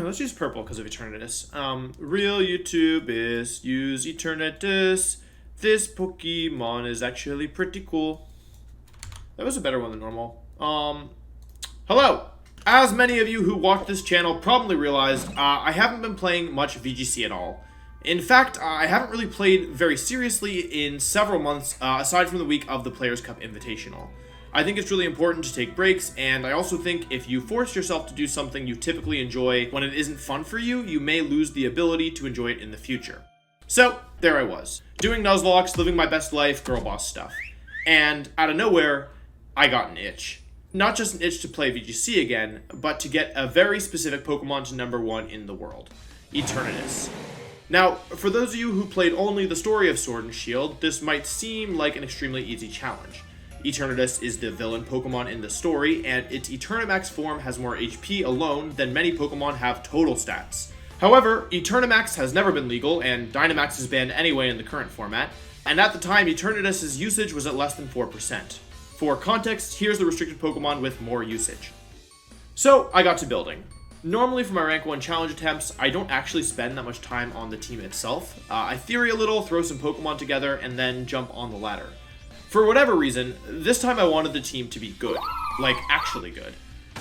let's use purple because of Eternatus. Real YouTube is use Eternatus. This Pokemon is actually pretty cool. That was a better one than normal. Hello! As many of you who watch this channel probably realized, I haven't been playing much VGC at all. In fact, I haven't really played very seriously in several months, aside from the week of the Players' Cup Invitational. I think it's really important to take breaks, and I also think if you force yourself to do something you typically enjoy when it isn't fun for you, you may lose the ability to enjoy it in the future. So, there I was, doing Nuzlocke, living my best life, girl boss stuff. And, out of nowhere, I got an itch. Not just an itch to play VGC again, but to get a very specific Pokemon to number 1 in the world, Eternatus. Now, for those of you who played only the story of Sword and Shield, this might seem like an extremely easy challenge. Eternatus is the villain Pokemon in the story, and its Eternamax form has more HP alone than many Pokemon have total stats. However, Eternamax has never been legal, and Dynamax is banned anyway in the current format, and at the time Eternatus' usage was at less than 4%. For context, here's the restricted Pokemon with more usage. So, I got to building. Normally for my rank 1 challenge attempts, I don't actually spend that much time on the team itself. I theory a little, throw some Pokemon together, and then jump on the ladder. For whatever reason, this time I wanted the team to be good. Like, actually good.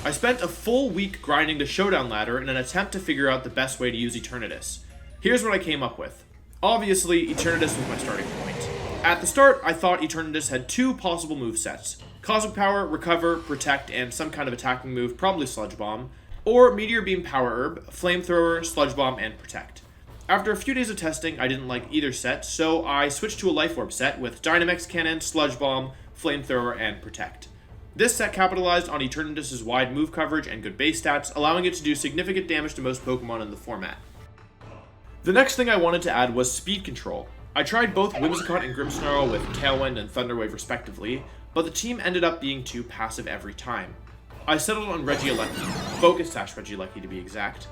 I spent a full week grinding the Showdown ladder in an attempt to figure out the best way to use Eternatus. Here's what I came up with. Obviously, Eternatus was my starting point. At the start, I thought Eternatus had 2 possible movesets. Cosmic Power, Recover, Protect, and some kind of attacking move, probably Sludge Bomb, or Meteor Beam Power Herb, Flamethrower, Sludge Bomb, and Protect. After a few days of testing, I didn't like either set, so I switched to a Life Orb set with Dynamax Cannon, Sludge Bomb, Flamethrower, and Protect. This set capitalized on Eternatus' wide move coverage and good base stats, allowing it to do significant damage to most Pokemon in the format. The next thing I wanted to add was speed control. I tried both Whimsicott and Grimmsnarl with Tailwind and Thunderwave respectively, but the team ended up being too passive every time. I settled on Regieleki, Focus Sash Regieleki to be exact.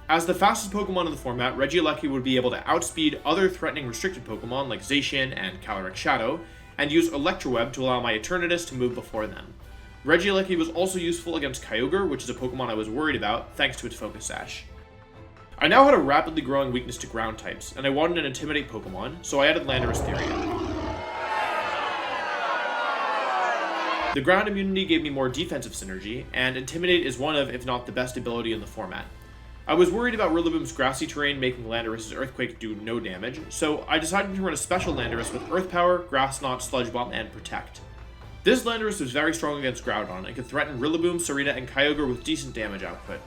As the fastest Pokemon in the format, Regieleki would be able to outspeed other threatening restricted Pokemon like Zacian and Calyrex Shadow, and use Electroweb to allow my Eternatus to move before them. Regieleki was also useful against Kyogre, which is a Pokemon I was worried about, thanks to its Focus Sash. I now had a rapidly growing weakness to ground types, and I wanted an Intimidate Pokemon, so I added Landorus Therian. The ground immunity gave me more defensive synergy, and Intimidate is one of, if not the best ability in the format. I was worried about Rillaboom's grassy terrain making Landorus' Earthquake do no damage, so I decided to run a special Landorus with Earth Power, Grass Knot, Sludge Bomb, and Protect. This Landorus was very strong against Groudon and could threaten Rillaboom, Serena, and Kyogre with decent damage output.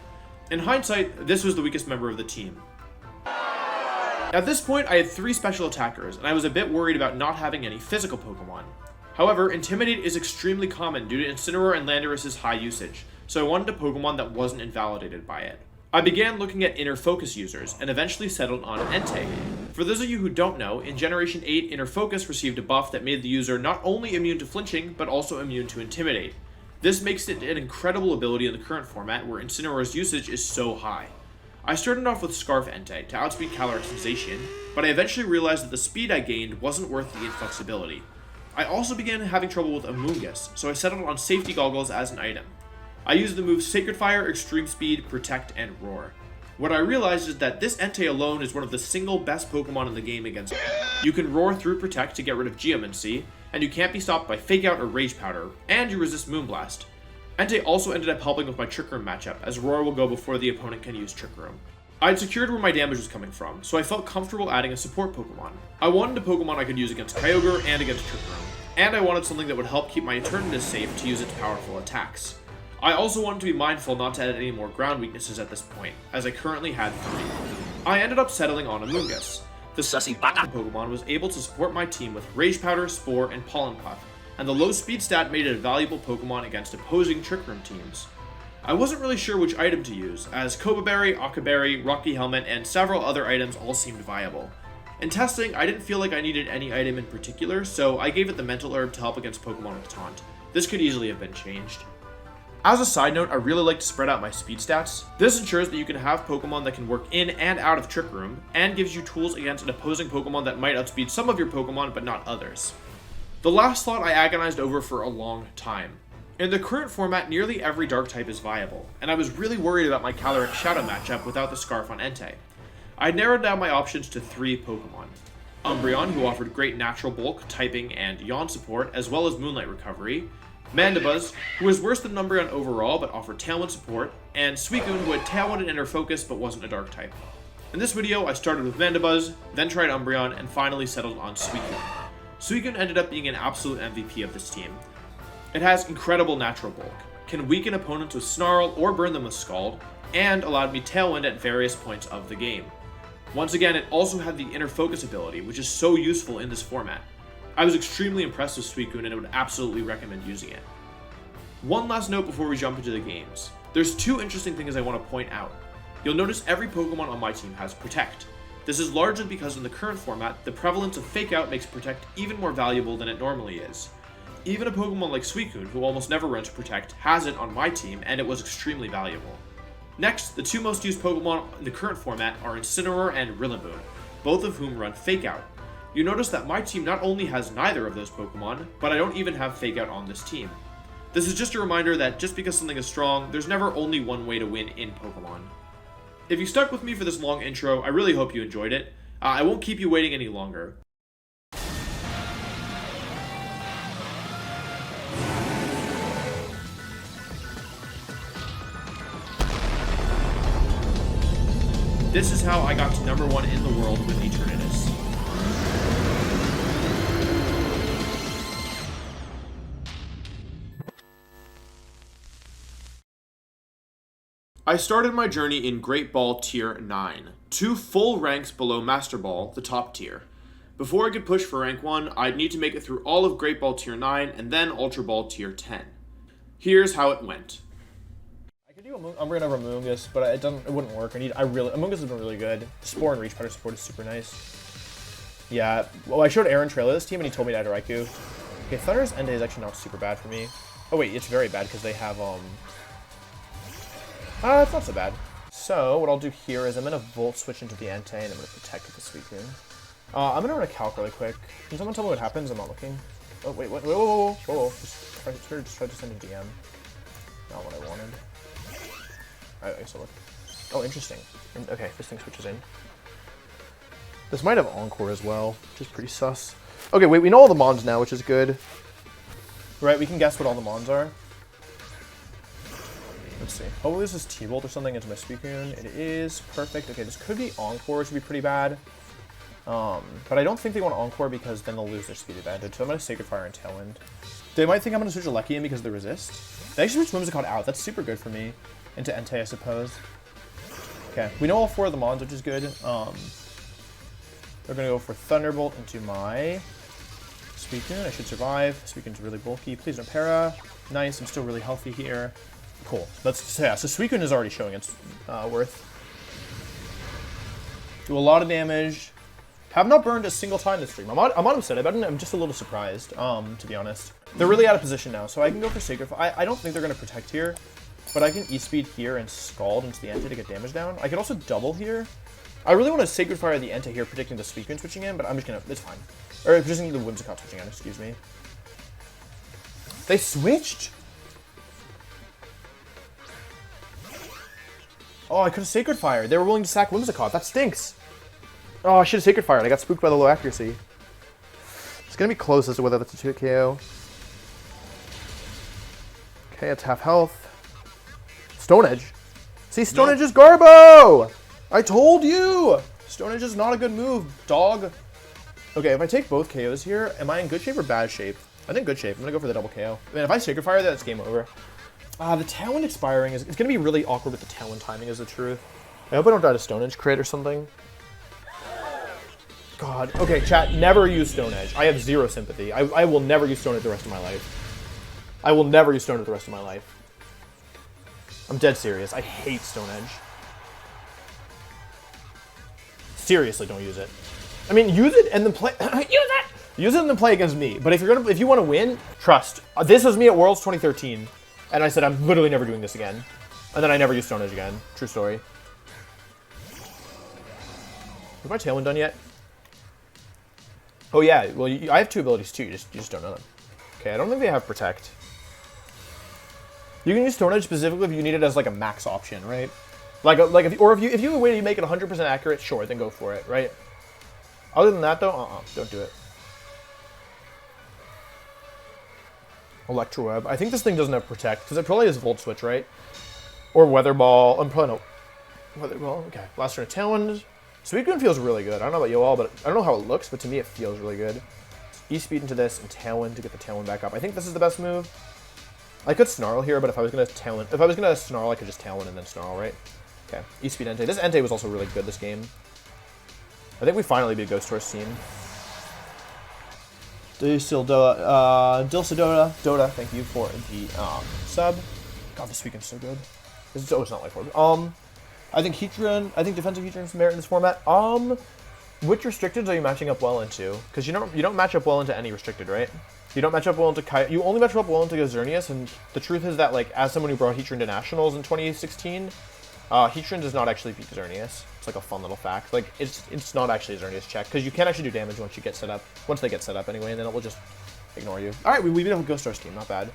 In hindsight, this was the weakest member of the team. At this point, I had 3 special attackers, and I was a bit worried about not having any physical Pokemon. However, Intimidate is extremely common due to Incineroar and Landorus' high usage, so I wanted a Pokemon that wasn't invalidated by it. I began looking at Inner Focus users, and eventually settled on Entei. For those of you who don't know, in Generation 8, Inner Focus received a buff that made the user not only immune to flinching, but also immune to Intimidate. This makes it an incredible ability in the current format where Incineroar's usage is so high. I started off with Scarf Entei to outspeed Calyrex and Zacian, but I eventually realized that the speed I gained wasn't worth the inflexibility. I also began having trouble with Amoonguss, so I settled on Safety Goggles as an item. I used the moves Sacred Fire, Extreme Speed, Protect, and Roar. What I realized is that this Entei alone is one of the single best Pokemon in the game against me. You can Roar through Protect to get rid of Geomancy, and you can't be stopped by Fake Out or Rage Powder, and you resist Moonblast. Entei also ended up helping with my Trick Room matchup, as Roar will go before the opponent can use Trick Room. I had secured where my damage was coming from, so I felt comfortable adding a support Pokemon. I wanted a Pokemon I could use against Kyogre and against Trick Room, and I wanted something that would help keep my Eternatus safe to use its powerful attacks. I also wanted to be mindful not to add any more ground weaknesses at this point, as I currently had 3. I ended up settling on Amoonguss. The sussy Pokemon was able to support my team with Rage Powder, Spore, and Pollen Puff, and the low speed stat made it a valuable Pokemon against opposing Trick Room teams. I wasn't really sure which item to use, as Koba Berry, Occa Berry, Rocky Helmet, and several other items all seemed viable. In testing, I didn't feel like I needed any item in particular, so I gave it the Mental Herb to help against Pokemon with Taunt. This could easily have been changed. As a side note, I really like to spread out my speed stats. This ensures that you can have Pokemon that can work in and out of Trick Room, and gives you tools against an opposing Pokemon that might outspeed some of your Pokemon but not others. The last slot I agonized over for a long time. In the current format, nearly every dark type is viable, and I was really worried about my Caloric Shadow matchup without the Scarf on Entei. I narrowed down my options to 3 Pokemon. Umbreon, who offered great natural bulk, typing, and yawn support, as well as Moonlight Recovery. Mandibuzz, who was worse than Umbreon overall but offered Tailwind support, and Suicune, who had Tailwind and Inner Focus but wasn't a dark type. In this video, I started with Mandibuzz, then tried Umbreon, and finally settled on Suicune. Suicune ended up being an absolute MVP of this team. It has incredible natural bulk, can weaken opponents with Snarl or burn them with Scald, and allowed me Tailwind at various points of the game. Once again, it also had the Inner Focus ability, which is so useful in this format. I was extremely impressed with Suicune and I would absolutely recommend using it. One last note before we jump into the games. There's 2 interesting things I want to point out. You'll notice every Pokemon on my team has Protect. This is largely because in the current format, the prevalence of Fake Out makes Protect even more valuable than it normally is. Even a Pokemon like Suicune, who almost never runs Protect, has it on my team, and it was extremely valuable. Next, the 2 most used Pokemon in the current format are Incineroar and Rillaboom, both of whom run Fake Out. You notice that my team not only has neither of those Pokemon, but I don't even have Fake Out on this team. This is just a reminder that just because something is strong, there's never only one way to win in Pokemon. If you stuck with me for this long intro, I really hope you enjoyed it. I won't keep you waiting any longer. This is how I got to number 1 in the world with Eternatus. I started my journey in Great Ball Tier 9, 2 full ranks below Master Ball, the top tier. Before I could push for rank 1, I'd need to make it through all of Great Ball Tier 9 and then Ultra Ball Tier 10. Here's how it went. I could do Umbreon over Amoonguss, but it wouldn't work. Amoonguss has been really good. Spore and Reach Powder support is super nice. Yeah, well, I showed Aaron trailer this team and he told me to add Raikou. Okay, Thunder's Entei is actually not super bad for me. Oh wait, it's very bad because they have, it's not so bad. So, what I'll do here is I'm going to Volt Switch into the Entei and I'm going to Protect with the Suicune. I'm going to run a Calc really quick. Can someone tell me what happens? I'm not looking. Oh, wait, what? Whoa. Just try to send a DM. Not what I wanted. I guess I'll look. Oh, interesting. Okay, this thing switches in. This might have Encore as well, which is pretty sus. Okay, wait, we know all the Mons now, which is good. Right, we can guess what all the Mons are. Let's see. Hopefully this is T-Bolt or something into my Suicune. It is. Perfect. Okay, this could be Encore, which would be pretty bad. But I don't think they want Encore because then they'll lose their speed advantage. So I'm going to Sacred Fire and Tailwind. They might think I'm going to switch a Lecky in because of the resist. They actually switch Whimsicott out. That's super good for me. Into Entei, I suppose. Okay, we know all 4 of the Mons, which is good. They're going to go for Thunderbolt into my Suicune. I should survive. Suicune's really bulky. Please don't para. Nice, I'm still really healthy here. Cool. So Suicune is already showing its worth. Do a lot of damage. Have not burned a single time this stream. I'm not upset about it. I'm just a little surprised, to be honest. They're really out of position now, so I can go for Sacred Fire. I don't think they're going to Protect here, but I can E-Speed here and Scald into the Entei to get damage down. I could also double here. I really want to Sacred Fire the Entei here, predicting the Suicune switching in, but I'm just going to... It's fine. Or predicting the Whimsicott switching in, excuse me. They switched? Oh, I could have Sacred Fire. They were willing to sack Whimsicott. That stinks. Oh, I should have Sacred Fired. I got spooked by the low accuracy. It's going to be close as to whether that's a 2 KO. Okay, it's half health. Stone Edge. See, Stone Edge is Garbo! I told you! Stone Edge is not a good move, dog. Okay, if I take both KOs here, am I in good shape or bad shape? I think good shape. I'm going to go for the double KO. Man, if I Sacred Fire that, it's game over. The Tailwind expiring is... It's going to be really awkward with the Tailwind timing, is the truth. I hope I don't die to Stone Edge crit or something. God. Okay, chat, never use Stone Edge. I have 0 sympathy. I will never use Stone Edge the rest of my life. I will never use Stone Edge the rest of my life. I'm dead serious. I hate Stone Edge. Seriously, don't use it. I mean, use it and then play... Use it and then play against me. But if you want to win, trust. This was me at Worlds 2013. And I said, I'm literally never doing this again. And then I never used Stone Edge again. True story. Is my Tailwind done yet? Oh yeah, well, I have 2 abilities too, you just don't know them. Okay, I don't think they have Protect. You can use Stone Edge specifically if you need it as like a max option, right? Like if you have a way to make it 100% accurate, sure, then go for it, right? Other than that though, don't do it. Electroweb. I think this thing doesn't have Protect, because it probably has Volt Switch, right? Or Weather Ball. I'm probably no. Weather Ball, okay. Last turn of Tailwind. Suicune feels really good. I don't know about you all, but I don't know how it looks, but to me it feels really good. E-Speed into this and Tailwind to get the Tailwind back up. I think this is the best move. I could Snarl here, but if I was gonna Snarl, I could just Tailwind and then Snarl, right? Okay. E-Speed Entei. This Entei was also really good this game. I think we finally beat Ghost Horse Scene. Dota, thank you for the sub. God, this weekend's so good. It's not like I think defensive Heatran's merit in this format. Which restricteds are you matching up well into? Because you don't match up well into any restricted, right? You don't match up well into you only match up well into Xerneas, and the truth is that, like, as someone who brought Heatran to Nationals in 2016, Heatran does not actually beat Xerneas. It's like a fun little fact. Like, it's not actually a Xerneas check, because you can't actually do damage once they get set up anyway, and then it will just ignore you. Alright, we beat up a Ghost Stars team, not bad.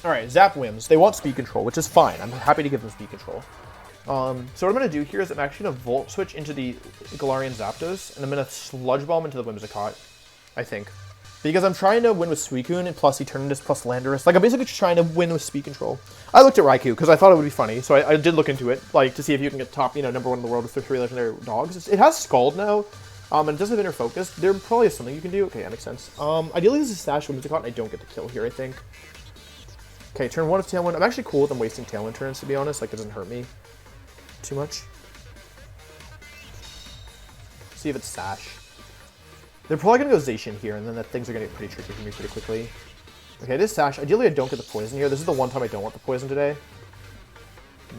Alright, Zap Whims. They want speed control, which is fine. I'm happy to give them speed control. So what I'm going to do here is I'm actually going to Volt Switch into the Galarian Zapdos, and I'm going to Sludge Bomb into the Whimsicott, I think. Because I'm trying to win with Suicune, and plus Eternatus, plus Landorus. Like, I'm basically just trying to win with speed control. I looked at Raikou, because I thought it would be funny, so I did look into it, like, to see if you can get top, number 1 in the world with the 3 legendary dogs. It has Scald now, and it does have Inner Focus. There probably is something you can do. Okay, that makes sense. Ideally, this is Sash Whimsicott, and I don't get the kill here, I think. Okay, turn 1 of Tailwind. I'm actually cool with them wasting Tailwind turns, to be honest. Like, it doesn't hurt me too much. See if it's Sash. They're probably going to go Zacian here, and then things are going to get pretty tricky for me pretty quickly. Okay, it is Sash. Ideally, I don't get the poison here. This is the one time I don't want the poison today.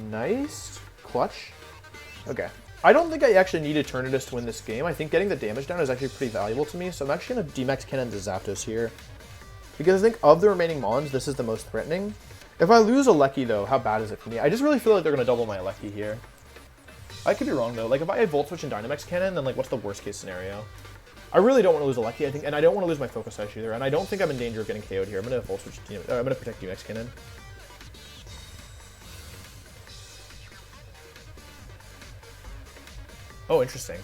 Nice. Clutch. Okay. I don't think I actually need Eternatus to win this game. I think getting the damage down is actually pretty valuable to me, so I'm actually going to D-Max Cannon to Zapdos here. Because I think of the remaining Mons, this is the most threatening. If I lose Alecki, though, how bad is it for me? I just really feel like they're going to double my Alecki here. I could be wrong, though. Like, if I had Volt Switch and Dynamax Cannon, then, like, what's the worst-case scenario? I really don't want to lose Alecki, I think, and I don't want to lose my Focus Sash either, and I don't think I'm in danger of getting KO'd here. I'm going to Volt Switch, I'm going to protect D-Max Cannon. Oh, interesting.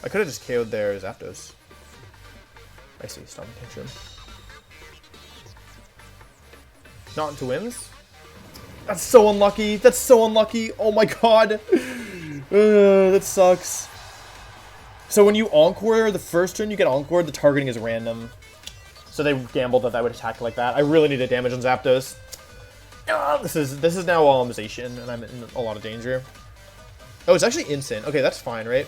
I could have just KO'd their Zapdos. I see, Stomping Tantrum. Not into Whims? That's so unlucky! That's so unlucky! Oh my god! That sucks. So when you Encore, the first turn you get Encore, the targeting is random. So they gambled that would attack like that. I really need a damage on Zapdos. This is now Zacian, and I'm in a lot of danger. Oh, it's actually instant. Okay, that's fine, right?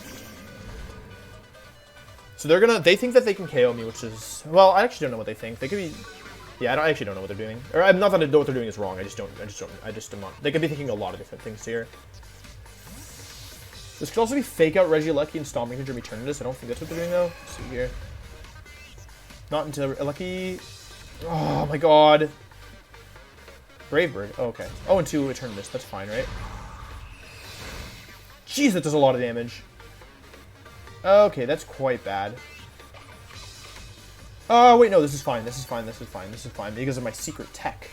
So they think that they can KO me, which is, well, I actually don't know what they think. They could be, yeah, I actually don't know what they're doing. Or I'm not that I know what they're doing is wrong. I just am not. They could be thinking a lot of different things here. This could also be fake out Regieleki and Stomping Tantrum Eternatus. I don't think that's what they're doing though. Let's see here. Not into Lucky. Oh my god. Brave Bird. Oh, okay. Oh, and 2 Eternatus. That's fine, right? Jeez, that does a lot of damage. Okay, that's quite bad. Oh, wait, no, this is fine. This is fine. This is fine. This is fine because of my secret tech.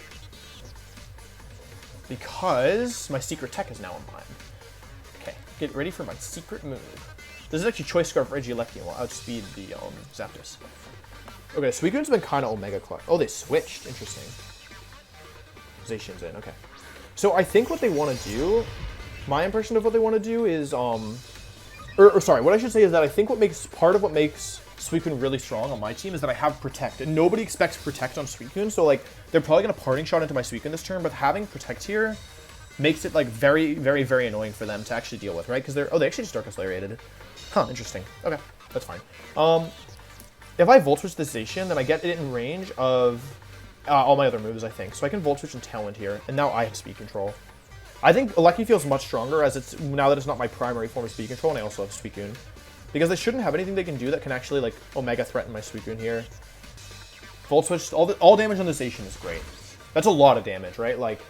Because my secret tech is now online. Okay, get ready for my secret move. This is actually Choice Scarf Regieleki and will outspeed the Zapdos. Okay, Suicune's been kind of Omega Clutch. Oh, they switched. Interesting. Zacian's in. Okay. So I think what they want to do, my impression of what they want to do is, sorry, what I should say is that I think part of what makes Suicune really strong on my team is that I have Protect, and nobody expects Protect on Suicune, so like they're probably gonna Parting Shot into my Suicune this turn, but having Protect here makes it like very, very, very annoying for them to actually deal with, right? Because they actually just Darkness Lariated. Huh, interesting. Okay, that's fine. If I Volt Switch this Zacian, then I get it in range of all my other moves, I think. So I can Volt Switch and Tailwind here, and now I have Speed Control. I think Alecki feels much stronger as it's now that it's not my primary form of Speed Control, and I also have Suicune. Because they shouldn't have anything they can do that can actually, like, Omega threaten my Suicune here. Volt Switch, all damage on the Zacian is great. That's a lot of damage, right? Like,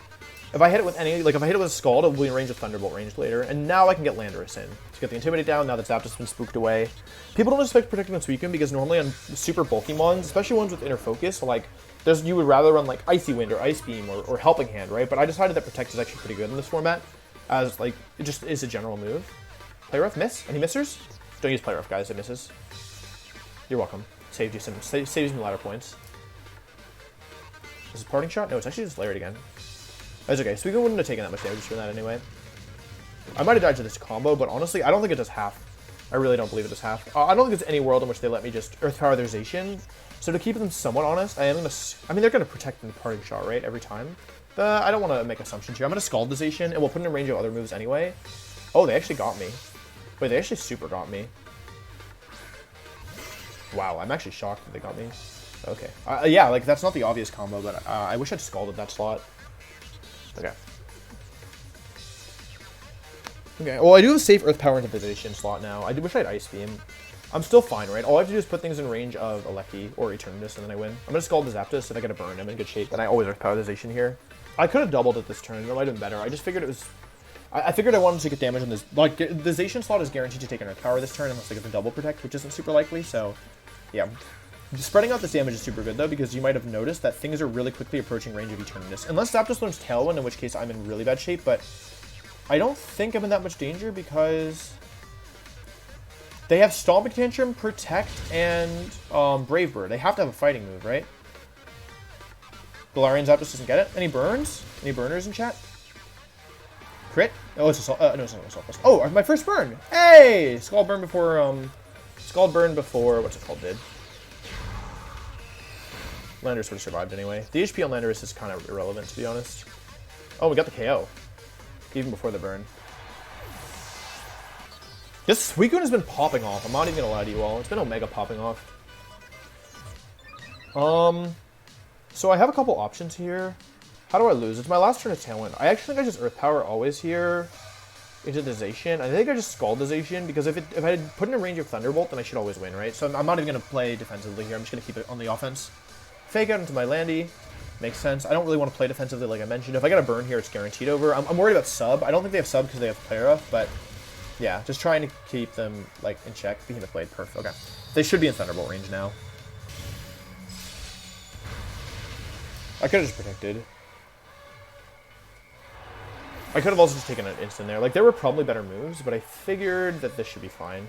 If I hit it with any, like if I hit it with a Scald, it will be in range of Thunderbolt range later. And now I can get Landorus in to get the Intimidate down. Now that Zapdos has been spooked away. People don't expect protecting on Suicune because normally on super bulky mons, especially ones with Inner Focus, like you would rather run like Icy Wind or Ice Beam or Helping Hand, right? But I decided that Protect is actually pretty good in this format, as like it just is a general move. Play Rough, miss. Any missers? Don't use Play Rough, guys. It misses. You're welcome. Saved you some, saves you some ladder points. Is it Parting Shot? No, it's actually just Layered again. That's okay. Suicune wouldn't have taken that much damage from that anyway. I might have died to this combo, but honestly, I don't think it does half. I really don't believe it does half. I don't think there's any world in which they let me just Earth Power their Zacian. So to keep them somewhat honest, I mean, they're going to protect the Parting Shot, right? Every time. I don't want to make assumptions here. I'm going to Scald the Zacian, and we'll put it in range of other moves anyway. Oh, they actually got me. Wait, they actually super got me. Wow, I'm actually shocked that they got me. Okay. Yeah, like, that's not the obvious combo, but I wish I'd Scalded that slot. Okay. Okay, well, I do have a safe Earth Power into the Zacian slot now. I do wish I had Ice Beam. I'm still fine, right? All I have to do is put things in range of Aleki or Eternatus, and then I win. I'm going to Scald the Zapdos. If I get a burn, I'm in good shape. And I always Earth Power the Zacian here. I could have doubled it this turn. It might have been better. I just figured it was... I figured I wanted to get damage on this. Like, the Zacian slot is guaranteed to take an Earth Power this turn unless I get the double protect, which isn't super likely, so... Yeah. Spreading out this damage is super good, though, because you might have noticed that things are really quickly approaching range of Eternatus. Unless Zapdos learns Tailwind, in which case I'm in really bad shape, but... I don't think I'm in that much danger because they have Stomping Tantrum, Protect, and Brave Bird. They have to have a fighting move, right? Galarian Zapdos doesn't get it. Any burns? Any burners in chat? Crit? Oh, it's assault. No, it's not assault. Oh, my first burn! Hey! Scald burn before what's it called? Did. Landorus would have survived anyway. The HP on Landorus is kind of irrelevant, to be honest. Oh, we got the KO. Even before the burn. This Suicune has been popping off. I'm not even gonna lie to you all. It's been Omega popping off. So I have a couple options here. How do I lose? It's my last turn of Tailwind. I actually think I just Earth Power always here into the Zacian. I think I just Scald the Zacian because if I had put in a range of Thunderbolt, then I should always win, right? So I'm not even gonna play defensively here. I'm just gonna keep it on the offense. Fake out into my Landy. Makes sense. I don't really want to play defensively like I mentioned. If I get a burn here, it's guaranteed over. I'm worried about sub. I don't think they have sub because they have Play Rough, but yeah, just trying to keep them like in check. Behemoth Blade, perfect. Okay. They should be in Thunderbolt range now. I could have just protected. I could have also just taken an instant there. Like, there were probably better moves, but I figured that this should be fine.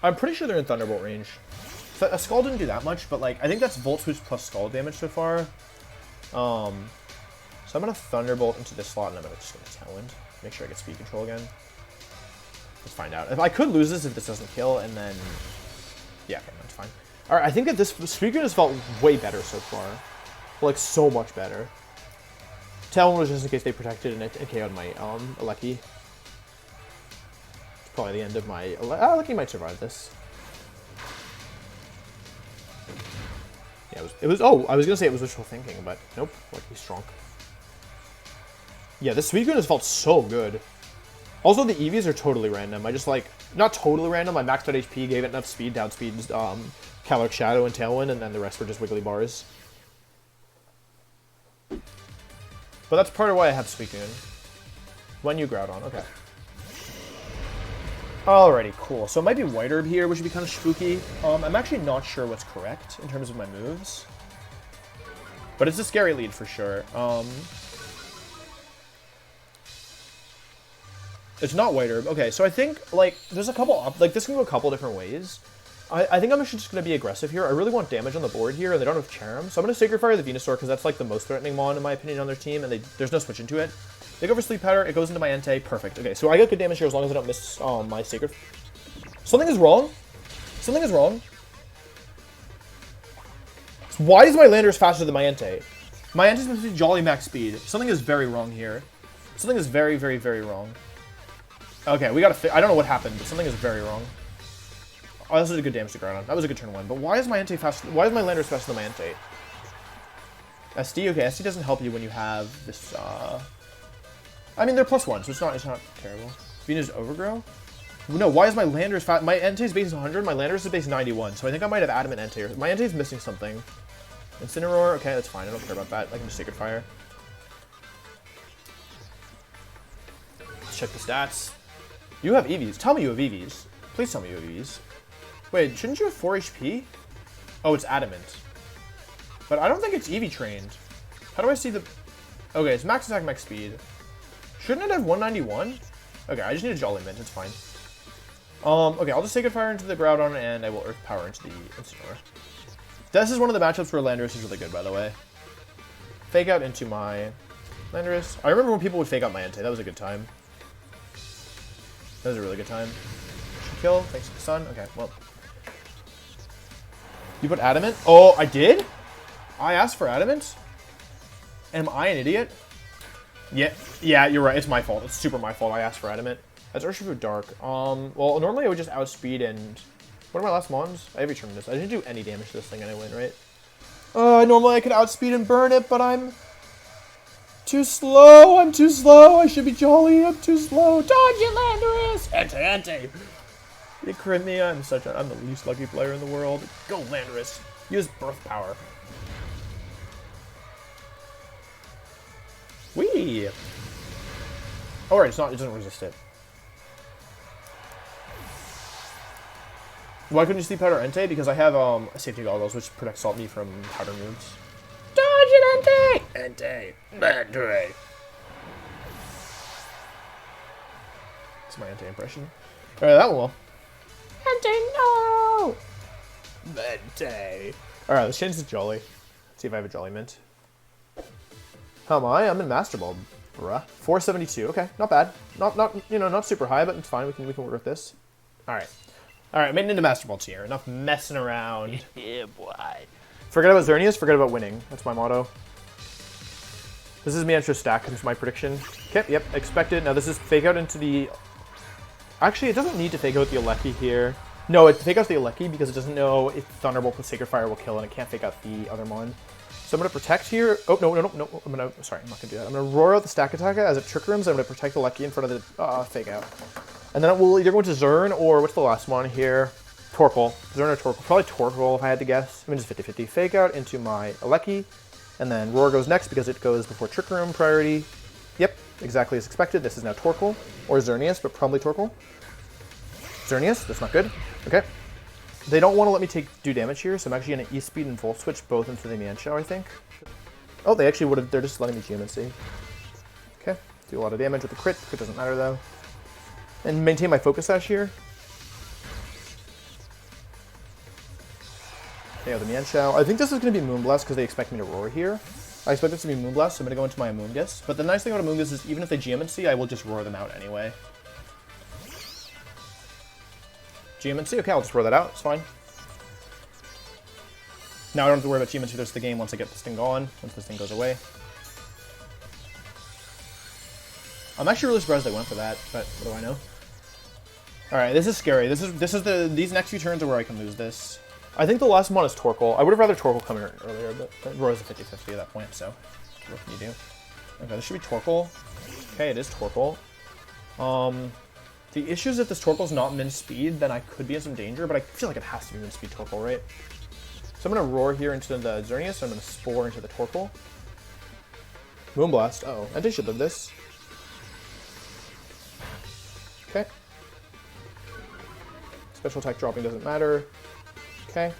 I'm pretty sure they're in Thunderbolt range. So a Scald didn't do that much, but like, I think that's Volt Switch plus Scald damage so far. So I'm going to Thunderbolt into this slot, and I'm just going to Tailwind. Make sure I get speed control again. Let's find out. If I could lose this if this doesn't kill, and then... Yeah, okay, that's fine. Alright, I think that this Suicune has felt way better so far. Like, so much better. Tailwind was just in case they protected and it KO'd my Aleki. It's probably the end of my... Aleki might survive this. Yeah, it was. Oh, I was gonna say it was wishful thinking, but nope. Like, he's strong. Yeah, this Suicune has felt so good. Also, the EVs are totally random. I just like not totally random. I maxed out HP, gave it enough speed, outspeed Caloric Shadow and Tailwind, and then the rest were just wiggly bars. But that's part of why I have Suicune. When you Groudon, okay. Alrighty, cool. So it might be White Herb here, which would be kind of spooky. I'm actually not sure what's correct in terms of my moves. But it's a scary lead for sure. It's not White Herb. Okay, so I think, like, there's a couple... Like, this can go a couple different ways. I think I'm actually just going to be aggressive here. I really want damage on the board here, and they don't have Charm. So I'm going to Sacred Fire the Venusaur, because that's, like, the most threatening mon, in my opinion, on their team, and there's no switch into it. They go for Sleep Powder, it goes into my Entei, perfect. Okay, so I get good damage here as long as I don't miss my Sacred... Something is wrong. Something is wrong. Why is my Landorus faster than my Entei? My Entei is supposed to be Jolly Max Speed. Something is very wrong here. Something is very, very, very wrong. Okay, we gotta I don't know what happened, but something is very wrong. Oh, this is a good damage to Groudon. That was a good turn one. But why is my Entei faster? Why is my Landorus faster than my Entei? SD, okay, SD doesn't help you when you have this, I mean, they're +1, so it's not terrible. Venus Overgrow? No, why is my Landorus fast? My Entei's base is 100, my Landorus is base 91, so I think I might have Adamant Entei. My Entei's missing something. Incineroar, okay, that's fine, I don't care about that. I can just Sacred Fire. check the stats. You have EVs. Tell me you have EVs. Please tell me you have EVs. Wait, shouldn't you have 4 HP? Oh, it's adamant. But I don't think it's EV trained. How do I see the... Okay, it's max attack, max speed. Shouldn't it have 191? Okay, I just need a Jolly Mint. It's fine. Okay, I'll just Sacred Fire into the Groudon, and I will Earth Power into the Incineroar. This is one of the matchups where Landorus is really good, by the way. Fake out into my Landorus. I remember when people would fake out my Entei. That was a good time. That was a really good time. Should kill. Thanks to the sun. Okay, well. You put Adamant? Oh, I did? I asked for Adamant? Am I an idiot? Yeah, you're right. It's my fault. It's super my fault. I asked for Adamant. That's Urshifu Dark. Well, normally I would just outspeed and... What are my last mons? I have Eternatus. I didn't do any damage to this thing and I win, right? Normally I could outspeed and burn it, but I'm... too slow. I'm too slow. I should be jolly. I'm too slow. Dodge it, Landorus! Entei! You crit me. I'm the least lucky player in the world. Go, Landorus. Use Birth Power. Whee! Alright, it doesn't resist it. Why couldn't you sleep powder Entei? Because I have safety goggles, which protect Salt Me from powder moves. Dodge it, Entei! Entei! That's my Entei impression. Alright, that one will. Entei, no! Entei. Alright, let's change to Jolly. See if I have a Jolly Mint. How am I? I'm in Master Ball, bruh. 472. Okay, not bad. Not super high, but it's fine. We can work with this. Alright. Alright, made it into Master Ball tier. Enough messing around. Yeah, boy. Forget about Xerneas, forget about winning. That's my motto. This is Meantro stack, comes my prediction. Okay, yep, expected. Now this is fake out into the... Actually, it doesn't need to fake out the Aleki here. No, it fake out the Aleki because it doesn't know if Thunderbolt plus Sacred Fire will kill and it can't fake out the other mon. So I'm going to protect here. Oh, no. Sorry, I'm not going to do that. I'm going to roar out the stack attack as it Trick Rooms. I'm going to protect the Aleki in front of the fake out. And then it will either go into Zern or what's the last one here? Torkoal. Zern or Torkoal. Probably Torkoal if I had to guess. I mean, just 50-50. Fake out into my Aleki. And then Roar goes next because it goes before Trick Room priority. Yep, exactly as expected. This is now Torkoal. Or Xerneas, but probably Torkoal. Xerneas, that's not good. Okay. They don't want to let me do damage here, so I'm actually going to E-Speed and Volt Switch both into the Mienshao, I think. Oh, they actually would have... They're just letting me GMC. Okay. Do a lot of damage with the crit. Crit doesn't matter, though. And maintain my Focus Sash here. Okay, the Mienshao. I think this is going to be Moonblast because they expect me to Roar here. I expect this to be Moonblast, so I'm going to go into my Amoonguss. But the nice thing about Amoonguss is even if they GMC, I will just roar them out anyway. GMC? Okay, I'll just roar that out. It's fine. Now I don't have to worry about GMC the rest of the game once I get this thing going, once this thing goes away. I'm actually really surprised I went for that, but what do I know? Alright, this is scary. These next few turns are where I can lose this. I think the last one is Torkoal. I would have rather Torkoal come in earlier, but Roar's a 50-50 at that point, so what can you do? Okay, this should be Torkoal. Okay, it is Torkoal. The issue is if this Torkoal's not min speed, then I could be in some danger, but I feel like it has to be min speed Torkoal, right? So I'm going to Roar here into the Xerneas, so I'm going to Spore into the Torkoal. Moonblast. Uh-oh, Entei should live this. Okay. Special attack dropping doesn't matter. Okay.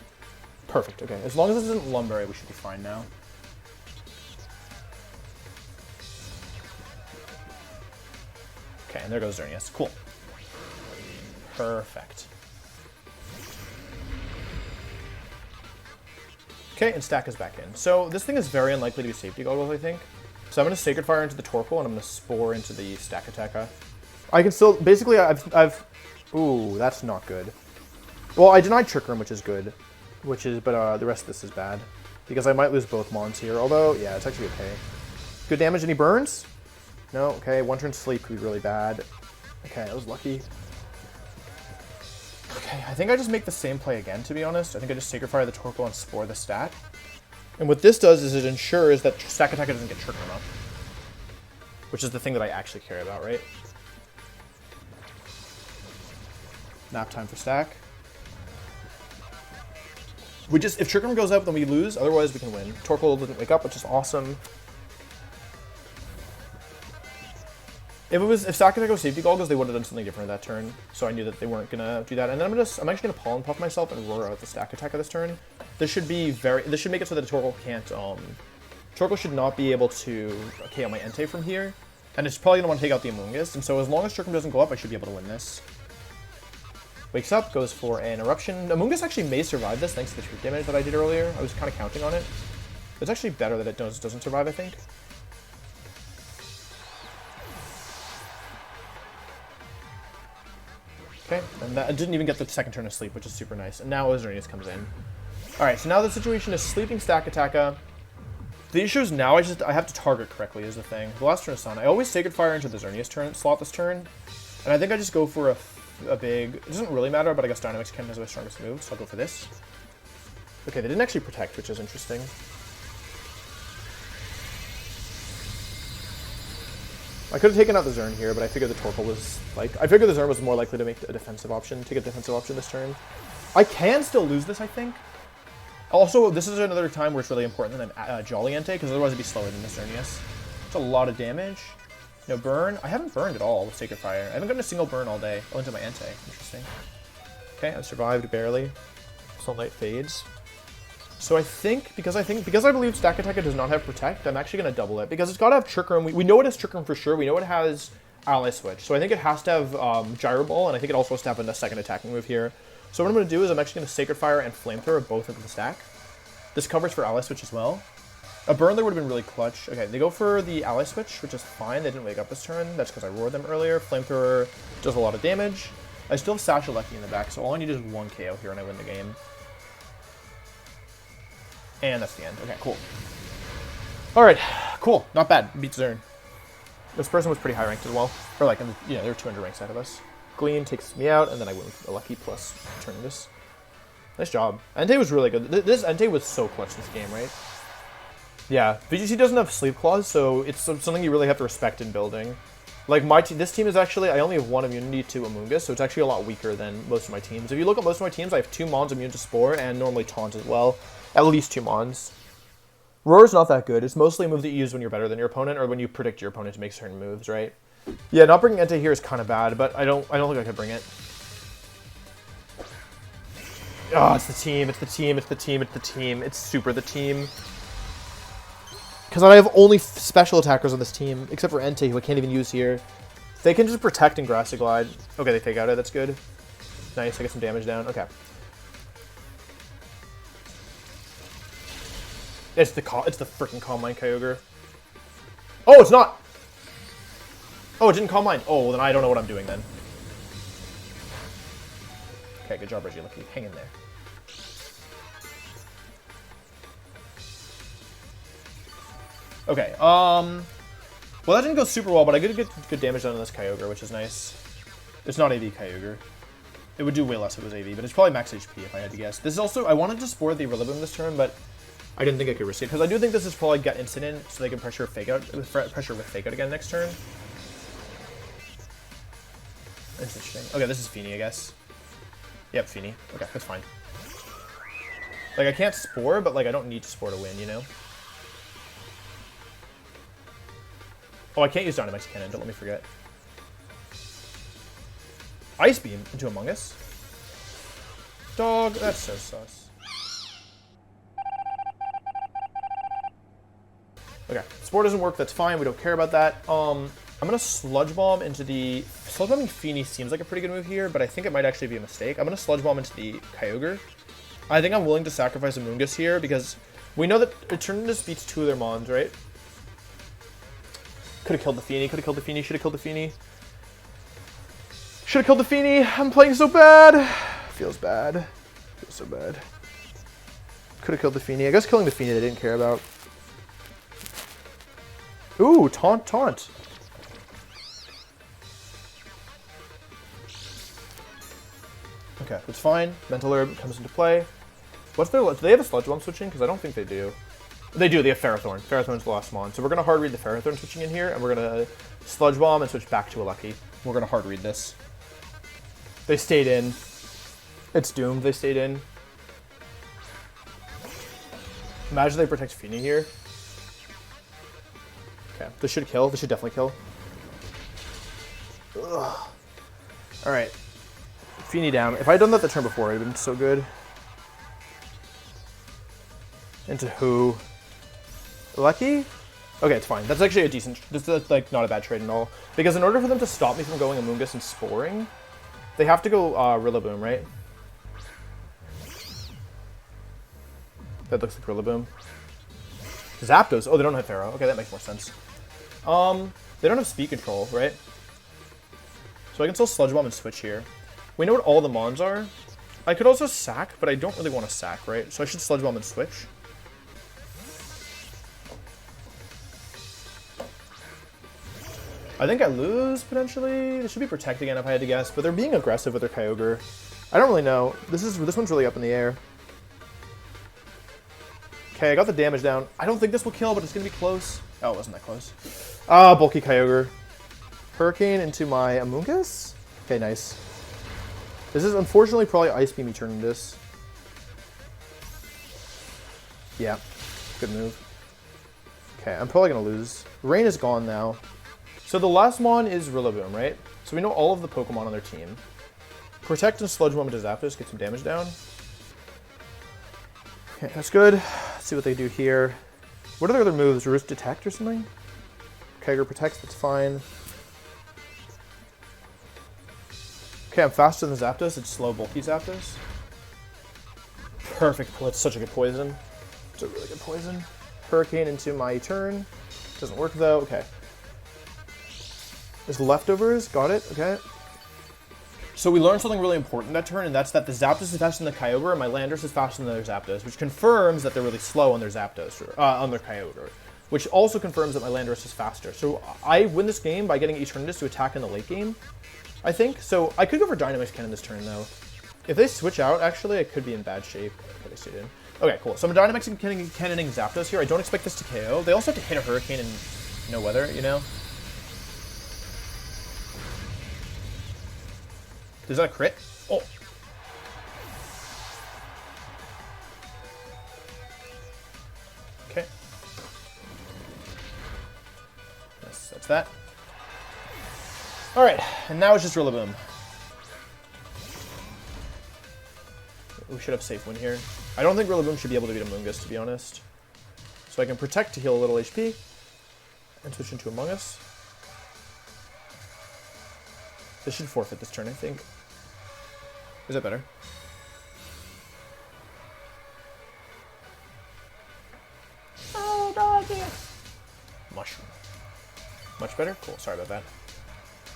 Perfect, okay. As long as this isn't Lumberry, we should be fine now. Okay, and there goes Xerneas. Cool. Perfect. Okay, and Stack is back in. So this thing is very unlikely to be safety goggles, I think. So I'm going to Sacred Fire into the Torkoal, and I'm going to Spore into the Stack Attacker. I can still... Basically, I've... Ooh, that's not good. Well, I denied Trick Room, which is good. But the rest of this is bad. Because I might lose both Mons here. Although, yeah, it's actually okay. Good damage, any burns? No, okay. One turn sleep could be really bad. Okay, I was lucky. Okay, I think I just make the same play again, to be honest. I think I just Sacred Fire the Torkoal and Spore the Stack. And what this does is it ensures that Stack Attacker doesn't get Trick Room up. Which is the thing that I actually care about, right? Nap time for Stack. If Trick Room goes up, then we lose. Otherwise, we can win. Torkoal doesn't wake up, which is awesome. If Sakataka was safety goggles, they would have done something different that turn. So I knew that they weren't gonna do that. And then I'm actually gonna pollen puff myself and roar out the stack attack of this turn. This should make it so that a Torkoal can't Torkoal should not be able to KO my Entei from here. And it's probably gonna want to take out the Amoonguss. And so as long as Chirpum doesn't go up, I should be able to win this. Wakes up, goes for an eruption. Amoonguss actually may survive this thanks to the troop damage that I did earlier. I was kind of counting on it. It's actually better that it doesn't survive, I think. Okay, and that didn't even get the second turn of sleep, which is super nice. And now Eternatus comes in. Alright, so now the situation is sleeping Stack Attacka. The issue is now I have to target correctly is the thing. The last turn is Sun. I always Sacred Fire into the Eternatus slot this turn. And I think I just go for a big... It doesn't really matter, but I guess Dynamax Cannon is my strongest move, so I'll go for this. Okay, they didn't actually protect, which is interesting. I could have taken out the Zern here, but I figured the Torkoal was like... I figured the Zern was more likely to make a defensive option, take a defensive option this turn. I can still lose this, I think. Also, this is another time where it's really important than Jolly Entei, because otherwise it'd be slower than the Eternatus. It's a lot of damage. No burn. I haven't burned at all with Sacred Fire. I haven't gotten a single burn all day. Oh, into my Entei. Interesting. Okay, I survived barely. Sunlight fades. So I think, because I believe Stack Attacka does not have Protect, I'm actually going to double it. Because it's got to have Trick Room. We know it has Trick Room for sure. We know it has Ally Switch. So I think it has to have Gyro Ball, and I think it also has to have a second attacking move here. So what I'm going to do is I'm actually going to Sacred Fire and Flamethrower both into the stack. This covers for Ally Switch as well. A burn there would have been really clutch. Okay, they go for the Ally Switch, which is fine. They didn't wake up this turn. That's because I roared them earlier. Flamethrower does a lot of damage. I still have Satchel Lucky in the back, so all I need is one KO here and I win the game. And that's the end. Okay, cool. Alright, cool. Not bad. Beat Zern. This person was pretty high ranked as well. Or like, they were 200 ranks ahead of us. Glean takes me out, and then I win with a Lucky plus Eternatus. Nice job. Entei was really good. This Entei was so clutch this game, right? Yeah, VGC doesn't have Sleep Clause, so it's something you really have to respect in building. Like, this team is actually, I only have one immunity to Amoonguss, so it's actually a lot weaker than most of my teams. If you look at most of my teams, I have 2 Mons immune to Spore, and normally Taunt as well. At least 2 Mons. Roar's not that good. It's mostly a move that you use when you're better than your opponent, or when you predict your opponent to make certain moves, right? Yeah, not bringing Entei here is kind of bad, but I don't think I could bring it. Oh, it's the team, it's the team, it's the team, it's the team. It's super the team. Because I have only special attackers on this team, except for Entei, who I can't even use here. They can just protect and Grassy Glide. Okay, they take out it, that's good. Nice, I get some damage down, okay. It's the freaking Calm Mind Kyogre. Oh, it's not! Oh, it didn't Calm Mind. Oh, well then I don't know what I'm doing then. Okay, good job, Reggie. Lucky. Hang in there. Okay, well that didn't go super well, but I did get good damage done on this Kyogre, which is nice. It's not AV Kyogre. It would do way less if it was AV, but it's probably max HP if I had to guess. This is also, I wanted to Spore the Rillaboom this turn, but I didn't think I could risk it, because I do think this is probably Gut Incident, so they can pressure Fake Out again next turn. That's interesting. Okay, this is Feeny, I guess. Yep, Feeny. Okay, that's fine. Like, I can't Spore, but like I don't need to Spore to win, you know? Oh, I can't use Dynamax Cannon, don't let me forget. Ice Beam into Among Us? Dog, that's so sus. Okay, Spore doesn't work, that's fine, we don't care about that. I'm gonna Sludge Bomb into the... Sludge Bombing Feeny seems like a pretty good move here, but I think it might actually be a mistake. I'm gonna Sludge Bomb into the Kyogre. I think I'm willing to sacrifice Amoonguss here, because we know that Eternatus beats 2 of their Mons, right? Could have killed the Feeny, could have killed the Feeny, should have killed the Feeny. Should have killed the Feeny. I'm playing so bad. Feels bad. Feels so bad. Could have killed the Feeny. I guess killing the Feeny they didn't care about. Ooh, taunt, taunt. Okay, that's fine. Mental Herb comes into play. What's their... Do they have a Sludge Bomb switching? Because I don't think they do. They do, they have Ferrothorn. Ferrothorn's the last Mon. So we're going to hard read the Ferrothorn switching in here, and we're going to Sludge Bomb and switch back to a Lucky. We're going to hard read this. They stayed in. It's doomed, they stayed in. Imagine they protect Feeny here. Okay, this should kill. This should definitely kill. Ugh. All right. Feeny down. If I had done that the turn before, it would have been so good. Into who? Lucky? Okay, it's fine. That's actually a decent... This is, like, not a bad trade at all. Because in order for them to stop me from going Amoonguss and Sporing, they have to go Rillaboom, right? That looks like Rillaboom. Zapdos. Oh, they don't have Pharaoh. Okay, that makes more sense. They don't have speed control, right? So I can still Sludge Bomb and switch here. We know what all the Mons are. I could also sack, but I don't really want to sack, right? So I should Sludge Bomb and switch. I think I lose, potentially. They should be Protect again if I had to guess, but they're being aggressive with their Kyogre. I don't really know. This one's really up in the air. Okay, I got the damage down. I don't think this will kill, but it's going to be close. Oh, it wasn't that close. Ah, bulky Kyogre. Hurricane into my Amoonguss? Okay, nice. This is unfortunately probably Ice Beam Eternatus. Yeah, good move. Okay, I'm probably going to lose. Rain is gone now. So the last mon is Rillaboom, right? So we know all of the Pokemon on their team. Protect and Sludge Bomb into Zapdos, get some damage down. Okay, that's good. Let's see what they do here. What are their other moves? Roost Detect or something? Kyogre protects, that's fine. Okay, I'm faster than the Zapdos. It's slow, bulky Zapdos. Perfect. That's such a good poison. It's a really good poison. Hurricane into my turn. Doesn't work though. Okay. There's leftovers. Got it. Okay. So we learned something really important that turn, and that's that the Zapdos is faster than the Kyogre, and my Landorus is faster than their Zapdos, which confirms that they're really slow on their Zapdos, on their Kyogre, which also confirms that my Landorus is faster. So I win this game by getting Eternatus to attack in the late game, I think. So I could go for Dynamax Cannon this turn, though. If they switch out, actually, I could be in bad shape. Okay, cool. So I'm Dynamax Cannoning Zapdos here. I don't expect this to KO. They also have to hit a Hurricane in no weather, you know? Is that a crit? Oh. Okay. Yes, that's that. Alright, and now it's just Rillaboom. We should have safe win here. I don't think Rillaboom should be able to beat Amoonguss, to be honest. So I can Protect to heal a little HP. And switch into Among Us. This should forfeit this turn, I think. Is that better? Oh, doggy! Mushroom. Much better? Cool, sorry about that.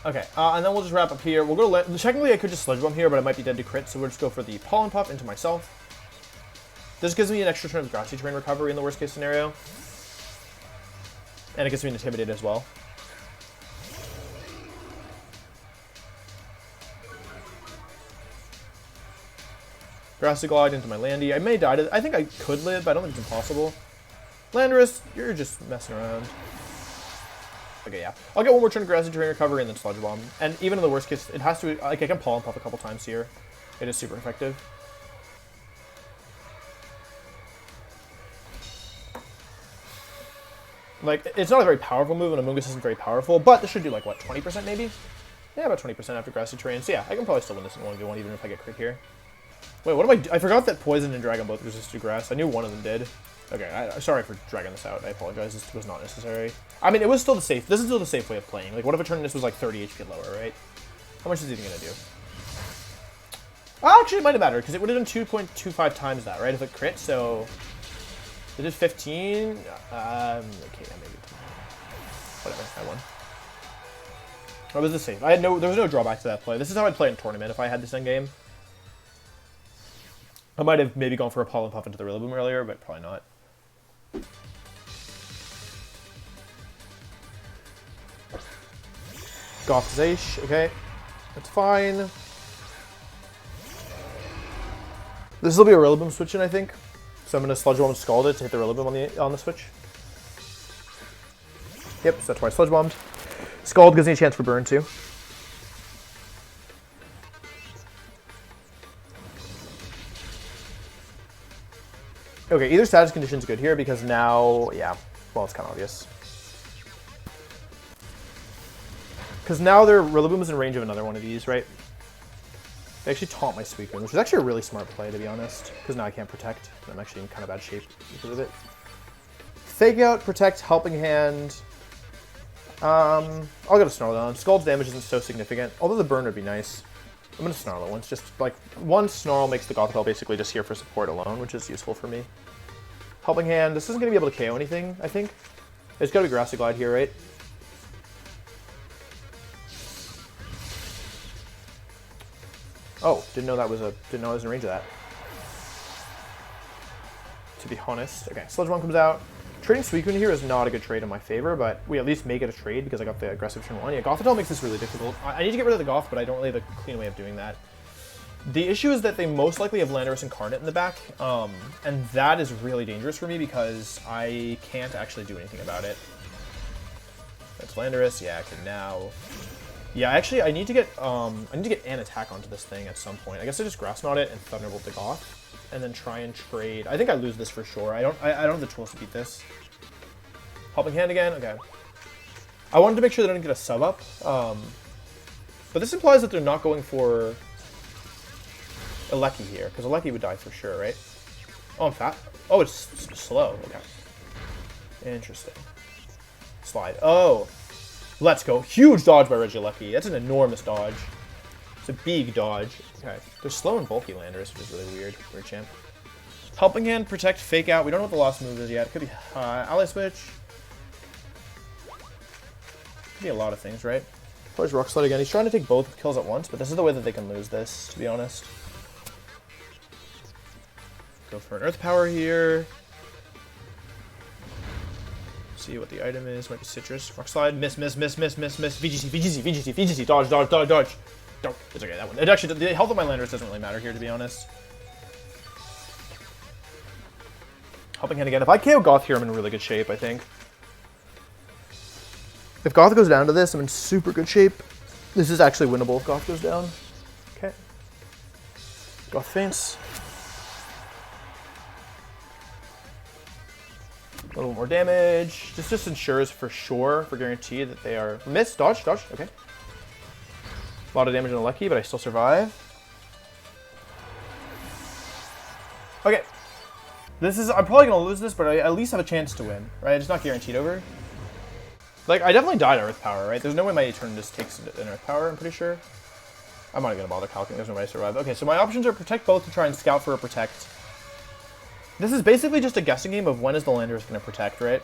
Okay, and then we'll just wrap up here. We'll go to... Technically, I could just Sludge Bomb here, but I might be dead to crit, so we'll just go for the Pollen Puff into myself. This gives me an extra turn of Grassy Terrain recovery in the worst case scenario. And it gets me an Intimidate as well. Grassy Glide into my Landy. I may die to... I think I could live, but I don't think it's impossible. Landorus, you're just messing around. Okay, yeah. I'll get one more turn of Grassy Terrain recovery and then Sludge Bomb. And even in the worst case, it has to... Like, I can Pollen Puff a couple times here. It is super effective. Like, it's not a very powerful move, and Amoonguss isn't very powerful, but this should do, like, what, 20% maybe? Yeah, about 20% after Grassy Terrain. So yeah, I can probably still win this in 1v1 even if I get crit here. Wait, what am I forgot that Poison and Dragon both resist to Grass. I knew one of them did. Okay, sorry for dragging this out. I apologize. This was not necessary. I mean, it was still the safe. This is still the safe way of playing. Like, what if Eternatus was like 30 HP lower, right? How much is he even gonna do? Oh, actually, it might have mattered because it would have done 2.25 times that, right? If it crit, so it did 15. Okay, yeah, maybe. Whatever. I won. What was the safe? There was no drawback to that play. This is how I'd play in tournament if I had this end game. I might have maybe gone for a Pollen Puff into the Rillaboom earlier, but probably not. Goth Zaish, okay. That's fine. This will be a Rillaboom switch in, I think. So I'm going to Sludge Bomb and Scald it to hit the Rillaboom on the switch. Yep, so that's why I Sludge Bombed. Scald gives me a chance for burn, too. Okay, either status condition is good here because now, yeah, well, it's kind of obvious. Because now their Rillaboom is in range of another one of these, right? They actually taunt my Suicune, which is actually a really smart play, to be honest. Because now I can't protect. I'm actually in kind of bad shape because of it. Fake Out, Protect, Helping Hand. I'll go to Snarl down. Scald's damage isn't so significant, although the burn would be nice. I'm going to Snarl it once. Just like one Snarl makes the Gothitelle basically just here for support alone, which is useful for me. Helping Hand. This isn't going to be able to KO anything, I think. There's got to be Grassy Glide here, right? Oh, didn't know I was in range of that. To be honest. Okay, Sludge Bomb comes out. Trading Suicune here is not a good trade in my favor, but we at least make it a trade because I got the aggressive turn 1. Yeah, Gothitelle makes this really difficult. I need to get rid of the Goth, but I don't really have a clean way of doing that. The issue is that they most likely have Landorus Incarnate in the back, and that is really dangerous for me because I can't actually do anything about it. That's Landorus. Yeah, okay, now... Yeah, actually, I need to get an attack onto this thing at some point. I guess I just Grass Knot it and Thunderbolt the Goth. And then try and trade. I think I lose this for sure. I don't have the tools to beat this. Helping Hand again. Okay. I wanted to make sure that I didn't get a sub up. But this implies that they're not going for Aleki here, because Aleki would die for sure, right? Oh, I'm fat. Oh, it's slow. Okay. Interesting. Slide. Oh. Let's go. Huge dodge by Regieleki. That's an enormous dodge. It's a big dodge. Okay. They're slow and bulky Landorus, which is really weird. Weird champ. Helping Hand, Protect, Fake Out. We don't know what the last move is yet. It could be Ally Switch. Could be a lot of things, right? Plays Rock Slide again. He's trying to take both kills at once, but this is the way that they can lose this, to be honest. Go for an Earth Power here. See what the item is. Might be Citrus. Rock Slide. Miss, miss, miss, miss, miss, miss. VGC, VGC, VGC, VGC. Dodge, dodge, dodge, dodge. Don't. It's okay, that one. It actually, the health of my Landorus doesn't really matter here, to be honest. Helping Hand again. If I KO Goth here, I'm in really good shape, I think. If Goth goes down to this, I'm in super good shape. This is actually winnable if Goth goes down. Okay. Goth faints. A little more damage. This just ensures for sure, for guarantee, that they are... Miss, dodge, dodge, okay. A lot of damage on the Aleki, but I still survive. Okay. This is... I'm probably going to lose this, but I at least have a chance to win, right? It's not guaranteed over. Like, I definitely died Earth Power, right? There's no way my Eternatus takes an Earth Power, I'm pretty sure. I'm not going to bother calculating. There's no way I survive. Okay, so my options are Protect both to try and scout for a Protect. This is basically just a guessing game of when is the Landorus going to Protect, right?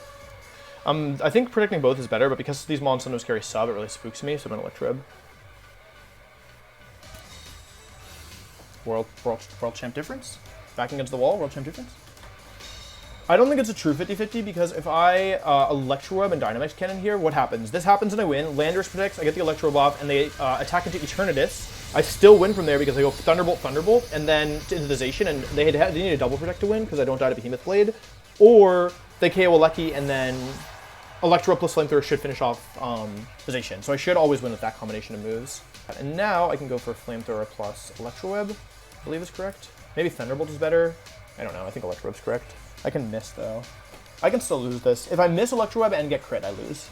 I think protecting both is better, but because these mons sometimes carry sub, it really spooks me, so I'm going to Electrib. World Champ difference? Backing against the wall, World Champ difference? I don't think it's a true 50-50 because if I Electro Web and Dynamax Cannon here, what happens? This happens and I win. Landorus protects, I get the Electro Web off, and they attack into Eternatus. I still win from there because I go Thunderbolt, Thunderbolt, and then into the Zacian, and they need a double protect to win because I don't die to Behemoth Blade. Or they KO Aleki, and then Electro plus Flamethrower should finish off the Zacian. So I should always win with that combination of moves. And now I can go for Flamethrower plus Electro Web, I believe is correct. Maybe Thunderbolt is better. I don't know, I think Electro Web's correct. I can miss, though. I can still lose this. If I miss Electro Web and get crit, I lose.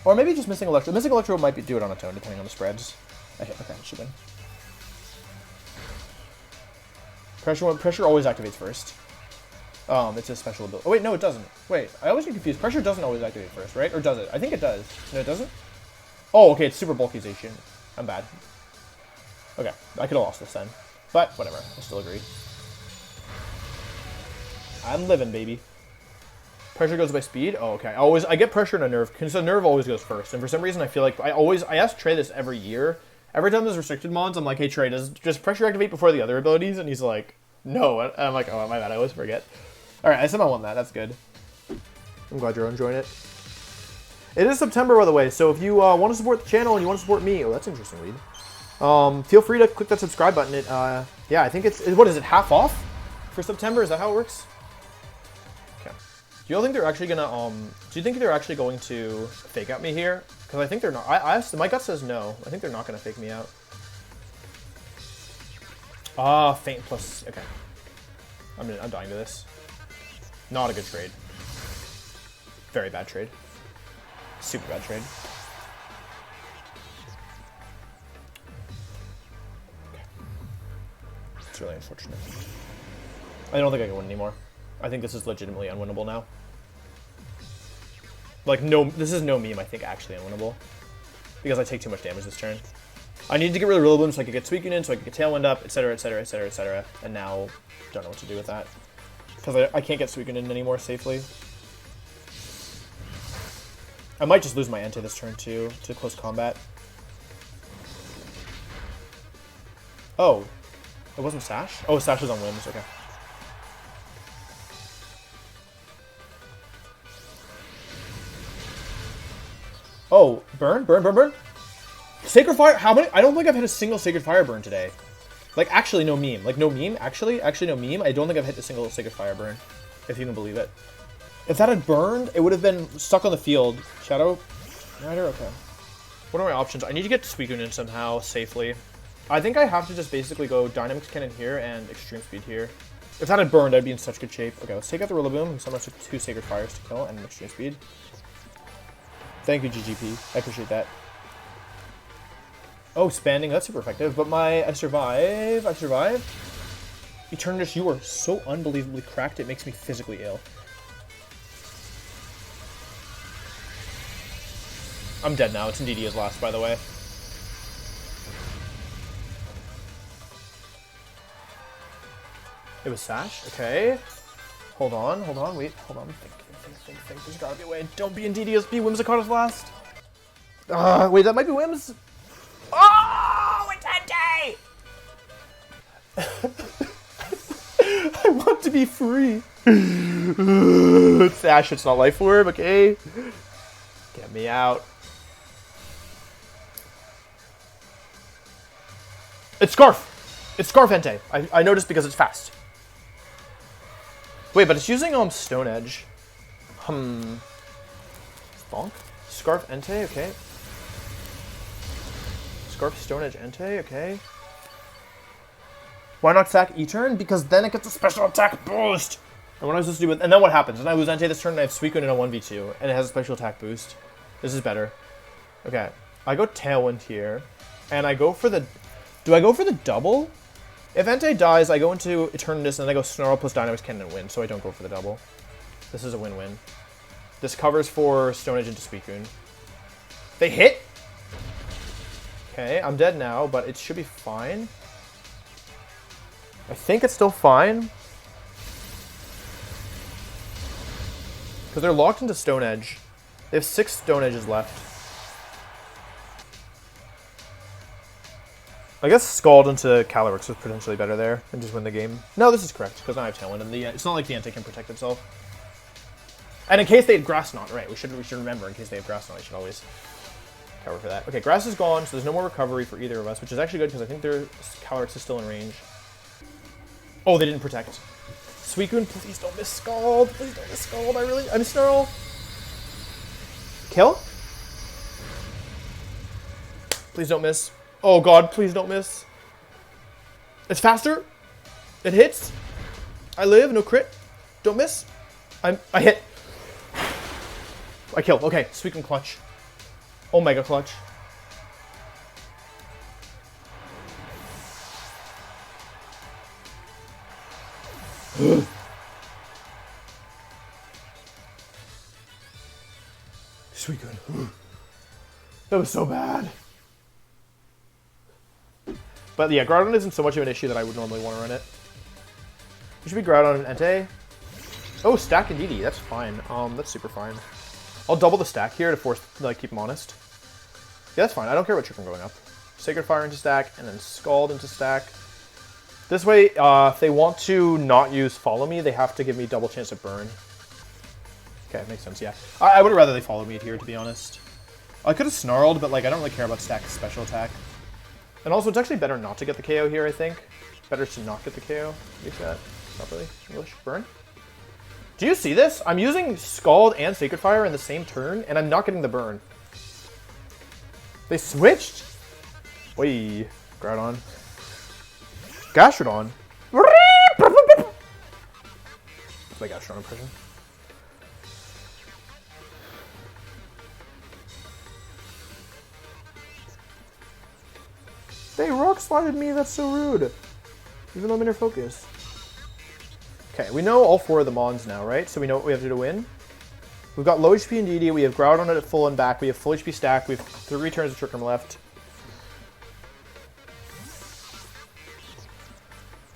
Or maybe just missing Electro. Missing Electro Web might do it on its own, depending on the spreads. Okay, I should win. Pressure always activates first. It's a special ability. Oh, wait, no, it doesn't. Wait, I always get confused. Pressure doesn't always activate first, right? Or does it? I think it does. No, it doesn't? Oh, okay, it's super bulkization. I'm bad. Okay, I could have lost this then. But, whatever. I still agree. I'm living, baby. Pressure goes by speed? Oh, okay. I get pressure and a nerve, because a nerve always goes first. And for some reason, I feel like I ask Trey this every year. Every time there's restricted mons, I'm like, hey, Trey, does just pressure activate before the other abilities? And he's like, no. And I'm like, oh, my bad. I always forget. All right, I somehow won that. That's good. I'm glad you're enjoying it. It is September, by the way, so if you want to support the channel and you want to support me, oh, that's an interesting read. Feel free to click that subscribe button. Yeah, I think what is it, half off for September? Is that how it works? Okay. Do you think they're actually gonna do you think they're actually going to fake out me here? Because I think they're not. My gut says no. I think they're not gonna fake me out. Feint plus. Okay. I'm dying to this. Not a good trade. Very bad trade. Super bad trade. That's really unfortunate. I don't think I can win anymore. I think this is legitimately unwinnable now. Like, no, this is no meme, I think, actually unwinnable. Because I take too much damage this turn. I need to get rid of Rillaboom so I can get Suicune in, so I can get Tailwind up, etc, etc, etc, etc. And now, don't know what to do with that. Because I can't get Suicune in anymore safely. I might just lose my Entei this turn, too, to close combat. Oh. It wasn't Sash? Oh, Sash was on Limbs, okay. Oh, burn, burn, burn, burn. Sacred Fire, how many? I don't think I've hit a single Sacred Fire burn today. Like, actually, no meme. Like, no meme, actually no meme. I don't think I've hit a single Sacred Fire burn, if you can believe it. If that had burned, it would have been stuck on the field. Shadow Rider, okay. What are my options? I need to get Suicune in somehow, safely. I think I have to just basically go Dynamics Cannon here and Extreme Speed here. If that had burned, I'd be in such good shape. Okay, let's take out the Rillaboom, who somehow took 2 Sacred Fires to kill, and an Extreme Speed. Thank you, GGP. I appreciate that. Oh, Spanding, that's super effective, but I survive. Eternatus, you are so unbelievably cracked, it makes me physically ill. I'm dead now, it's Indeedia's last, by the way. It was Sash, okay. Hold on, wait, hold on. Think, there's gotta be a way. Don't be Indeedia's, be Whimsicotta's last. Wait, that might be Whims. Oh, it's Entei! I want to be free. It's Sash, it's not Life Orb, okay? Get me out. It's Scarf! It's Scarf Entei. I noticed because it's fast. Wait, but it's using Stone Edge. Bonk? Scarf Entei, okay. Scarf Stone Edge Entei, okay. Why not attack E-turn? Because then it gets a special attack boost! And what I was supposed to do with, and then what happens? And I lose Entei this turn and I have Suicune in a 1v2, and it has a special attack boost. This is better. Okay. I go Tailwind here, and I go for the... Do I go for the double? If Entei dies, I go into Eternatus, and then I go Snarl plus Dynamics Cannon and win, so I don't go for the double. This is a win-win. This covers for Stone Edge into Suicune. They hit? Okay, I'm dead now, but it should be fine. I think it's still fine. Because they're locked into Stone Edge. They have 6 Stone Edges left. I guess Scald into Calyrex was potentially better there and just win the game. No, this is correct, because now I have Tailwind, and it's not like the Entei can protect itself. And in case they have Grass Knot, right, we should remember, in case they have Grass Knot, we should always cover for that. Okay, Grass is gone, so there's no more recovery for either of us, which is actually good, because I think their Calyrex is still in range. Oh, they didn't protect. Suicune, please don't miss Scald. Please don't miss Scald. I'm Snarl. Kill? Please don't miss. Oh god, please don't miss. It's faster. It hits. I live, no crit. Don't miss. I hit. I kill. Okay, Suicune clutch. Omega clutch. Suicune. That was so bad. But yeah, Groudon isn't so much of an issue that I would normally want to run it. We should be Groudon and Entei. Oh, stack Indeedee. That's fine. That's super fine. I'll double the stack here to force, like, keep him honest. Yeah, that's fine. I don't care about Trick Room going up. Sacred Fire into stack, and then Scald into stack. This way, if they want to not use Follow Me, they have to give me double chance of burn. Okay, makes sense, yeah. I would have rather they Follow Me here, to be honest. I could have Snarled, but, like, I don't really care about stack special attack. And also, it's actually better not to get the KO here, I think. Better to not get the KO. Use that. Not really. English. Burn. Do you see this? I'm using Scald and Sacred Fire in the same turn, and I'm not getting the burn. They switched? Wait. Groudon. Gastrodon. That's my Gastrodon impression. They rock slided me, that's so rude. Even though I'm inner focus. Okay, we know all 4 of the mons now, right? So we know what we have to do to win. We've got low HP and DD, we have Groudon at full and back, we have full HP stack, we have 3 turns of Trick Room left.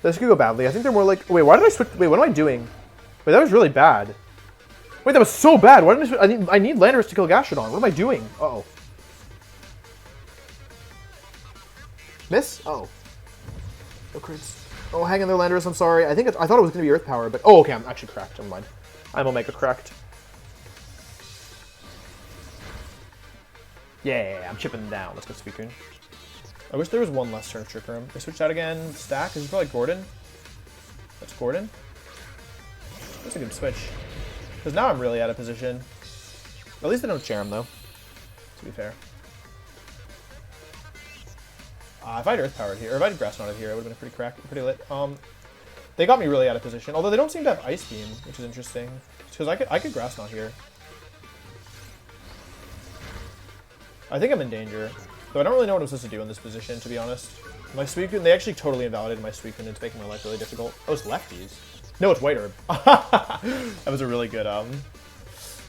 This could go badly. I think they're more like... Wait, why did I switch... Wait, what am I doing? Wait, that was really bad. Wait, that was so bad. Why didn't I need Landorus to kill Gastrodon. What am I doing? Uh-oh. Miss? Uh-oh. No crits. Oh, hang in there, Landorus. I'm sorry. I thought it was going to be Earth Power, but... Oh, okay. I'm actually cracked. Never mind. I'm Omega cracked. Yeah, I'm chipping them down. Let's go Suicune. I wish there was one less turn of Trick Room. I switched out again. Stack. Is it probably Gordon? That's Gordon. That's a good switch. Because now I'm really out of position. At least I don't share him, though. To be fair. If I'd Earth Powered here, or if I'd Grass Knotted here, it would have been pretty lit. They got me really out of position. Although they don't seem to have Ice Beam, which is interesting. Because I could Grass Knot here. I think I'm in danger. Though I don't really know what I'm supposed to do in this position, to be honest. My Suicune, they actually totally invalidated my Suicune. It's making my life really difficult. Oh, it's lefties. No, it's White Herb. That was a really good,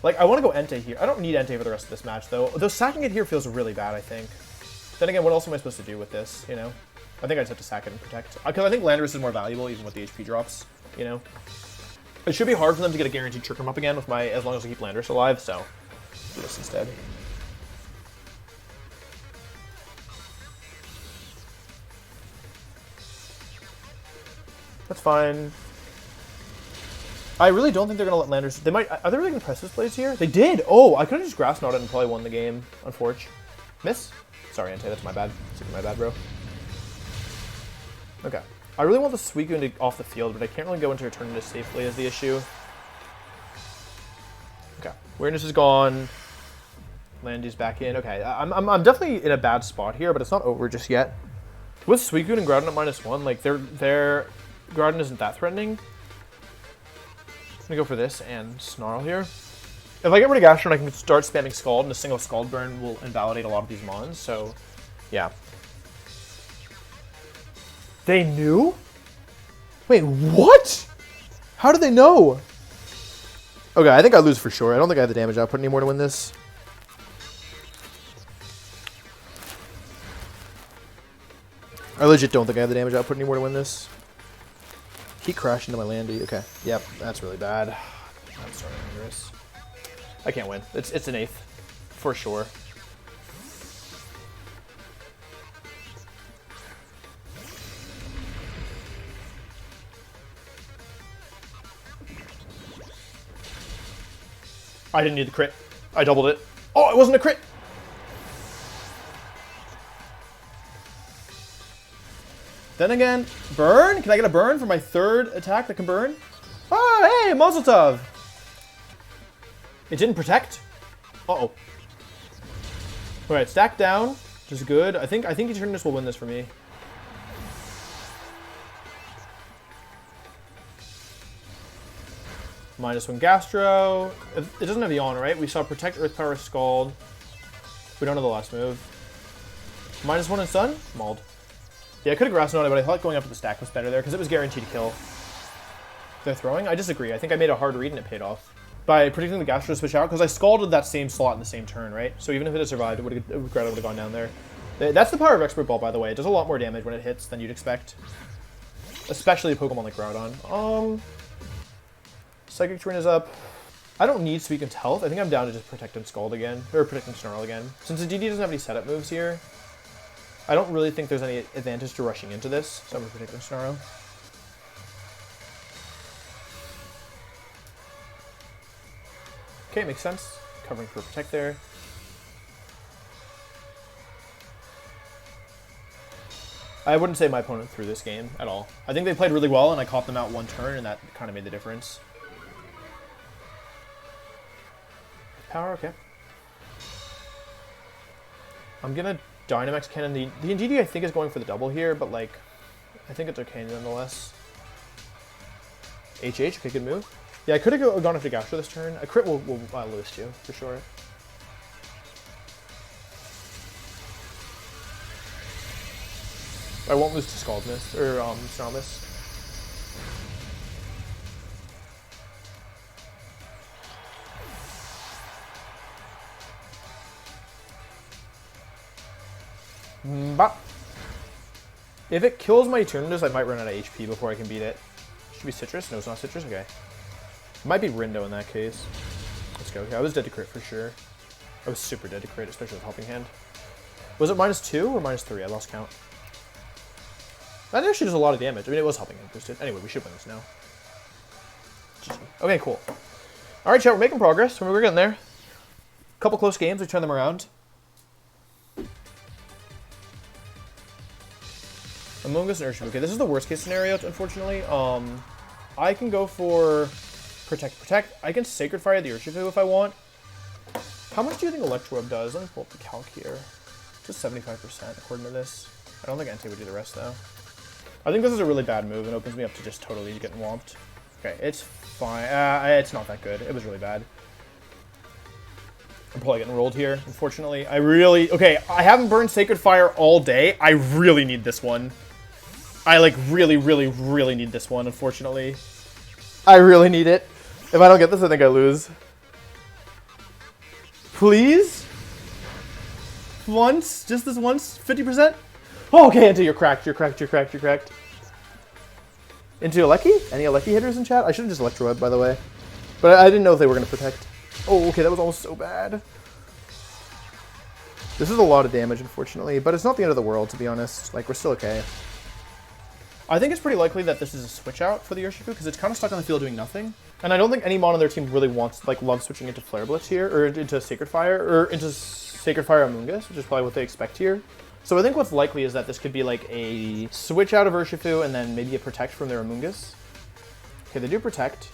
Like, I want to go Entei here. I don't need Entei for the rest of this match, though. Though sacking it here feels really bad, I think. Then again, what else am I supposed to do with this, you know? I think I just have to sack it and protect. Because I think Landorus is more valuable, even with the HP drops, you know? It should be hard for them to get a guaranteed Trick Room up again with as long as I keep Landorus alive, so do this instead. That's fine. I really don't think they're going to let Landorus... They might... Are they really going to press this plays here? They did! Oh, I could have just Grass Knotted and probably won the game, unfortunately. Miss? Sorry, Entei, that's my bad. Super my bad, bro. Okay. I really want the Suicune off the field, but I can't really go into Eternatus safely is the issue. Okay. Weirdness is gone. Landy's back in. Okay, I'm definitely in a bad spot here, but it's not over just yet. With Suicune and Groudon at -1, like, their Groudon isn't that threatening. I'm gonna go for this and Snarl here. If I get rid of Gastrodon, I can start spamming Scald, and a single Scald burn will invalidate a lot of these mons, so yeah. They knew? Wait, what? How did they know? Okay, I think I lose for sure. I don't think I have the damage output anymore to win this. I legit don't think I have the damage output anymore to win this. He crashed into my Landy. Okay. Yep, that's really bad. I'm sorry, Landorus. I can't win. It's an 8th. For sure. I didn't need the crit. I doubled it. Oh, it wasn't a crit! Then again, burn? Can I get a burn for my 3rd attack that can burn? Oh, hey, Mazel Tov! It didn't protect? Uh-oh. Alright, stack down, which is good. I think Eternatus will win this for me. -1 Gastro. It doesn't have Yawn, right? We saw Protect, Earth Power, Scald. We don't know the last move. -1 and Stun? Mauled. Yeah, I could have Grass Knotted, but I thought going up to the stack was better there because it was guaranteed kill. They're throwing? I disagree. I think I made a hard read and it paid off. By predicting the Gastro switch out, because I scalded that same slot in the same turn, right? So even if it had survived, Greta would have gone down there. That's the power of Expert Ball, by the way. It does a lot more damage when it hits than you'd expect. Especially a Pokemon like Groudon. Psychic Terrain is up. I don't need Suicune's health. I think I'm down to just protect and Scald again. Or protect and Snarl again. Since the DD doesn't have any setup moves here, I don't really think there's any advantage to rushing into this. So I'm going to protect and Snarl. Okay, makes sense. Covering for Protect there. I wouldn't say my opponent threw this game at all. I think they played really well, and I caught them out one turn, and that kind of made the difference. Power, okay. I'm gonna Dynamax Cannon. The Indeedee I think is going for the double here, but like, I think it's okay nonetheless. HH, okay, good move. Yeah, I could have gone after Gastro this turn. A crit will lose too, for sure. I won't lose to Scaldness, or Snomus. Bop. If it kills my Eternatus, I might run out of HP before I can beat it. Should be Citrus? No, it's not Citrus? Okay. It might be Rindo in that case. Let's go. Yeah, I was dead to crit for sure. I was super dead to crit, especially with Helping Hand. Was it -2 or -3? I lost count. That actually does a lot of damage. I mean, it was Helping Hand boosted. Anyway, we should win this now. GG. Okay, cool. Alright, chat, we're making progress. We're getting there. Couple close games, we turn them around. Among Us and Urshifu. Okay, this is the worst case scenario, unfortunately. I can go for Protect. I can Sacred Fire the Urshifu if I want. How much do you think Electroweb does? Let me pull up the calc here. Just 75% according to this. I don't think Entei would do the rest though. I think this is a really bad move and opens me up to just totally getting whomped. Okay, it's fine. It's not that good. It was really bad. I'm probably getting rolled here, unfortunately. Okay, I haven't burned Sacred Fire all day. I really need this one. I, like, really need this one, unfortunately. I really need it. If I don't get this, I think I lose. Please? Once? Just this once? 50%? Oh, okay, Entei, you're cracked. Into Aleki? Any Aleki hitters in chat? I should have just Electroweb, by the way. But I didn't know if they were going to protect. Oh, okay, that was almost so bad. This is a lot of damage, unfortunately, but it's not the end of the world, to be honest. Like, we're still okay. I think it's pretty likely that this is a switch out for the Urshifu, because it's kind of stuck on the field doing nothing. And I don't think any mon on their team really wants, like, loves switching into Flare Blitz here, or into Sacred Fire, or into Sacred Fire Amoonguss, which is probably what they expect here. So I think what's likely is that this could be, like, a switch out of Urshifu, and then maybe a Protect from their Amoonguss. Okay, they do Protect.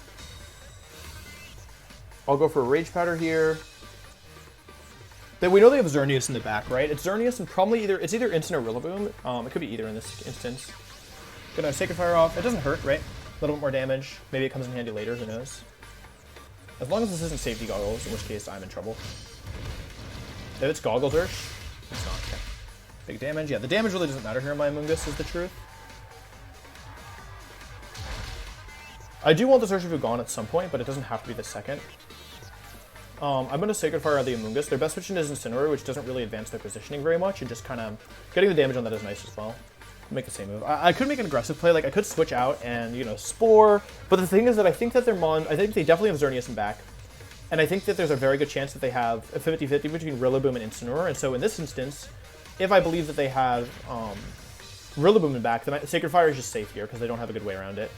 I'll go for a Rage Powder here. Then we know they have Xerneas in the back, right? It's Xerneas and probably it's either Instant or Rillaboom. It could be either in this instance. Gonna Sacred Fire off. It doesn't hurt, right? A little bit more damage. Maybe it comes in handy later, who knows? As long as this isn't Safety Goggles, in which case I'm in trouble. If it's Goggles Ursh, it's not. Okay. Big damage. Yeah, the damage really doesn't matter here in my Amoonguss, is the truth. I do want this Urshifu gone at some point, but it doesn't have to be the second. I'm going to Sacred Fire the Amoonguss. Their best switch is Incinerate, which doesn't really advance their positioning very much, and just kind of getting the damage on that is nice as well. Make the same move. I could make an aggressive play, like I could switch out and, you know, Spore, but the thing is that I think that their mon, I think they definitely have Xerneas in back, and I think that there's a very good chance that they have a 50-50 between Rillaboom and Incineroar, and so in this instance, if I believe that they have Rillaboom in back, then Sacred Fire is just safe here, because they don't have a good way around it.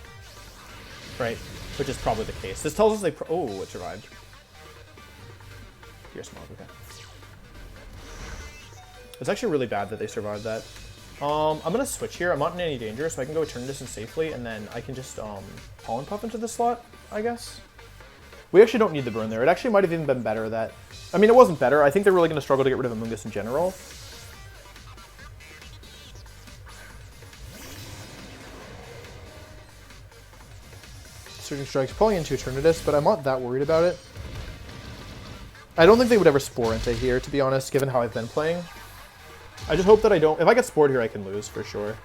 Right? Which is probably the case. This tells us they oh, it survived. Here's Smog, okay. It's actually really bad that they survived that. I'm gonna switch here. I'm not in any danger, so I can go Eternatus and safely, and then I can just Pollen Puff into the slot, I guess. We actually don't need the burn there. It actually might have even been better that... I mean, it wasn't better. I think they're really gonna struggle to get rid of Amoonguss in general. Surging Strike's probably into Eternatus, but I'm not that worried about it. I don't think they would ever Spore into here, to be honest, given how I've been playing. I just hope that I don't... If I get Spored here, I can lose, for sure.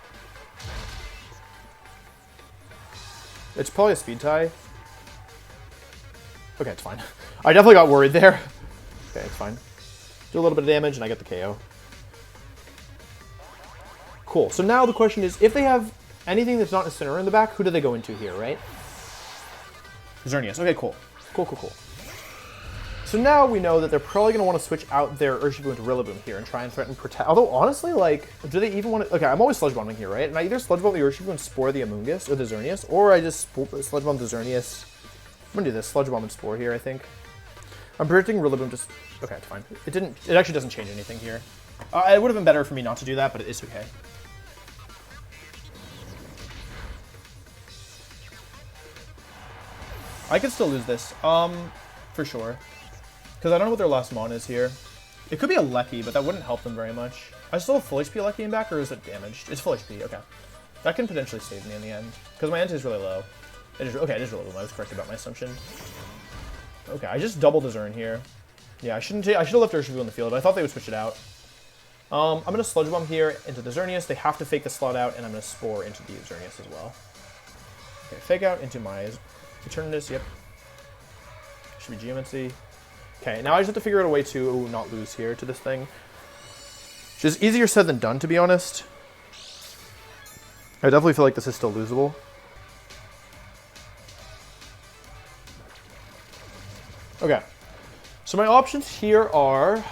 It's probably a speed tie. Okay, it's fine. I definitely got worried there. Okay, it's fine. Do a little bit of damage, and I get the KO. Cool. So now the question is, if they have anything that's not Incineroar in the back, who do they go into here, right? Xerneas. Okay, cool. Cool. So now we know that they're probably going to want to switch out their Urshifu into Rillaboom here and try and threaten Protect. Although, honestly, like, do they even want to... Okay, I'm always Sludge Bombing here, right? And I either Sludge Bomb the Urshifu and Spore the Amoonguss, or the Xerneas, or I just Sludge Bomb the Xerneas. I'm going to do this. Sludge Bomb and Spore here, I think. I'm predicting Rillaboom just... Okay, it's fine. It actually doesn't change anything here. It would have been better for me not to do that, but it's okay. I could still lose this, for sure. Because I don't know what their last mon is here. It could be a Lecky, but that wouldn't help them very much. I still have full HP Lecky in back, or is it damaged? It's full HP, okay. That can potentially save me in the end. Because my Entei is really low. Okay, it is really low. I was correct about my assumption. Okay, I just doubled the Zern here. Yeah, I should have left Urshifu in the field. I thought they would switch it out. I'm going to Sludge Bomb here into the Xerneas. They have to fake the slot out, and I'm going to Spore into the Xerneas as well. Okay, fake out into my Eternatus. Yep. Should be Geomancy. Okay, now I just have to figure out a way to not lose here to this thing. Which is easier said than done, to be honest. I definitely feel like this is still losable. Okay. So my options here are...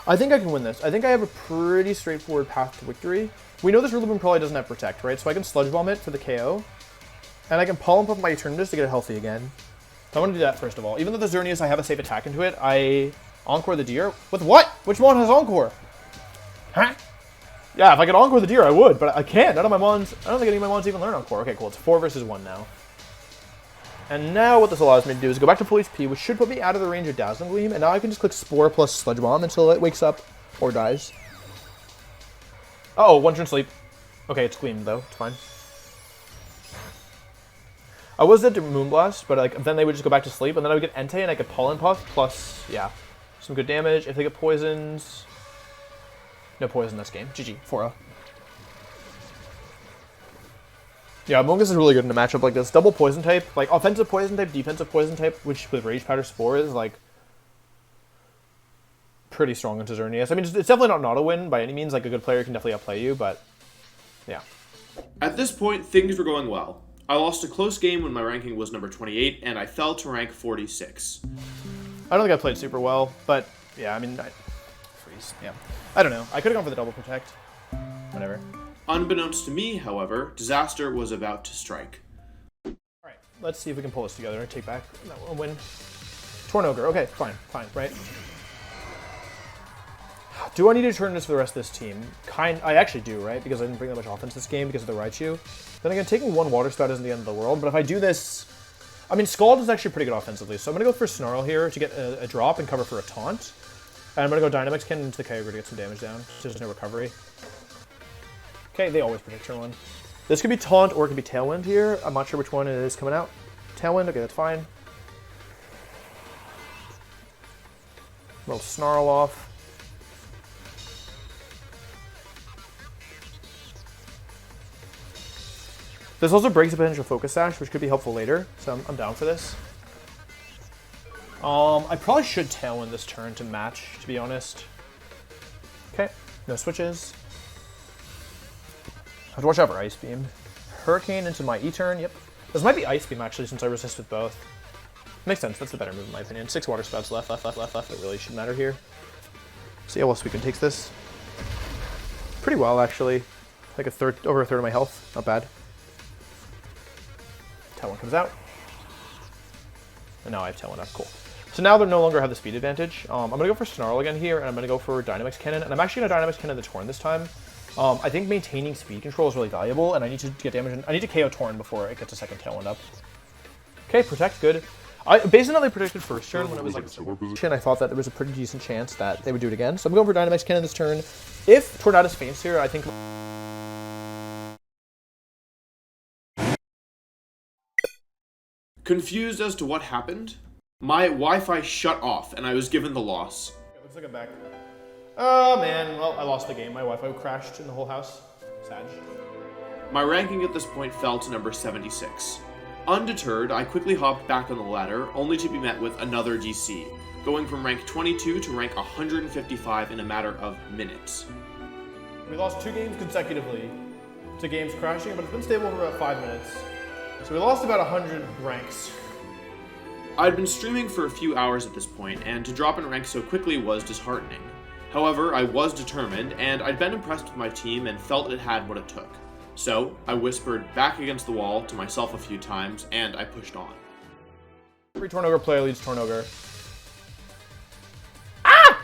I think I can win this. I think I have a pretty straightforward path to victory. We know this Rillaboom probably doesn't have Protect, right? So I can Sludge Bomb it for the KO. And I can Pollen Puff my Eternatus to get it healthy again. So I want to do that first of all. Even though the Xerneas, I have a safe attack into it, I Encore the Deer. With what? Which mon has Encore? Huh? Yeah, if I could Encore the Deer, I would, but I can't. None of my mons, I don't think any of my mons even learn Encore. Okay, cool. It's 4 versus 1 now. And now what this allows me to do is go back to full HP, which should put me out of the range of Dazzling Gleam, and now I can just click Spore plus Sludge Bomb until it wakes up or dies. Uh-oh, 1 turn sleep. Okay, it's Gleam though. It's fine. I was dead to Moonblast, but like then they would just go back to sleep, and then I would get Entei, and I could Pollen Puff plus, yeah, some good damage. If they get poisons, no poison this game. GG, 4-0. Yeah, Amogus is really good in a matchup like this. Double poison type, like offensive poison type, defensive poison type, which with Rage Powder Spore is like pretty strong into Xerneas. I mean, it's definitely not an auto-win by any means. Like a good player can definitely outplay you, but yeah. At this point, things were going well. I lost a close game when my ranking was number 28, and I fell to rank 46. I don't think I played super well, but yeah, I mean, freeze. Yeah, I don't know. I could have gone for the double protect. Whatever. Unbeknownst to me, however, disaster was about to strike. Alright, let's see if we can pull this together and take back that win. Tornogre, okay, fine, right? Do I need to turn this for the rest of this team? I actually do, right? Because I didn't bring that much offense this game because of the Raichu. Then again, taking 1 Water Spout isn't the end of the world, but if I do this... I mean, Scald is actually pretty good offensively, so I'm going to go for Snarl here to get a drop and cover for a taunt. And I'm going to go Dynamax Cannon into the Kyogre to get some damage down, so there's no recovery. Okay, they always predict turn 1. This could be Taunt or it could be Tailwind here. I'm not sure which one it is coming out. Tailwind, okay, that's fine. Little Snarl off. This also breaks a potential Focus Sash, which could be helpful later, so I'm down for this. I probably should Tailwind this turn to match, to be honest. Okay, no switches. I have to watch out for Ice Beam. Hurricane into my E-turn, yep. This might be Ice Beam, actually, since I resist with both. Makes sense, that's the better move in my opinion. 6 Water Spouts left. It really should matter here. See how well Suicune takes this. Pretty well, actually. Like over a third of my health, not bad. Tailwind comes out. And now I have Tailwind up, cool. So now they no longer have the speed advantage. I'm going to go for Snarl again here, and I'm going to go for Dynamax Cannon. And I'm actually going to Dynamax Cannon the Torn this time. I think maintaining speed control is really valuable, and I need to get damage in. I need to KO Torn before it gets a second Tailwind up. Okay, Protect, good. Based on how they predicted first turn, when it was like I thought that there was a pretty decent chance that they would do it again. So I'm going for Dynamax Cannon this turn. If Tornadus faints here, I think... Confused as to what happened, my Wi-Fi shut off and I was given the loss. It looks like I'm back. Oh man, well, I lost the game. My Wi-Fi crashed in the whole house. Sad. My ranking at this point fell to number 76. Undeterred, I quickly hopped back on the ladder, only to be met with another DC, going from rank 22 to rank 155 in a matter of minutes. We lost 2 games consecutively to games crashing, but it's been stable for about 5 minutes. So we lost about 100 ranks. I'd been streaming for a few hours at this point, and to drop in rank so quickly was disheartening. However, I was determined, and I'd been impressed with my team and felt it had what it took. So, I whispered back against the wall to myself a few times, and I pushed on. Every Tornogre player leads Tornogre. Ah!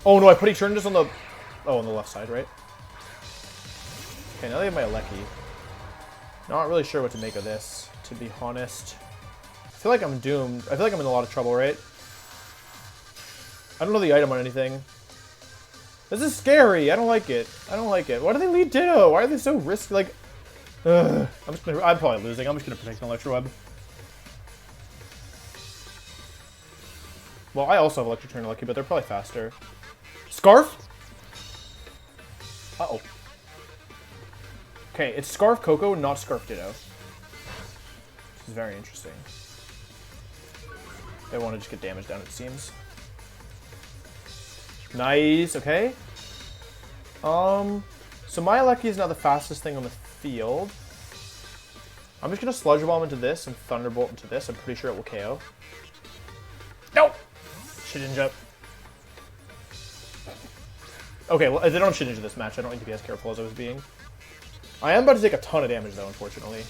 Oh no, I put Eternatus on the... Oh, on the left side, right? Okay, now they have my Alecki. Not really sure what to make of this, to be honest. I feel like I'm doomed. I feel like I'm in a lot of trouble, right? I don't know the item on anything. This is scary. I don't like it. I don't like it. Why do they lead Ditto? Why are they so risky? Like, I'm probably losing. I'm just gonna protect an Electro Web. Well, I also have Electric Turn Lucky, but they're probably faster. Scarf? Uh-oh. Okay, it's Scarf Coco, not Scarf Ditto. This is very interesting. They want to just get damage down, it seems. Nice, okay. So my Lucky is now the fastest thing on the field. I'm just going to Sludge Bomb into this and Thunderbolt into this. I'm pretty sure it will KO. No! Shedinja. Okay, well, they don't Shedinja this match. I don't need to be as careful as I was being. I am about to take a ton of damage, though, unfortunately.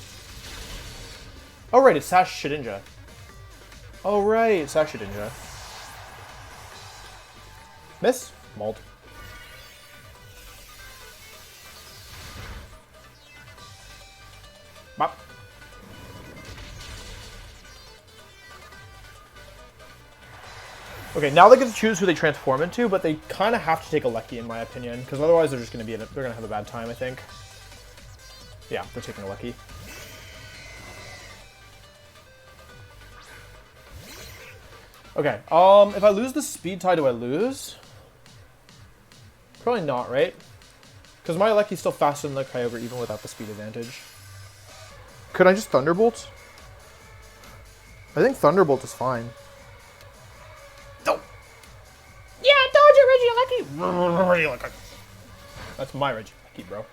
Oh, right, it's Sash Shedinja. Oh, right, Sash Shedinja. Miss? Mold. Bop. Okay, now they get to choose who they transform into, but they kind of have to take a Lecky, in my opinion, because otherwise they're just going to be they're going to have a bad time, I think. Yeah, they're taking a Lecky. Okay, if I lose the speed tie, do I lose? Probably not, right? Because my Lecky's still faster than the Kyogre, even without the speed advantage. Could I just Thunderbolt? I think Thunderbolt is fine. No! Yeah, I told you, Reggie Lecky! That's my Reggie Lecky, bro.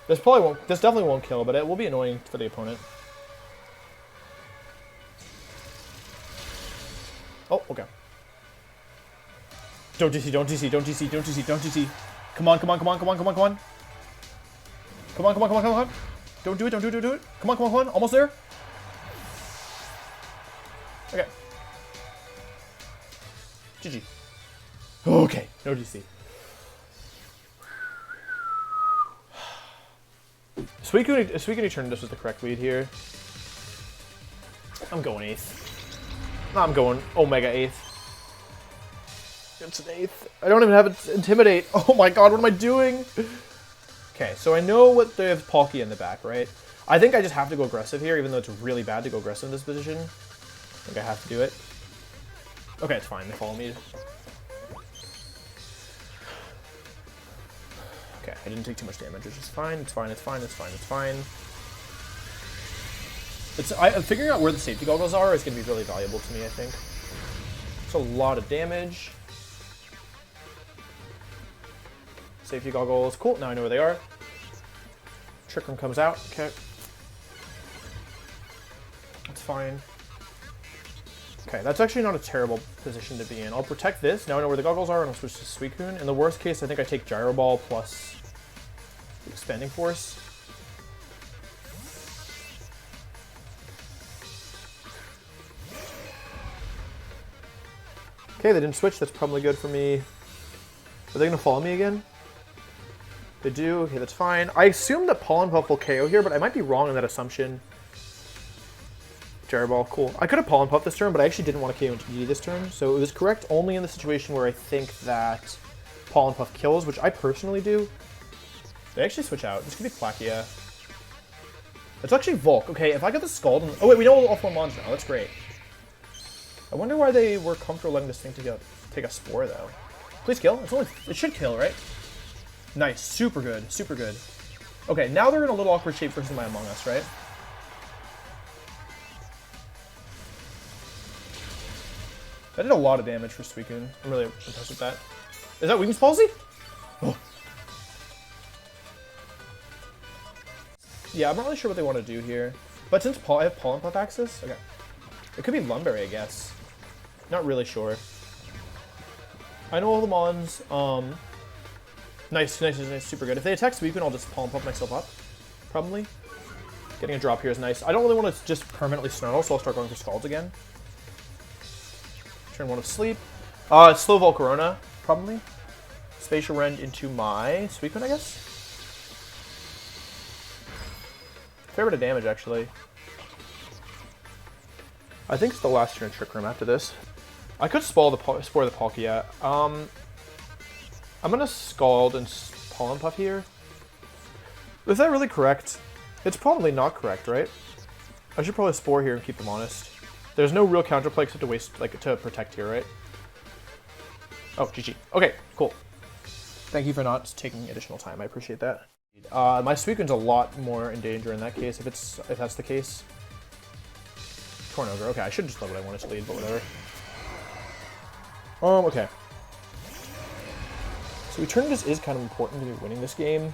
This definitely won't kill, but it will be annoying for the opponent. Oh, okay. Don't DC, don't DC, don't DC, don't DC, don't DC. Come on, come on, come on, come on, come on, come on. Come on, come on, come on, come on. Don't do it, don't do it, don't do it. Come on, come on, come on. Almost there. Okay. GG. Okay, no DC. Suicune Eternatus was the correct lead here. I'm going 8th. I'm going Omega 8th. It's an 8th. I don't even have it Intimidate. Oh my god, what am I doing? Okay, so I know what they have Palkia in the back, right? I think I just have to go aggressive here, even though it's really bad to go aggressive in this position. I think I have to do it. Okay, it's fine. They follow me. Okay, I didn't take too much damage, which is fine. It's fine, it's fine, it's fine, it's fine. Figuring out where the safety goggles are is going to be really valuable to me, I think. It's a lot of damage. Safety goggles. Cool, now I know where they are. Trick Room comes out. Okay. That's fine. Okay, that's actually not a terrible position to be in. I'll protect this. Now I know where the goggles are, and I'll switch to Suicune. In the worst case, I think I take Gyro Ball plus Expanding Force. Okay, they didn't switch. That's probably good for me. Are they going to follow me again? They do. Okay, that's fine. I assume that Pollen Puff will KO here, but I might be wrong in that assumption. Gyro Ball, cool. I could have Pollen Puff this turn, but I actually didn't want to KO into DD this turn, so it was correct only in the situation where I think that Pollen Puff kills, which I personally do. They actually switch out. This could be Plakia. It's actually Volk. Okay, if I get the Scald... Oh, wait, we know all 4 mons now. That's great. I wonder why they were comfortable letting this thing take a Spore, though. Please kill. It should kill, right? Nice. Super good. Super good. Okay, now they're in a little awkward shape versus my Among Us, right? That did a lot of damage for Suicune. I'm really impressed with that. Is that Weakness Palsy? Oh. Yeah, I'm not really sure what they want to do here. But since I have Pollen Puff access, okay. It could be Lumberry, I guess. Not really sure. I know all the mons. Nice, nice, nice, super good. If they attack Suicune, I'll just Pollen Puff myself up. Probably. Getting a drop here is nice. I don't really want to just permanently Snarl, so I'll start going for Scalds again. Turn 1 of Sleep. Slow Volcarona, probably. Spatial Rend into my Suicune, I guess. Fair bit of damage, actually. I think it's the last turn Trick Room after this. I could Spore the Palkia. I'm gonna Scald and Pollen Puff here. Is that really correct? It's probably not correct, right? I should probably Spore here and keep them honest. There's no real counterplay except to waste, to protect here, right? Oh, GG. Okay, cool. Thank you for not taking additional time. I appreciate that. My Suicune's a lot more in danger in that case, if that's the case. Torn Ogre. Okay, I should just let what I wanted to lead, but whatever. Okay. So Eternatus is kind of important to me winning this game.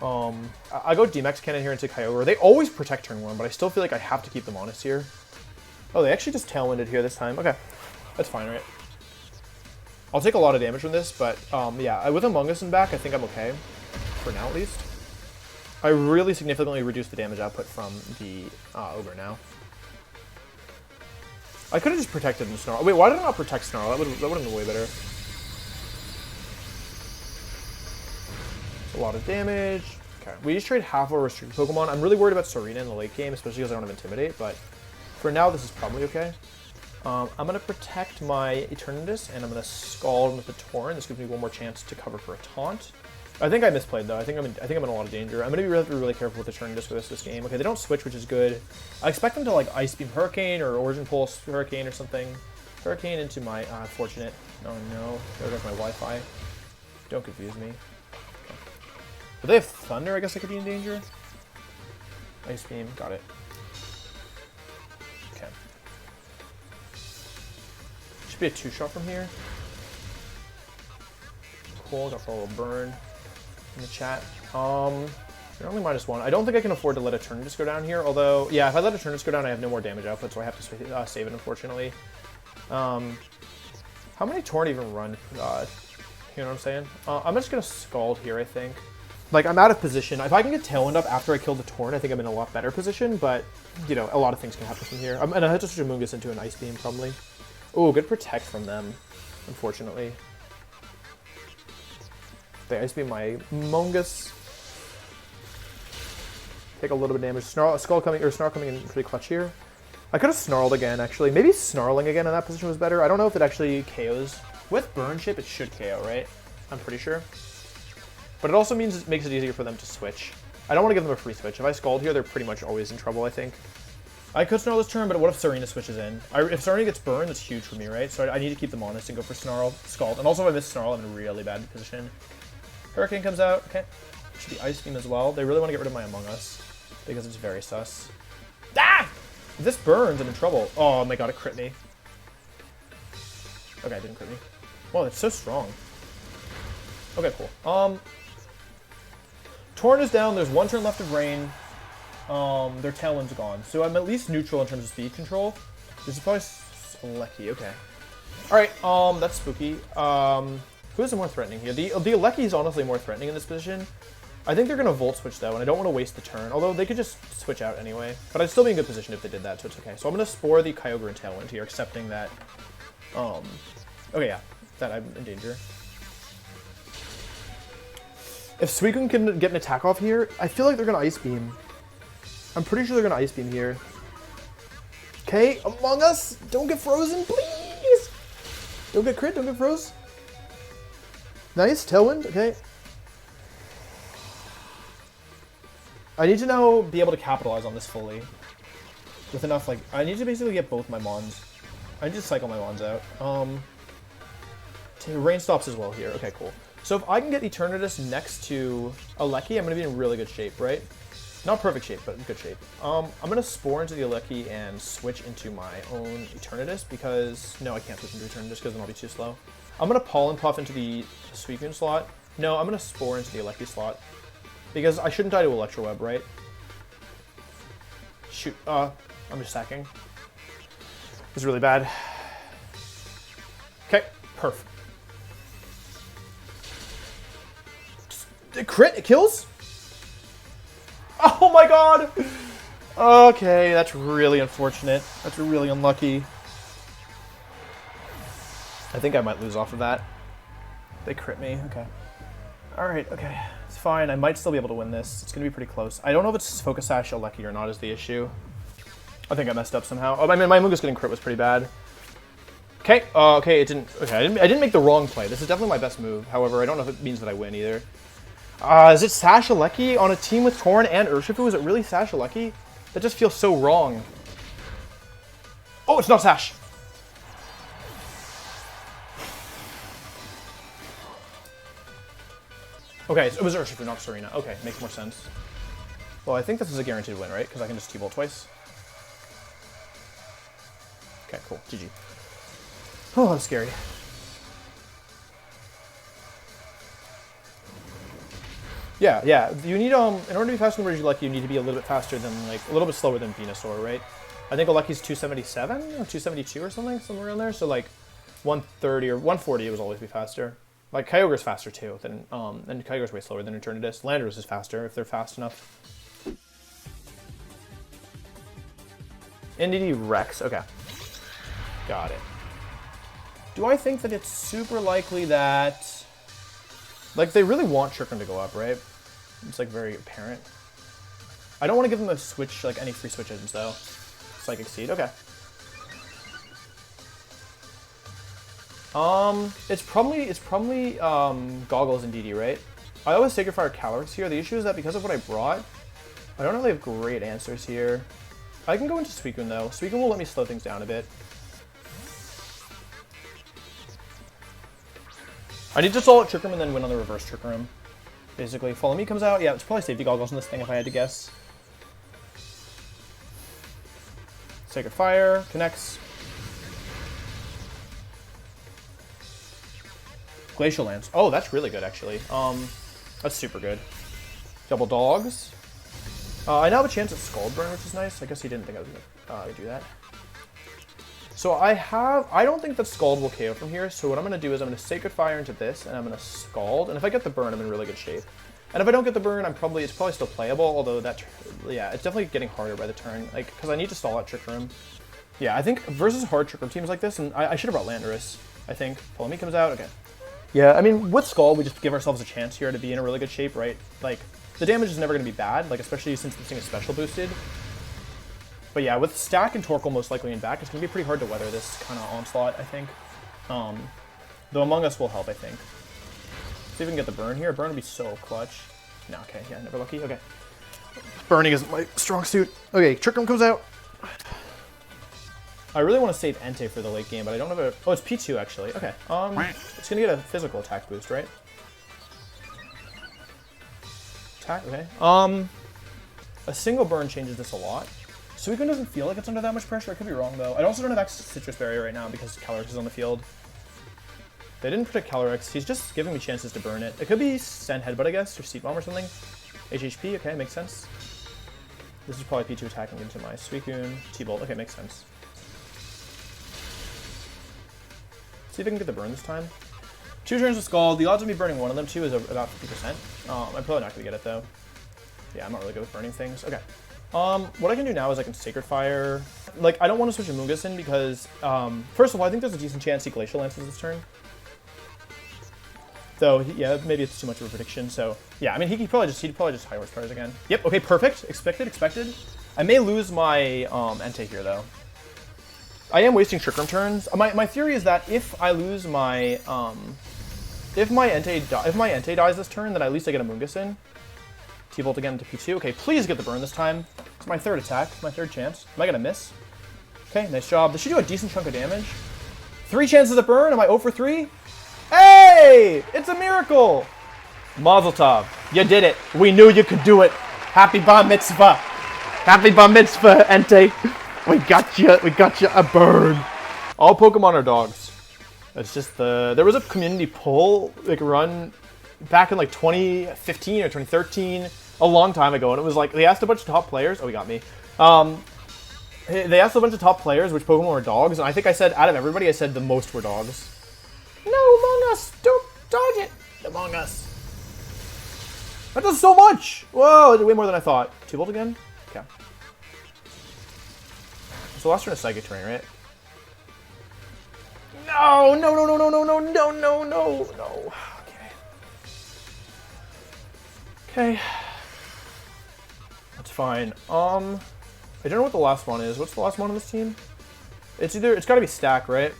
I go DMX Cannon here into Kyogre. They always protect turn 1, but I still feel like I have to keep them honest here. Oh, they actually just Tailwinded here this time. Okay. That's fine, right? I'll take a lot of damage from this, but yeah, with Among Us in back, I think I'm okay. For now, at least. I really significantly reduced the damage output from the Ogre now. I could have just protected the Snarl. Wait, why did I not protect Snarl? That would have been way better. A lot of damage. Okay, we just trade half our restricted Pokemon. I'm really worried about Serena in the late game, especially because I don't have Intimidate, but for now, this is probably okay. I'm going to protect my Eternatus, and I'm going to Scald with the Torrent. This gives me one more chance to cover for a Taunt. I think I misplayed, though. I think I'm in a lot of danger. I'm going to be really careful with Eternatus for this game. Okay, they don't switch, which is good. I expect them to, like, Ice Beam Hurricane or Origin Pulse Hurricane or something. Hurricane into my, Fortunate. Oh, no. There goes my Wi-Fi. Don't confuse me. If they have Thunder, I guess I could be in danger. Ice Beam, got it. Okay. Should be a 2-shot from here. Cool, got a little burn in the chat. They're only -1. I don't think I can afford to let Eternatus go down here, although, yeah, if I let Eternatus go down, I have no more damage output, so I have to save it, unfortunately. How many Torrent even run? You know what I'm saying? I'm just going to Scald here, I think. Like, I'm out of position. If I can get Tailwind up after I kill the Torrent, I think I'm in a lot better position, but, you know, a lot of things can happen from here. And I have to switch Amoonguss into an Ice Beam, probably. Oh, good Protect from them, unfortunately. They Ice Beam my Amoonguss. Take a little bit of damage. Snarl coming in pretty clutch here. I could have Snarled again, actually. Maybe Snarling again in that position was better. I don't know if it actually KOs. With Burn Chip, it should KO, right? I'm pretty sure. But it also means it makes it easier for them to switch. I don't want to give them a free switch. If I Scald here, they're pretty much always in trouble, I think. I could Snarl this turn, but what if Serena switches in? If Serena gets burned, that's huge for me, right? So I need to keep them honest and go for Scald. And also if I miss Snarl, I'm in a really bad position. Hurricane comes out. Okay. Should be Ice Beam as well. They really want to get rid of my Among Us because it's very sus. Ah! If this burns, I'm in trouble. Oh my god, it crit me. Okay, it didn't crit me. Whoa, it's so strong. Okay, cool. Torrent is down. There's 1 turn left of Rain. Their Tailwind's gone. So I'm at least neutral in terms of speed control. This is probably Lecky. Okay. Alright, that's spooky. Who is more threatening here? The Lecky is honestly more threatening in this position. I think they're going to Volt Switch, though, and I don't want to waste the turn. Although they could just switch out anyway. But I'd still be in good position if they did that, so it's okay. So I'm going to Spore the Kyogre and Tailwind here, accepting that... okay, yeah. That I'm in danger. If Suicune can get an attack off here, I feel like they're going to Ice Beam. I'm pretty sure they're going to Ice Beam here. Okay, Among Us, don't get frozen, please! Don't get crit, don't get froze. Nice, Tailwind, okay. I need to now be able to capitalize on this fully. With enough, like, I need to basically get both my Mons. I need to cycle my Mons out. Rain stops as well here, okay, cool. So if I can get Eternatus next to Alecki, I'm going to be in really good shape, right? Not perfect shape, but good shape. I'm going to Spore into the Alecki and switch into my own Eternatus because... No, I can't switch into Eternatus because then I'll be too slow. I'm going to Pollen Puff into the Suicune slot. No, I'm going to Spore into the Alecki slot. Because I shouldn't die to Electro Web, right? Shoot, I'm just sacking. It's really bad. Okay, perfect. Crit, it kills? Oh my god! Okay, that's really unfortunate. That's really unlucky. I think I might lose off of that. They crit me, okay. Alright, okay. It's fine, I might still be able to win this. It's gonna be pretty close. I don't know if it's Focus Sash Alecki or not is the issue. I think I messed up somehow. Oh, I mean, my Amoonguss getting crit was pretty bad. Okay, okay, it didn't... Okay, I didn't make the wrong play. This is definitely my best move. However, I don't know if it means that I win either. Is it Sash Alecki on a team with Torrent and Urshifu? Is it really Sash Alecki? That just feels so wrong. Oh, it's not Sash! Okay, so it was Urshifu, not Serena. Okay, makes more sense. Well, I think this is a guaranteed win, right? Because I can just T-Bolt twice. Okay, cool. GG. Oh, that's scary. Yeah, yeah. You need, in order to be faster than Regieleki, you need to be a little bit faster than, like, a little bit slower than Venusaur, right? I think Aleki's 277 or 272 or something, somewhere around there. So, like, 130 or 140 would always be faster. Like, Kyogre's faster, too, than, and Kyogre's way slower than Eternatus. Landorus is faster, if they're fast enough. NDD Rex, okay. Got it. Do I think that it's super likely that... Like, they really want Trick Room to go up, right? It's, like, very apparent. I don't want to give them a switch, like, any free switch items, though. Psychic Seed, okay. It's probably Goggles and DD, right? I always Sacred Fire Calyrex here. The issue is that because of what I brought, I don't really have great answers here. I can go into Suicune, though. Suicune will let me slow things down a bit. I need to stall at Trick Room and then win on the reverse Trick Room. Basically, Follow Me comes out. Yeah, it's probably Safety Goggles in this thing if I had to guess. Sacred Fire connects. Glacial Lance. Oh, that's really good, actually. That's super good. Double Dogs. I now have a chance at Scald Burn, which is nice. I guess he didn't think I was going to do that. So I don't think that Scald will KO from here, so what I'm going to do is I'm going to Sacred Fire into this, and I'm going to Scald, and if I get the burn, I'm in really good shape. And if I don't get the burn, it's probably still playable, although yeah, it's definitely getting harder by the turn, like, because I need to stall out Trick Room. Yeah, I think versus hard Trick Room teams like this, and I should have brought Landorus, I think. Follow Me comes out, okay. Yeah, I mean, with Scald, we just give ourselves a chance here to be in a really good shape, right? Like, the damage is never going to be bad, like, especially since this thing is special boosted. But yeah, with Stack and Torkoal most likely in back, it's going to be pretty hard to weather this kind of onslaught, I think. Though Among Us will help, I think. See if we can get the burn here. Burn would be so clutch. No, okay, yeah, never lucky. Okay. Burning isn't my strong suit. Okay, Trick Room comes out. I really want to save Entei for the late game, but I don't have a... Oh, it's P2, actually. Okay. It's going to get a physical attack boost, right? Attack, okay. A single burn changes this a lot. Suicune doesn't feel like it's under that much pressure. I could be wrong, though. I also don't have access to Citrus Berry right now because Calyrex is on the field. They didn't protect Calyrex. He's just giving me chances to burn it. It could be Sand Headbutt, I guess, or Seed Bomb or something. HHP, okay, makes sense. This is probably P2 attacking into my Suicune. T-Bolt, okay, makes sense. See if I can get the burn this time. 2 turns of Scald. The odds of me burning one of them, too, is about 50%. I'm probably not going to get it, though. Yeah, I'm not really good with burning things. Okay. What I can do now is I can Sacred Fire. Like, I don't want to switch Amoonguss in because, first of all, I think there's a decent chance he Glacial Lances this turn. Though, yeah, maybe it's too much of a prediction, so... Yeah, I mean, he'd probably just High Horsepowers again. Yep, okay, perfect. Expected. I may lose my, Entei here, though. I am wasting Trick Room turns. My theory is that if I lose my, if my Entei dies this turn, then at least I get a Amoonguss in. T-Bolt again into P2. Okay, please get the burn this time. It's my third attack, my third chance. Am I gonna miss? Okay, nice job. This should do a decent chunk of damage. 3 chances at burn. Am I 0 for 3? Hey! It's a miracle! Mazel tov. You did it. We knew you could do it. Happy Bar Mitzvah. Happy Bar Mitzvah, Entei. We got you a burn. All Pokemon are dogs. It's just there was a community poll, like, run back in, like, 2015 or 2013, a long time ago, and it was like, they asked a bunch of top players. Oh, he got me. They asked a bunch of top players which Pokemon were dogs, and I think I said, out of everybody, I said the most were dogs. No, Among Us! Don't dodge it! Among Us. That does so much! Whoa, it did way more than I thought. T-Bolt again? Okay. So last turn is Psychic Terrain, right? No! No! Okay. That's fine. I don't know what the last one is. What's the last one on this team? It's gotta be Stack, right?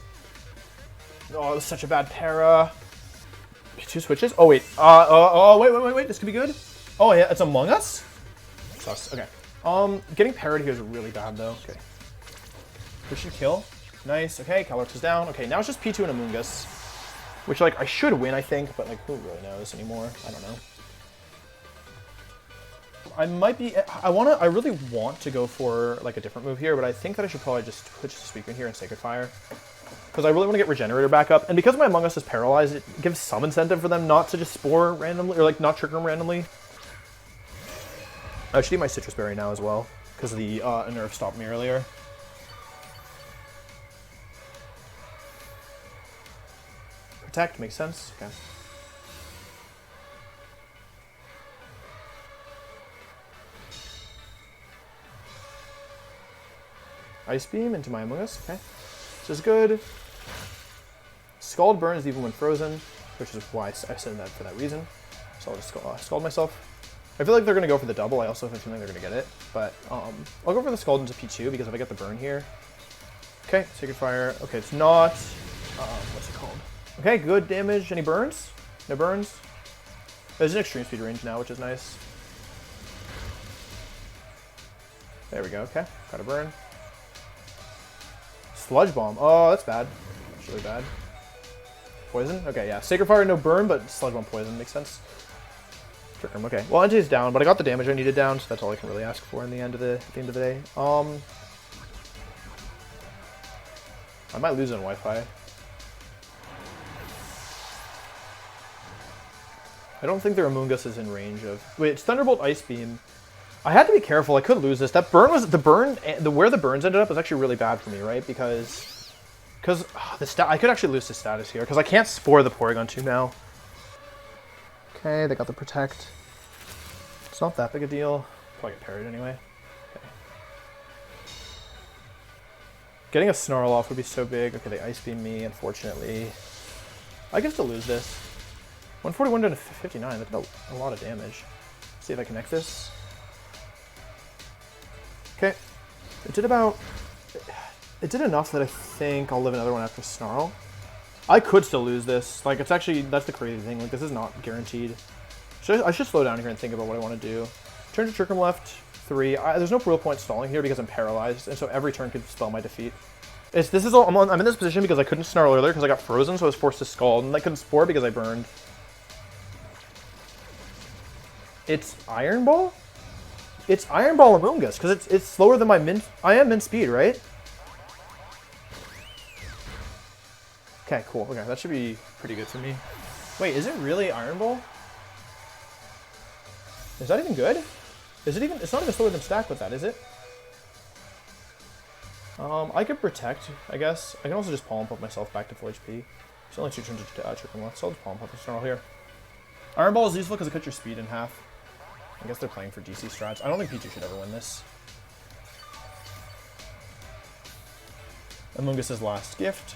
Oh, that's such a bad para. 2 switches? Oh, wait. Wait. This could be good. Oh, yeah, it's Among Us? Sucks. Okay. Getting parried here is really bad, though. Okay. This should kill. Nice. Okay, Calyrex is down. Okay, now it's just P2 and Amoonguss. Which, like, I should win, I think, but, like, who really knows anymore? I don't know. I might be. I really want to go for like a different move here, but I think that I should probably just switch to Speaker here and Sacred Fire. Because I really want to get Regenerator back up. And because my Among Us is paralyzed, it gives some incentive for them not to just Spore randomly, or like not Trick Room randomly. I should eat my Citrus Berry now as well, because the nerf stopped me earlier. Protect, makes sense. Okay. Ice Beam into my Among Us, okay. This is good. Scald burns even when frozen, which is why I said that for that reason. So I'll just scald myself. I feel like they're going to go for the double. I also have a feeling they're going to get it. But I'll go for the Scald into P2 because if I get the burn here. Okay, Sacred Fire. Okay, it's not... what's it called? Okay, good damage. Any burns? No burns? There's an extreme speed range now, which is nice. There we go. Okay, got a burn. Sludge Bomb. Oh, that's bad. That's really bad. Poison? Okay, yeah. Sacred Fire, no burn, but Sludge Bomb poison. Makes sense. Trick Room, okay. Well, NJ is down, but I got the damage I needed down, so that's all I can really ask for in the end of the day. I might lose on Wi-Fi. I don't think their Among Us is in range of... Wait, it's Thunderbolt Ice Beam. I had to be careful. I could lose this. That burn was... Where the burns ended up was actually really bad for me, right? Because I could actually lose the status here, because I can't Spore the Porygon 2 now. Okay, they got the Protect. It's not that big a deal. Probably get parried anyway. Okay. Getting a Snarl off would be so big. Okay, they Ice Beam me, unfortunately. I can still lose this. 141 to 59, that's a lot of damage. See if I connect this. Okay. It did enough that I think I'll live another one after Snarl. I could still lose this. Like, it's actually, that's the crazy thing. Like, this is not guaranteed. I should slow down here and think about what I want to do. Turn to Trick Room left, 3. There's no real point stalling here because I'm paralyzed, and so every turn could spell my defeat. I'm in this position because I couldn't Snarl earlier because I got frozen, so I was forced to Scald, and I couldn't Spore because I burned. It's Iron Ball? It's Iron Ball Among Us, because it's slower than my mint. I am mint speed, right? Okay, cool. Okay, that should be pretty good for me. Wait, is it really Iron Ball? Is that even good? Is it even? It's not even slower than Stack with that, is it? I could Protect, I guess. I can also just Palm Pump myself back to full HP. It's only 2 turns to Trick Room left, so I'll just Palm Pump and Snarl here. Iron Ball is useful because it cuts your speed in half. I guess they're playing for DC strats. I don't think P2 should ever win this. Among Us' last gift.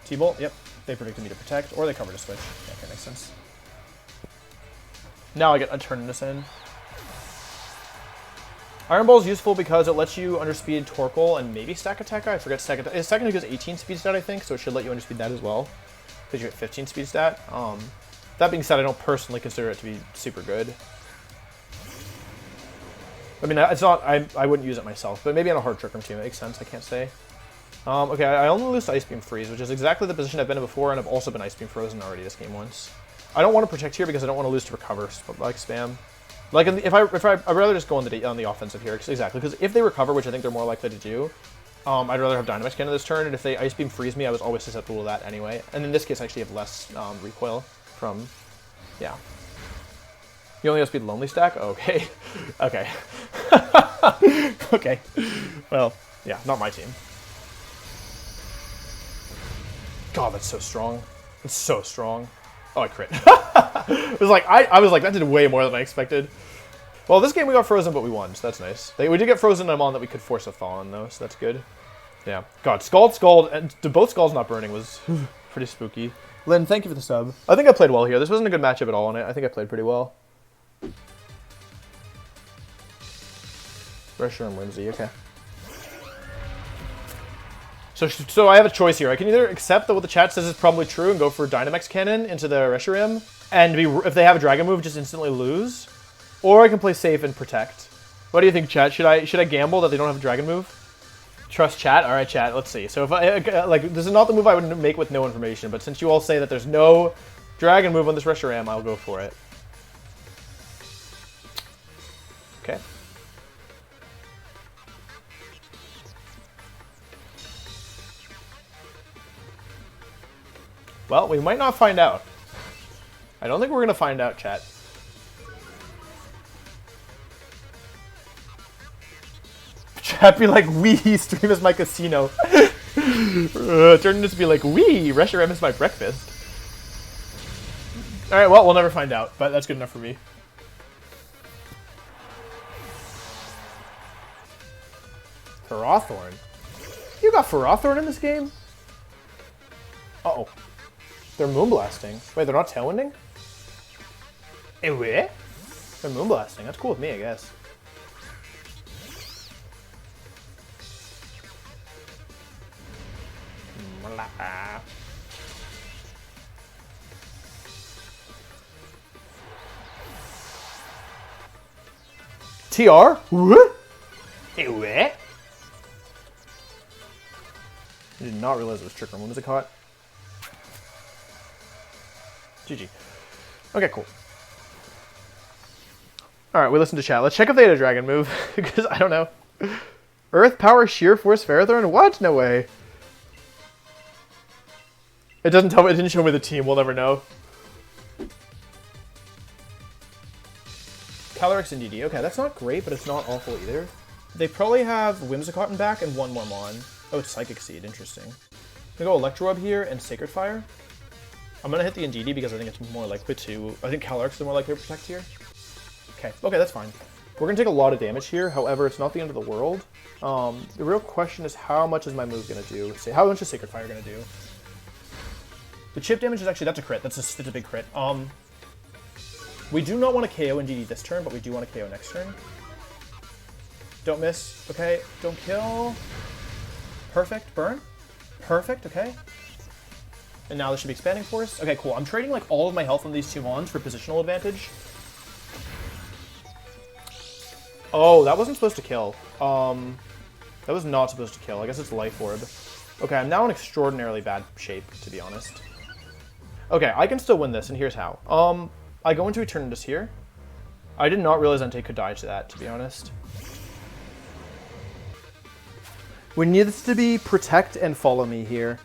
T-Bolt, yep. They predicted me to Protect, or they covered a switch. Yeah, okay, makes sense. Now I get Eternatus in. Iron Ball is useful because it lets you underspeed Torkoal and maybe Stack Attack. I forget Stack Attack. Stack Attack gives 18 speed stat, I think, so it should let you underspeed that as well. Because you get 15 speed stat. That being said, I don't personally consider it to be super good. I mean, it's not. I wouldn't use it myself, but maybe on a hard Trick Room team it makes sense. I can't say. Okay, I only lose to Ice Beam Freeze, which is exactly the position I've been in before, and I've also been Ice Beam Frozen already this game once. I don't want to Protect here because I don't want to lose to Recover, like spam. Like I'd rather just go on the offensive here, exactly. Because if they Recover, which I think they're more likely to do, I'd rather have Dynamax Cannon this turn, and if they Ice Beam Freeze me, I was always susceptible to that anyway. And in this case, I actually have less recoil from, yeah. You only outspeed Lonely Stack? Okay. Okay. Okay. Well, yeah, not my team. God, that's so strong. It's so strong. Oh, I crit. It was like, I was like, that did way more than I expected. Well, this game we got frozen, but we won, so that's nice. We did get frozen on that we could force a thaw on, though, so that's good. Yeah. God, Scald, and both Scalds not burning was pretty spooky. Lynn, thank you for the sub. I think I played well here. This wasn't a good matchup at all on it. I think I played pretty well. Reshiram and Whimsy, okay. So I have a choice here. I can either accept that what the chat says is probably true and go for Dynamax Cannon into the Reshiram, and if they have a Dragon move, just instantly lose, or I can play safe and Protect. What do you think, chat? Should I gamble that they don't have a Dragon move? Trust chat? All right, chat. Let's see. So if this is not the move I would make with no information, but since you all say that there's no Dragon move on this Reshiram, I'll go for it. Okay. Well, we might not find out. I don't think we're going to find out, chat. Chat be like, wee, stream is my casino. Turn this to be like, wee, Reshiram is my breakfast. Alright, well, we'll never find out, but that's good enough for me. Ferrothorn? You got Ferrothorn in this game? Uh-oh. They're Moonblasting. Wait, they're not Tailwinding? Eh, wait? They're Moonblasting. That's cool with me, I guess. TR? What? Eh, wait? I did not realize it was Trick Room. When was it caught? GG. Okay, cool. Alright, we listened to chat. Let's check if they had a dragon move, because I don't know. Earth, Power, Sheer Force, Ferrothorn? What? No way. It doesn't tell me, it didn't show me the team, we'll never know. Calyrex and DD. Okay, that's not great, but it's not awful either. They probably have Whimsicott back and one more Mon. Oh, it's Psychic Seed. Interesting. I'm gonna go Electro Web here and Sacred Fire. I'm gonna hit the Indeedee because I think it's more likely to... I think Calyrex is more likely to protect here. Okay, that's fine. We're gonna take a lot of damage here. However, it's not the end of the world. The real question is how much is my move gonna do? How much is Sacred Fire gonna do? The chip damage is actually... That's a crit. That's a big crit. We do not want to KO Indeedee this turn, but we do want to KO next turn. Don't miss. Okay, don't kill. Perfect. Burn. Perfect. Okay. And now this should be Expanding Force. Okay, cool. I'm trading like all of my health on these two Mons for positional advantage. Oh, that wasn't supposed to kill. That was not supposed to kill. I guess it's Life Orb. Okay, I'm now in extraordinarily bad shape, to be honest. Okay, I can still win this, and here's how. I go into Eternatus here. I did not realize Entei could die to that, to be honest. We need this to be Protect and Follow Me here.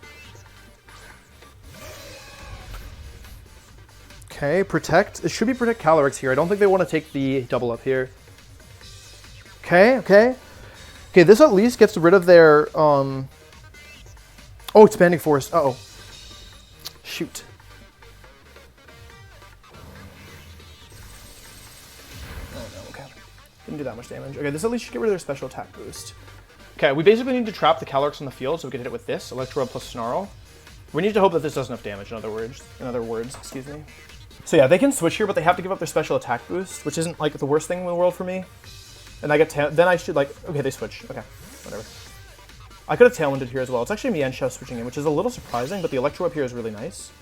Okay, Protect. It should be Protect Calyrex here. I don't think they want to take the double up here. Okay, this at least gets rid of their, Oh, Expanding Force. Uh-oh. Shoot. Didn't do that much damage. Okay, this at least should get rid of their special attack boost. Okay, we basically need to trap the Calyrex on the field so we can hit it with this, Electro plus Snarl. We need to hope that this does enough damage, in other words, excuse me. So yeah, they can switch here, but they have to give up their special attack boost, which isn't like the worst thing in the world for me. And I get then I should like, okay, they switch. Okay, whatever. I could have Tailwinded here as well. It's actually Mienshao switching in, which is a little surprising, but the Electro up here is really nice.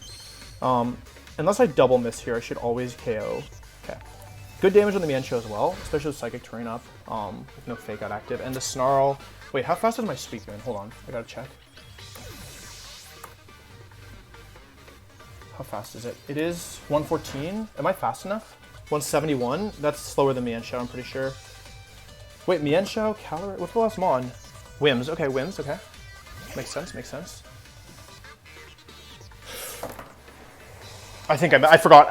Unless I double miss here, I should always KO. Okay. Good damage on the Mienshao as well, especially with Psychic Terrain up, with no Fake Out active. And the Snarl... Wait, how fast is my Suicune? Hold on, I gotta check. How fast is it? It is 114. Am I fast enough? 171? That's slower than Mienshao, I'm pretty sure. Wait, Mienshao, Calyrex... What's the last Mon? Whims. Okay, Whims, okay. Makes sense, makes sense. I think I forgot.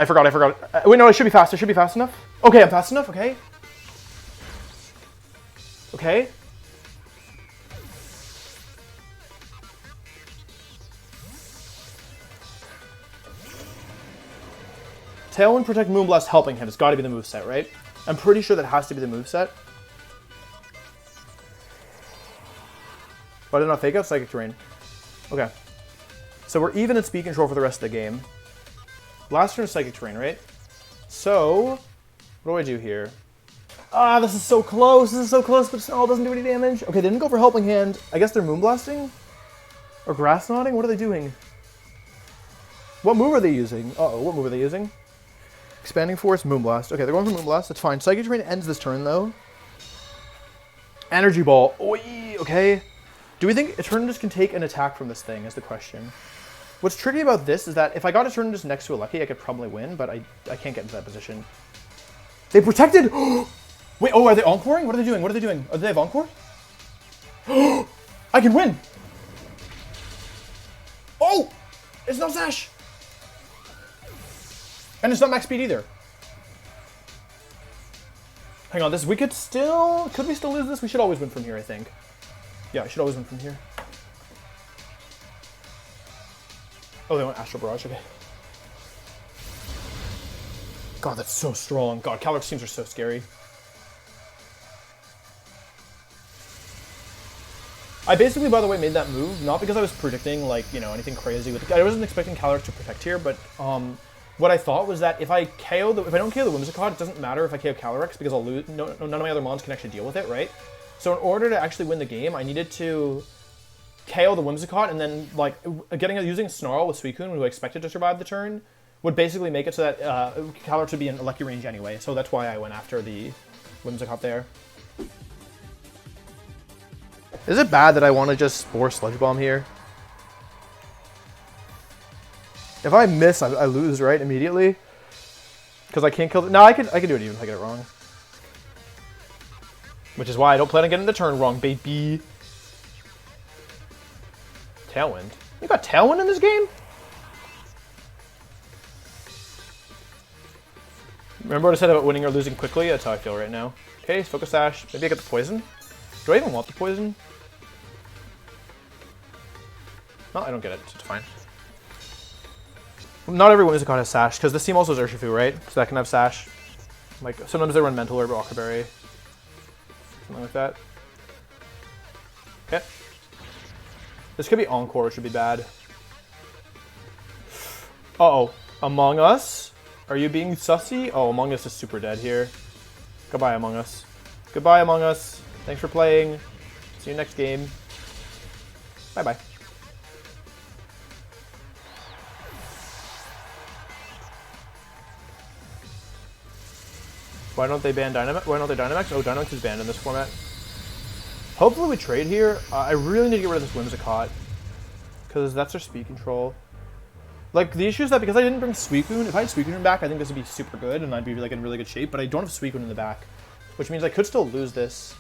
Wait, no, I should be fast. I should be fast enough. Okay, I'm fast enough. Okay. Okay. Tailwind, Protect, Moonblast helping him. It's got to be the moveset, right? I'm pretty sure that has to be the moveset. But I did not Fake Out Psychic Terrain. Okay. So we're even in speed control for the rest of the game. Last turn is Psychic Terrain, right? So, what do I do here? Ah, this is so close. This is so close, but Snarl doesn't do any damage. Okay, they didn't go for Helping Hand. I guess they're Moonblasting? Or Grass Knotting? What are they doing? What move are they using? Uh-oh, what move are they using? Expanding Force, Moonblast. Okay, they're going for Moonblast. That's fine. Psychic Terrain ends this turn, though. Energy Ball. Oi, okay. Do we think Eternatus can take an attack from this thing is the question. What's tricky about this is that if I got Eternatus next to a Lucky, I could probably win, but I can't get into that position. They protected! Wait, oh, are they encoring? What are they doing? What are they doing? Do they have encore? I can win! Oh! It's no sash! And it's not max speed either. Hang on, we could still... Could we still lose this? We should always win from here, I think. Yeah, I should always win from here. Oh, they went Astral Barrage, okay. God, that's so strong. God, Calyrex teams are so scary. I basically, by the way, made that move, not because I was predicting, like, you know, anything crazy with it. I wasn't expecting Calyrex to protect here, but, what I thought was that if I don't KO the Whimsicott, it doesn't matter if I KO Calyrex because I'll lose. None of my other mons can actually deal with it, right? So in order to actually win the game, I needed to KO the Whimsicott, and then like using Snarl with Suicune, who I expected to survive the turn, would basically make it so that Calyrex would be in lucky range anyway. So that's why I went after the Whimsicott there. Is it bad that I want to just Spore Sludge Bomb here? If I miss, I lose, right, immediately? Because I can't kill... No, I could do it even if I get it wrong. Which is why I don't plan on getting the turn wrong, baby. Tailwind. You got Tailwind in this game? Remember what I said about winning or losing quickly? That's how I feel right now. Okay, Focus Sash. Maybe I get the poison? Do I even want the poison? No, I don't get it. It's fine. Not every Whimsicott has Sash, because this team also has Urshifu, right? So that can have Sash. Like, sometimes they run Mental Herb or Ockerberry. Something like that. Okay. This could be Encore, which would be bad. Uh-oh. Among Us? Are you being sussy? Oh, Among Us is super dead here. Goodbye, Among Us. Goodbye, Among Us. Thanks for playing. See you next game. Bye-bye. Why don't they ban Dynamax? Why don't they Dynamax? Oh, Dynamax is banned in this format. Hopefully we trade here. I really need to get rid of this Whimsicott, because that's their speed control. Like, the issue is that because I didn't bring Suicune, if I had Suicune back, I think this would be super good, and I'd be like in really good shape, but I don't have Suicune in the back, which means I could still lose this,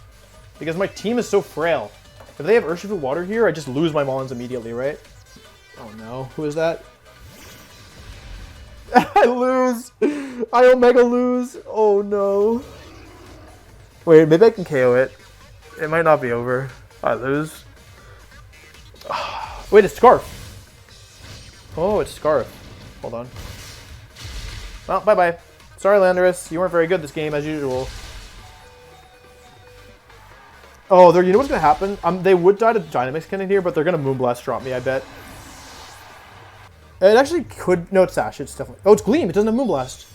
because my team is so frail. If they have Urshifu Water here, I just lose my Mons immediately, right? Oh no, who is that? I lose! I Omega lose! Oh no. Wait, maybe I can KO it. It might not be over. I lose. Wait, it's Scarf! Oh, it's Scarf. Hold on. Well, bye-bye. Sorry, Landorus. You weren't very good this game, as usual. Oh, you know what's going to happen? They would die to Dynamax Cannon here, but they're going to Moonblast drop me, I bet. It actually could... No, it's Sash. It's definitely... Oh, it's Gleam. It doesn't have Moonblast.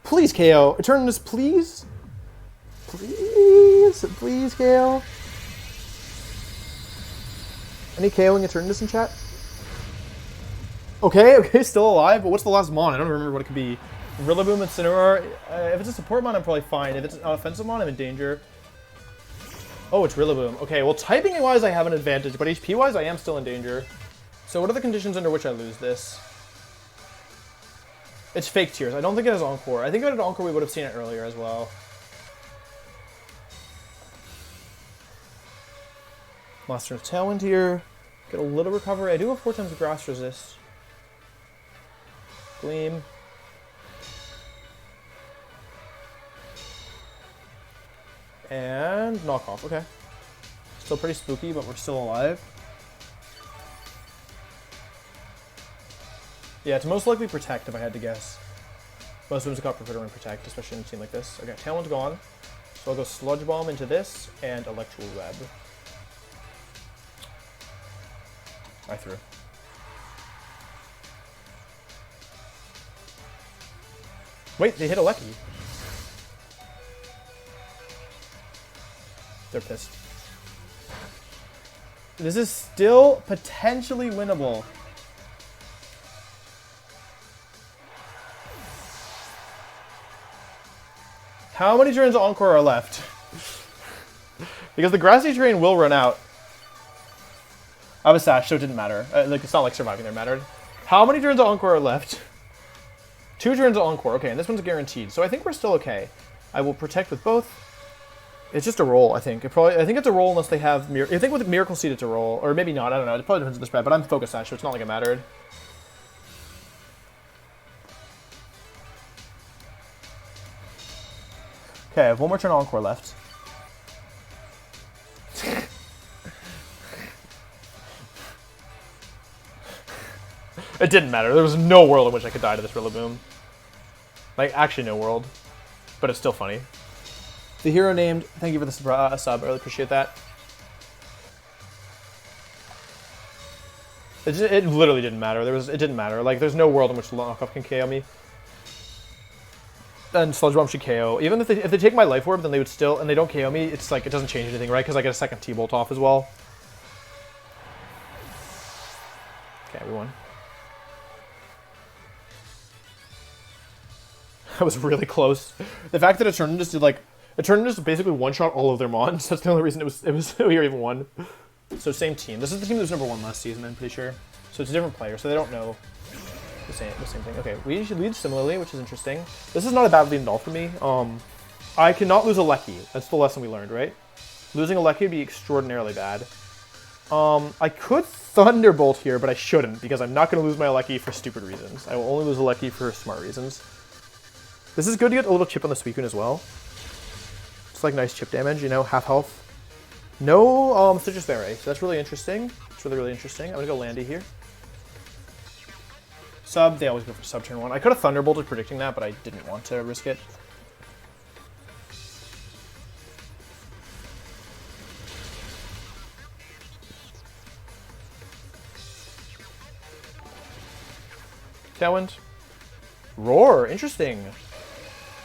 Please, KO. Eternatus, please? Please? Please, KO? Any KOing Eternatus in chat? Okay, still alive, but what's the last mon? I don't remember what it could be. Rillaboom and Cineroar. If it's a support mon, I'm probably fine. If it's an offensive mon, I'm in danger. Oh, it's Rillaboom. Okay, well, typing-wise, I have an advantage, but HP-wise, I am still in danger. So what are the conditions under which I lose this? It's Fake Tears. I don't think it has Encore. I think if it had Encore, we would have seen it earlier as well. Last turn's Tailwind here. Get a little recovery. I do have 4 times Grass Resist. Gleam. And Knock Off. Okay. Still pretty spooky, but we're still alive. Yeah, it's most likely Protect if I had to guess. Most Whimsicott prefer to run Protect, especially in a team like this. Okay, Tailwind's gone. So I'll go Sludge Bomb into this and Electro Web. I threw. Wait, they hit a Lecky. They're pissed. This is still potentially winnable. How many turns of Encore are left? Because the Grassy Terrain will run out. I was Sash, so it didn't matter. Like, it's not like surviving there mattered. How many turns of Encore are left? 2 turns of Encore. Okay, and this one's guaranteed. So I think we're still okay. I will protect with both. It's just a roll, I think. I think it's a roll unless they have... I think with Miracle Seed it's a roll. Or maybe not, I don't know. It probably depends on the spread, but I'm Focus Sash, so it's not like it mattered. Okay, I have one more turn Encore left. It didn't matter. There was no world in which I could die to this Rillaboom. Like, actually no world. But it's still funny. The hero named, thank you for the sub, I really appreciate that. It literally didn't matter. It didn't matter. Like, there's no world in which knockoff can KO me. And Sludge Bomb should KO. Even if they take my Life Orb, then they would still, and they don't KO me, it's like, it doesn't change anything, right? Because I get a second T-Bolt off as well. Okay, we won. That was really close. The fact that Eternatus did, like, Eternatus basically one-shot all of their Mons. That's the only reason we even won. So same team. This is the team that was #1 last season, I'm pretty sure. So it's a different player, so they don't know the same thing. Okay, we should lead similarly, which is interesting. This is not a bad lead at all for me. I cannot lose a Lecky. That's the lesson we learned, right? Losing a Lecky would be extraordinarily bad. I could Thunderbolt here, but I shouldn't, because I'm not going to lose my Lecky for stupid reasons. I will only lose a Lecky for smart reasons. This is good to get a little chip on the Suicune as well. It's like nice chip damage, you know, half health. No Citrus Berry, so that's really interesting. It's really, really interesting. I'm going to go Landy here. Sub, they always go for sub turn 1. I could have Thunderbolted predicting that, but I didn't want to risk it. Tailwind. Roar, interesting.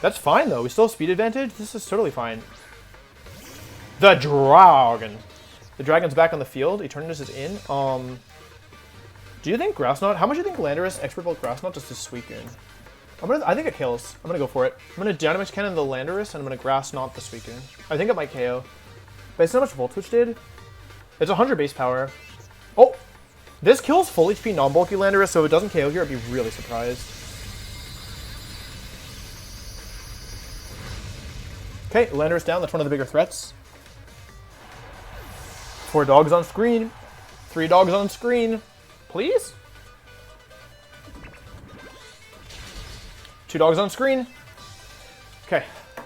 That's fine, though. We still have speed advantage. This is totally fine. The Dragon. The Dragon's back on the field. Eternatus is in. Do you think Grass Knot? How much do you think Landorus Expert Bolt Grass Knot does to Suicune? I think it kills. I'm gonna go for it. I'm gonna Dynamax Cannon the Landorus, and I'm gonna Grass Knot the Suicune. I think it might KO. But it's not much Volt Switch did. It's 100 base power. Oh! This kills full HP non-bulky Landorus, so if it doesn't KO here, I'd be really surprised. Okay, Landorus down. That's one of the bigger threats. 4 dogs on screen. 3 dogs on screen. Please? 2 dogs on screen. Okay.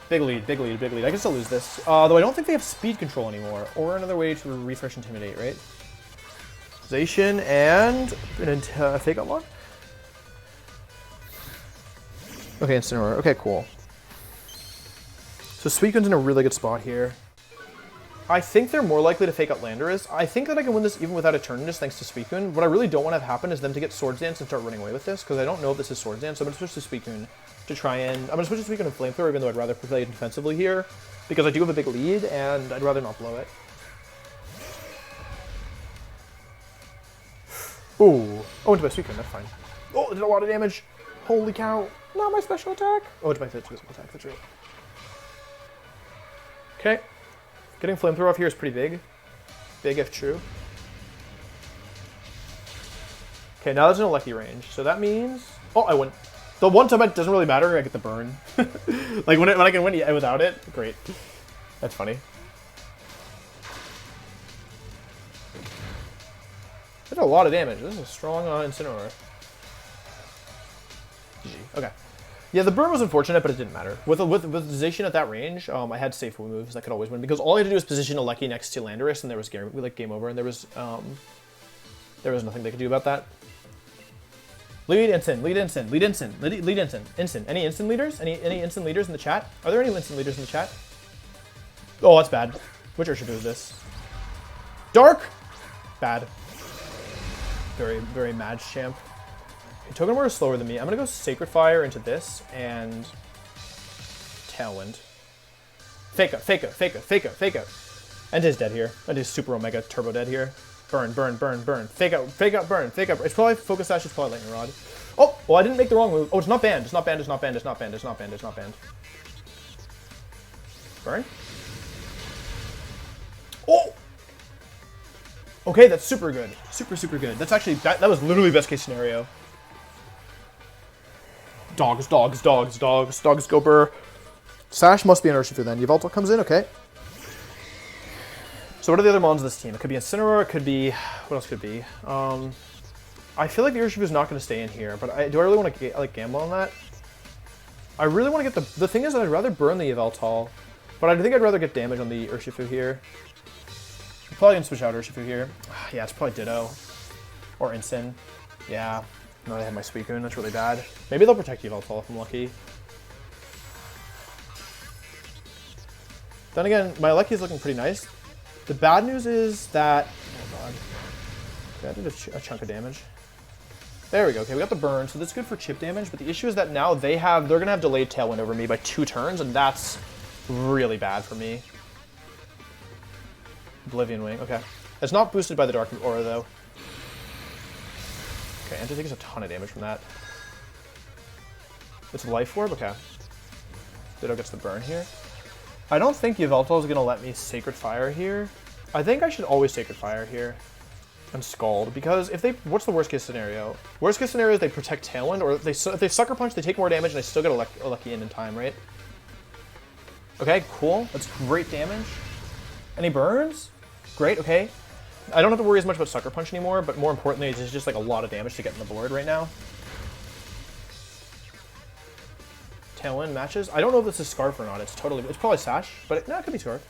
Big lead, big lead, big lead. I can still lose this. Though I don't think they have speed control anymore. Or another way to refresh Intimidate, right? Zation and Fake Out Lock? Okay, Incineroar. Okay, cool. So Suicune's in a really good spot here. I think they're more likely to Fake Out Landorus. I think that I can win this even without Eternatus thanks to Suicune. What I really don't want to have happen is them to get Swords Dance and start running away with this, because I don't know if this is Swords Dance, so I'm going to switch to Suicune to try and... I'm going to switch to Suicune and Flamethrower, even though I'd rather play defensively here, because I do have a big lead, and I'd rather not blow it. Ooh. Oh, into my Suicune, that's fine. Oh, it did a lot of damage. Holy cow. Not my special attack. Oh, it's my physical attack, that's right. Okay. Getting Flamethrower off here is pretty big. Big if true. Okay, now there's no Lecky range, so that means... Oh, I win. The one time it doesn't really matter, I get the burn. Like, when I can win without it, great. That's funny. That's a lot of damage. This is a strong Incineroar. GG. Okay. Yeah, the burn was unfortunate, but it didn't matter. With Zation at that range, I had safe moves that could always win, because all I had to do was position a Lecky next to Landorus, and there was game over, and there was nothing they could do about that. Lead Instant, lead Instant, lead Instant, lead Instant, Instant. Any instant leaders? Any instant leaders in the chat? Are there any instant leaders in the chat? Oh, that's bad. Which Urshifu is this? Dark! Bad. Very, very mad champ. Togedemaru is slower than me. I'm going to go Sacred Fire into this and Tailwind. Fake out, fake out, fake out, fake out, fake out. And is dead here. And is super omega turbo dead here. Burn, burn, burn, burn. Fake out, burn, fake out. It's probably Focus Sash, it's probably Lightning Rod. Oh, well, I didn't make the wrong move. Oh, it's not banned. It's not banned, it's not banned, it's not banned, it's not banned, it's not banned. Burn. Oh! Okay, that's super good. Super, super good. That's actually, that was literally best case scenario. Dogs, dogs, dogs, dogs, dogs go burr. Sash must be an Urshifu then. Yveltal comes in, okay. So what are the other mons of this team? It could be Incineroar, it could be... What else could it be? I feel like the Urshifu is not going to stay in here, but do I really want to like gamble on that? I really want to get the thing is that I'd rather burn the Yveltal, but I think I'd rather get damage on the Urshifu here. I'm probably going to switch out Urshifu here. Yeah, it's probably Ditto. Or Incin. Yeah. No, they have my Suicune. That's really bad. Maybe they'll protect Yveltal if I'm lucky. Then again, my Lucky is looking pretty nice. The bad news is that... Oh god. Yeah, I did a chunk of damage. There we go. Okay, we got the burn, so that's good for chip damage, but the issue is that now they're going to have delayed Tailwind over me by 2 turns, and that's really bad for me. Oblivion Wing, okay. It's not boosted by the Dark Aura, though. Okay, Entei takes a ton of damage from that. It's Life Orb, okay. Ditto gets the burn here. I don't think Yveltal is going to let me Sacred Fire here. I think I should always Sacred Fire here. And Scald, because if they... What's the worst case scenario? Worst case scenario is they protect Tailwind, or if they Sucker Punch, they take more damage, and I still get a Lucky in time, right? Okay, cool. That's great damage. Any burns? Great, okay. I don't have to worry as much about Sucker Punch anymore, but more importantly, it's just like a lot of damage to get in the board right now. Tailwind matches. I don't know if this is Scarf or not. It's probably Sash, but no, it could be Scarf.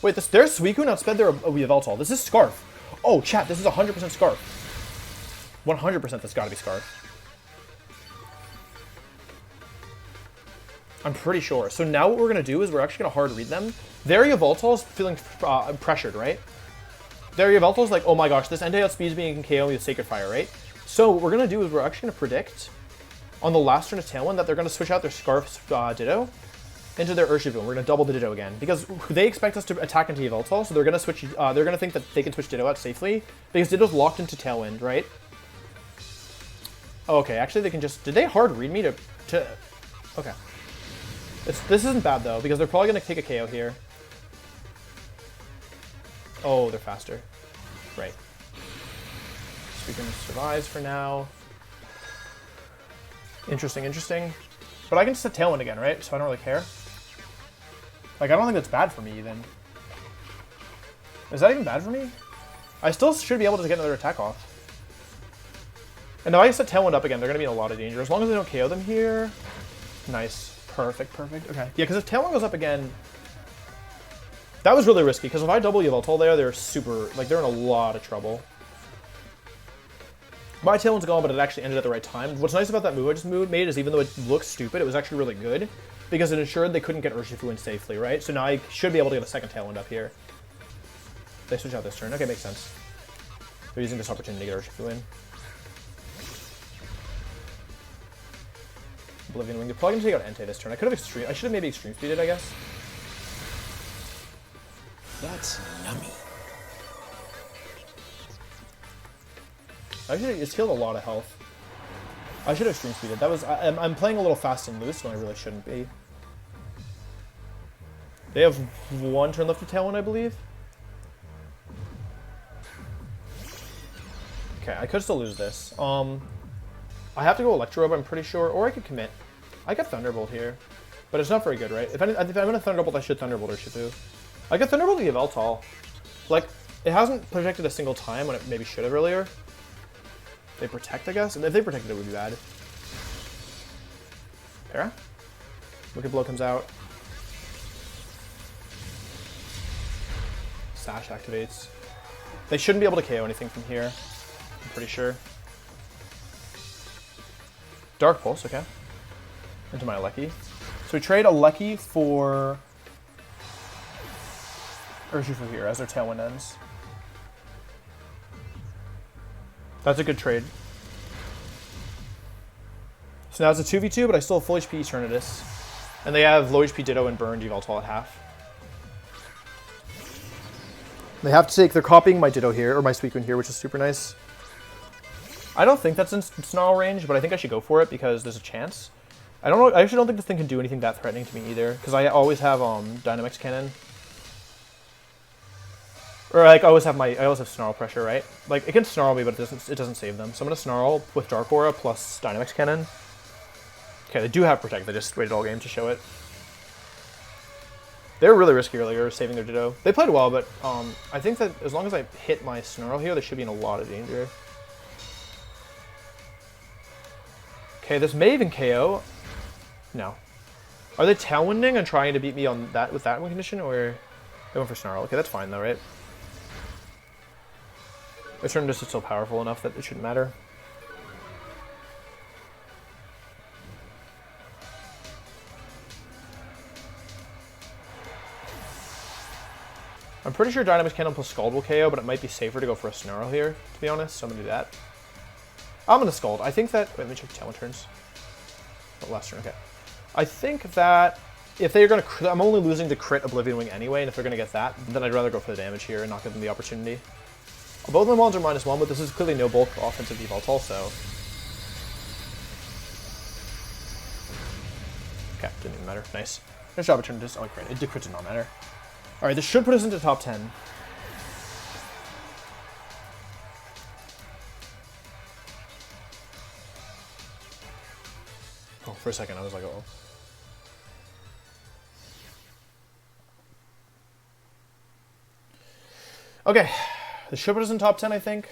Wait, there's Suicune outsped their Yveltal. This is Scarf. Oh, chat, this is 100% Scarf. 100% that's gotta be Scarf. I'm pretty sure. So now what we're gonna do is we're actually gonna hard read them. Their Yveltal is feeling pressured, right? Their Yveltal is like, oh my gosh, this Entei outspeeds me and can KO me with Sacred Fire, right? So what we're gonna do is we're actually gonna predict on the last turn of Tailwind that they're gonna switch out their Scarf Ditto into their Urshifu. We're gonna double the Ditto again because they expect us to attack into Yveltal, so they're gonna switch. They're gonna think that they can switch Ditto out safely because Ditto's locked into Tailwind, right? Oh, okay, actually they can just. Did they hard read me to? Okay. This isn't bad though because they're probably gonna take a KO here. Oh, they're faster. Right. Suicune survives for now. Interesting, interesting. But I can just set Tailwind again, right? So I don't really care. Like, I don't think that's bad for me, even. Is that even bad for me? I still should be able to get another attack off. And if I set Tailwind up again, they're going to be in a lot of danger. As long as they don't KO them here. Nice. Perfect, perfect. Okay. Yeah, because if Tailwind goes up again... That was really risky, because if I double Yveltal there, they're super... Like, they're in a lot of trouble. My Tailwind's gone, but it actually ended at the right time. What's nice about that move I just made is even though it looks stupid, it was actually really good. Because it ensured they couldn't get Urshifu in safely, right? So now I should be able to get a second Tailwind up here. They switch out this turn. Okay, makes sense. They're using this opportunity to get Urshifu in. Oblivion Wing. They're probably going to take out Entei this turn. I should have maybe Extreme Speeded, I guess. That's yummy. Actually, it's healed a lot of health. I should have Extreme Speeded. That was... I'm playing a little fast and loose when I really shouldn't be. They have 1 turn left to Tailwind, I believe. Okay, I could still lose this. I have to go Electro Robe, I'm pretty sure, or I could commit. I got Thunderbolt here, but it's not very good, right? If I'm gonna Thunderbolt, I should Thunderbolt Urshifu. I could Thunderbolt the Yveltal. Like, it hasn't protected a single time when it maybe should have earlier. They protect, I guess? If they protected, it would be bad. Para? Wicked Blow comes out. Sash activates. They shouldn't be able to KO anything from here. I'm pretty sure. Dark Pulse, okay. Into my Lucky. So we trade a Lucky for Urshifu here as their Tailwind ends. That's a good trade. So now it's a 2v2, but I still have full HP Eternatus. And they have low HP Ditto and burned Yveltal at half. They have to take, they're copying my Ditto here, or my Suicune here, which is super nice. I don't think that's in Snarl range, but I think I should go for it because there's a chance. I don't know, I actually don't think this thing can do anything that threatening to me either, because I always have Dynamax Cannon. Or like I always have Snarl Pressure, right? Like it can Snarl me, but it doesn't save them. So I'm gonna Snarl with Dark Aura plus Dynamax Cannon. Okay, they do have Protect, they just waited all game to show it. They were really risky earlier, saving their Ditto. They played well, but I think that as long as I hit my Snarl here, they should be in a lot of danger. Okay, this may even KO. No. Are they Tailwinding and trying to beat me on that with that win condition, or they went for Snarl? Okay, that's fine though, right? Eternatus is still powerful enough that it shouldn't matter. I'm pretty sure Dynamics Cannon plus Scald will KO, but it might be safer to go for a Snarl here, to be honest, so I'm going to do that. I'm going to Scald. I think that... Wait, let me check Tailwind turns. Oh, last turn, okay. I think that if they're going to... I'm only losing to crit Oblivion Wing anyway, and if they're going to get that, then I'd rather go for the damage here and not give them the opportunity. Both of my mons are -1, but this is clearly no bulk offensive default also. Okay, didn't even matter. Nice. Nice job, Eternatus. Oh, wait, crit. Crit did not matter. Alright, this should put us into top 10. Oh, for a second, I was like, oh. Okay, this should put us in top 10, I think.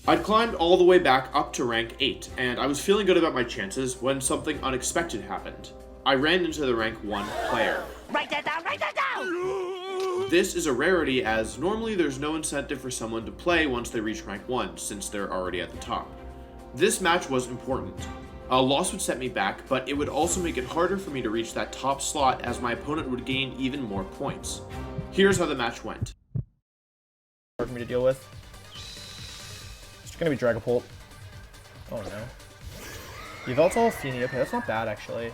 I'd climbed all the way back up to rank 8, and I was feeling good about my chances when something unexpected happened. I ran into the rank 1 player. Write that down, write that down! This is a rarity, as normally there's no incentive for someone to play once they reach rank 1, since they're already at the top. This match was important. A loss would set me back, but it would also make it harder for me to reach that top slot as my opponent would gain even more points. Here's how the match went. Hard for me to deal with. It's gonna be Dragapult. Oh no. Yveltal, Feeny. Okay, that's not bad actually.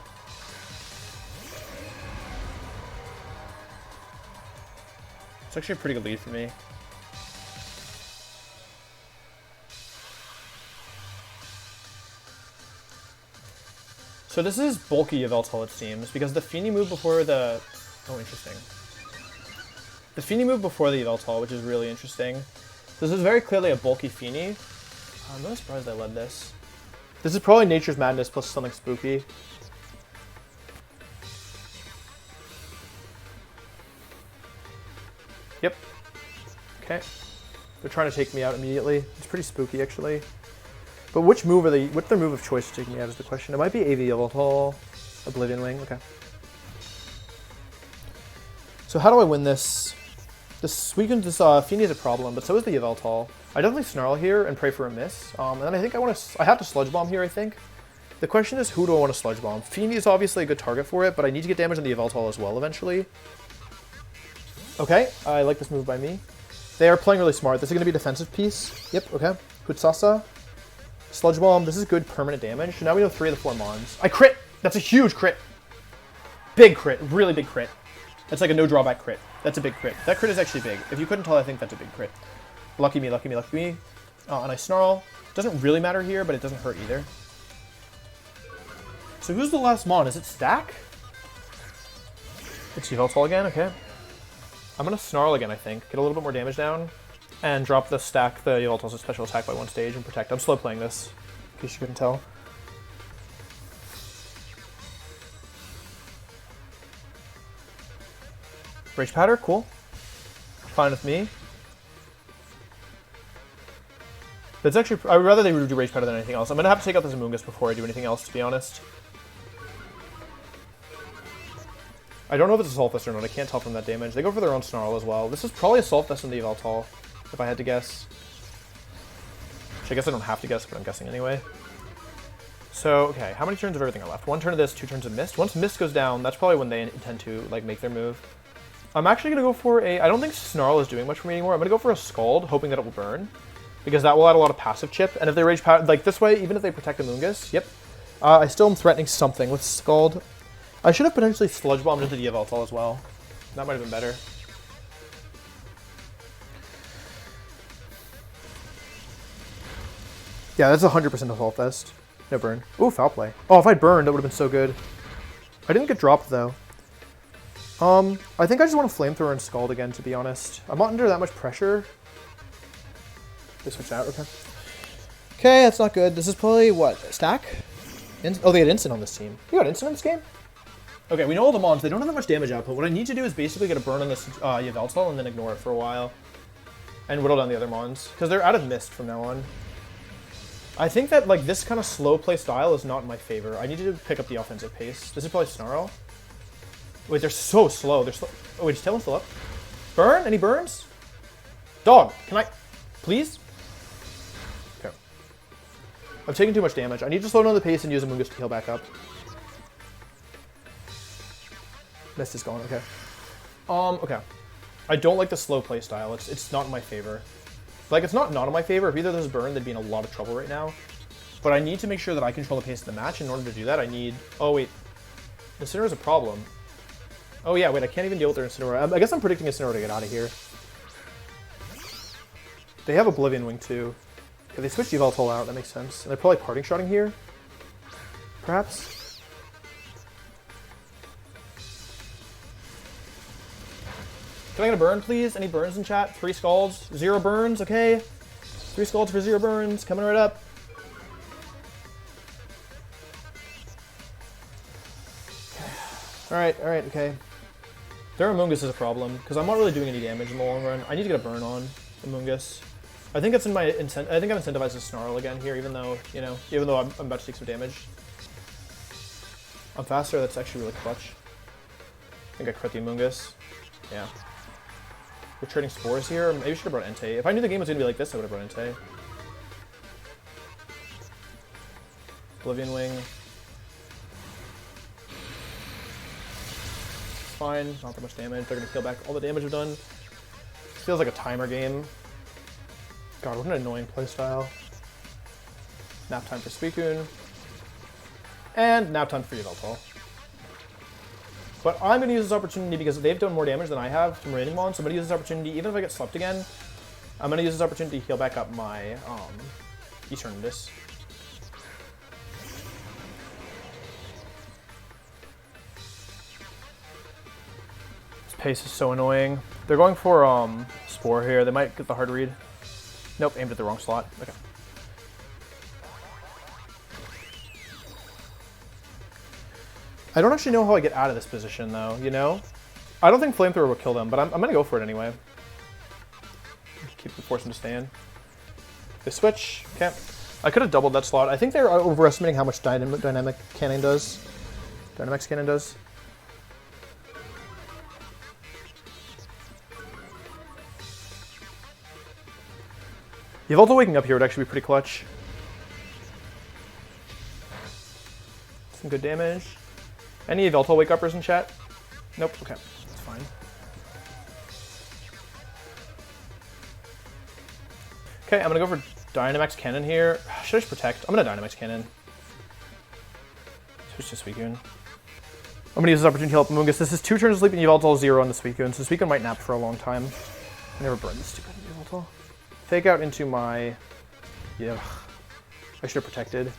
It's actually a pretty good lead for me. So this is bulky Yveltal, it seems, because the Feeny moved before the... Oh, interesting. The Feeny moved before the Yveltal, which is really interesting. This is very clearly a bulky Feeny. I'm not surprised I led this. This is probably Nature's Madness plus something spooky. Yep. Okay. They're trying to take me out immediately. It's pretty spooky, actually. But which move are they? What's their move of choice to take me out is the question. It might be AV Yveltal, Oblivion Wing. Okay. So how do I win this? This Feeny is a problem, but so is the Yveltal. I definitely Snarl here and pray for a miss. And then I think I have to Sludge Bomb here, I think. The question is, who do I want to Sludge Bomb? Feeny is obviously a good target for it, but I need to get damage on the Yveltal as well eventually. Okay, I like this move by me. They are playing really smart. This is going to be a defensive piece. Yep, okay. Hutsasa. Sludge Bomb. This is good permanent damage. Now we know 3 of the 4 mons. I crit! That's a huge crit! Big crit. Really big crit. That's like a no drawback crit. That's a big crit. That crit is actually big. If you couldn't tell, I think that's a big crit. Lucky me, lucky me, lucky me. And I Snarl. Doesn't really matter here, but it doesn't hurt either. So who's the last mon? Is it Stack? It's Yveltal again, okay. I'm gonna Snarl again, I think. Get a little bit more damage down. And drop the Stack, the Yveltal's special attack by 1 stage and protect. I'm slow playing this, in case you couldn't tell. Rage Patter, cool. Fine with me. That's actually, I would rather they do Rage Patter than anything else. I'm gonna have to take out this Amoonguss before I do anything else, to be honest. I don't know if it's a Assault Vest or not, I can't tell from that damage. They go for their own Snarl as well. This is probably Assault Vest on the Yveltal, if I had to guess. Which I guess I don't have to guess, but I'm guessing anyway. So, okay, how many turns of everything are left? 1 turn of this, 2 turns of Mist. Once Mist goes down, that's probably when they intend to like make their move. I'm actually going to go for a... I don't think Snarl is doing much for me anymore. I'm going to go for a Scald, hoping that it will burn. Because that will add a lot of passive chip. And if they Rage Power... Like, this way, even if they protect Amoonguss, yep. I still am threatening something with Scald. I should have potentially Sludge Bombed into the Yveltal as well. That might have been better. Yeah, that's 100% Assault Vest. No burn. Ooh, Foul Play. Oh, if I'd burned, that would have been so good. I didn't get dropped, though. I think I just want to Flamethrower and Scald again, to be honest. I'm not under that much pressure. They switch out, okay. Okay, that's not good. This is probably, what, Stack? Oh, they had instant on this team. You got instant on this game? Okay, we know all the mons. They don't have that much damage output. What I need to do is basically get a burn on this Yveltal and then ignore it for a while. And whittle down the other mons. Because they're out of mist from now on. I think that like this kind of slow play style is not in my favor. I need to pick up the offensive pace. This is probably Snarl. Wait, they're so slow. They're slow. Oh, wait, is Tailwind still up? Burn? Any burns? Dog, can I... Please? Okay. I'm taking too much damage. I need to slow down the pace and use Amoonguss to heal back up. Mist is gone, okay. Okay. I don't like the slow play style. It's not in my favor. Like, it's not in my favor. If either of those burn, they'd be in a lot of trouble right now. But I need to make sure that I control the pace of the match. In order to do that, I need... Oh, wait. Incineroar is a problem. Oh, yeah, wait, I can't even deal with their Incineroar. I guess I'm predicting Incineroar to get out of here. They have Oblivion Wing, too. Okay, they switched Yveltal out. That makes sense. And they're probably parting shotting here. Perhaps? Can I get a burn, please? Any burns in chat? 3 Scalds. 0 burns, okay. 3 Scalds for 0 burns. Coming right up. Alright, okay. Their Amoonguss is a problem, because I'm not really doing any damage in the long run. I need to get a burn on Amoonguss. I think it's in my I think I'm incentivized to Snarl again here, even though, you know, even though I'm about to take some damage. I'm faster, that's actually really clutch. I think I crit the Amoonguss. Yeah. We're trading spores here. Maybe I should have brought Entei. If I knew the game was going to be like this, I would have brought Entei. Oblivion Wing. It's fine. Not that much damage. They're going to heal back all the damage I've done. This feels like a timer game. God, what an annoying playstyle. Nap time for Suicune. And nap time for Yveltal. But I'm going to use this opportunity because they've done more damage than I have from remaining mons, so I'm going to use this opportunity, even if I get slept again, I'm going to use this opportunity to heal back up my Eternatus. This pace is so annoying. They're going for Spore here. They might get the hard read. Nope, aimed at the wrong slot. Okay. I don't actually know how I get out of this position, though, you know? I don't think Flamethrower will kill them, but I'm going to go for it anyway. Keep forcing them to stay in. They switch. Okay. I could have doubled that slot. I think they're overestimating how much Dynamic Cannon does. Dynamax Cannon does. Yveltal waking up here would actually be pretty clutch. Some good damage. Any Yveltal wake-uppers in chat? Nope, okay, that's fine. Okay, I'm gonna go for Dynamax Cannon here. Should I just protect? I'm gonna Dynamax Cannon. Switch to Suicune. I'm gonna use this opportunity to help Amoonguss. This is 2 turns of sleep and Yveltal 0 on the Suicune, so Suicune might nap for a long time. I never burned this stupid Yveltal. Fake out into my... Yeah. I should have protected.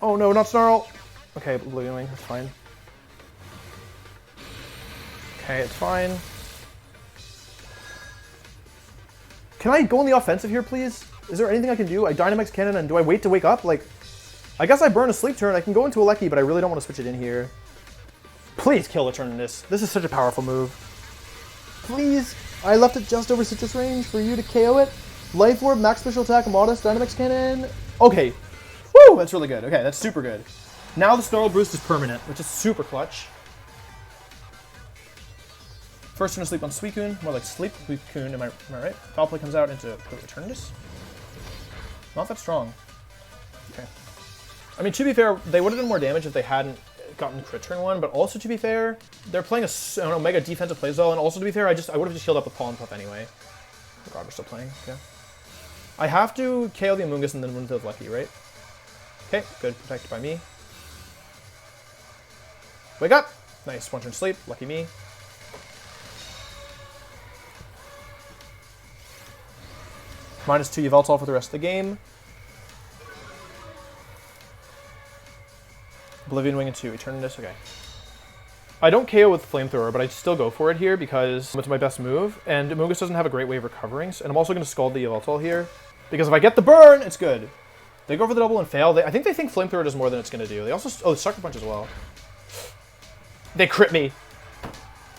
Oh no, not Snarl! Okay, Oblivion Wing, that's fine. Okay, it's fine. Can I go on the offensive here, please? Is there anything I can do? I Dynamax Cannon, and do I wait to wake up? Like, I guess I burn a sleep turn. I can go into a Lecky, but I really don't want to switch it in here. Please kill Eternatus. This is such a powerful move. Please. I left it just over Citrus range for you to KO it. Life Orb, Max Special Attack, Modest, Dynamax Cannon. Okay. Woo! That's really good. Okay, that's super good. Now the Snarl Boost is permanent, which is super clutch. First turn to sleep on Suicune, more like Sleep Suicune, am I right? Foul Play comes out into Eternatus. Not that strong. Okay. I mean, to be fair, they would have done more damage if they hadn't gotten crit turn 1, but also to be fair, they're playing an Omega defensive playstyle, and also to be fair, I would have just healed up with Pollen Puff anyway. Oh god, we're still playing, okay. I have to KO the Amoonguss and then win with Lucky, right? Okay, good, protected by me. Wake up! Nice, 1 turn sleep, lucky me. -2 Yveltal for the rest of the game. Oblivion Wing into Eternatus, okay. I don't KO with Flamethrower, but I still go for it here because it's my best move, and Amoonguss doesn't have a great way of recovering, and I'm also going to Scald the Yveltal here, because if I get the burn, it's good. They go for the double and fail. I think they think Flamethrower does more than it's going to do. They also... Oh, Sucker Punch as well. They crit me.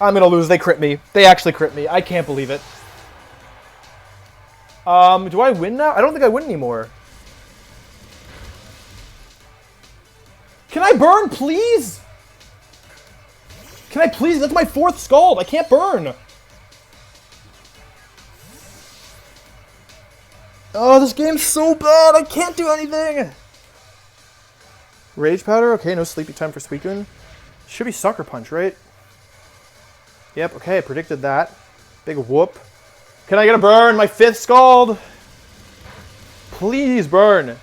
I'm going to lose. They crit me. They actually crit me. I can't believe it. Do I win now? I don't think I win anymore. Can I burn, please? Can I please? That's my 4th Scald. I can't burn. Oh, this game's so bad. I can't do anything. Rage Powder. Okay, no sleepy time for Suicune. Should be Sucker Punch, right? Yep, okay, I predicted that. Big whoop. Can I get a burn? My 5th Scald. Please burn.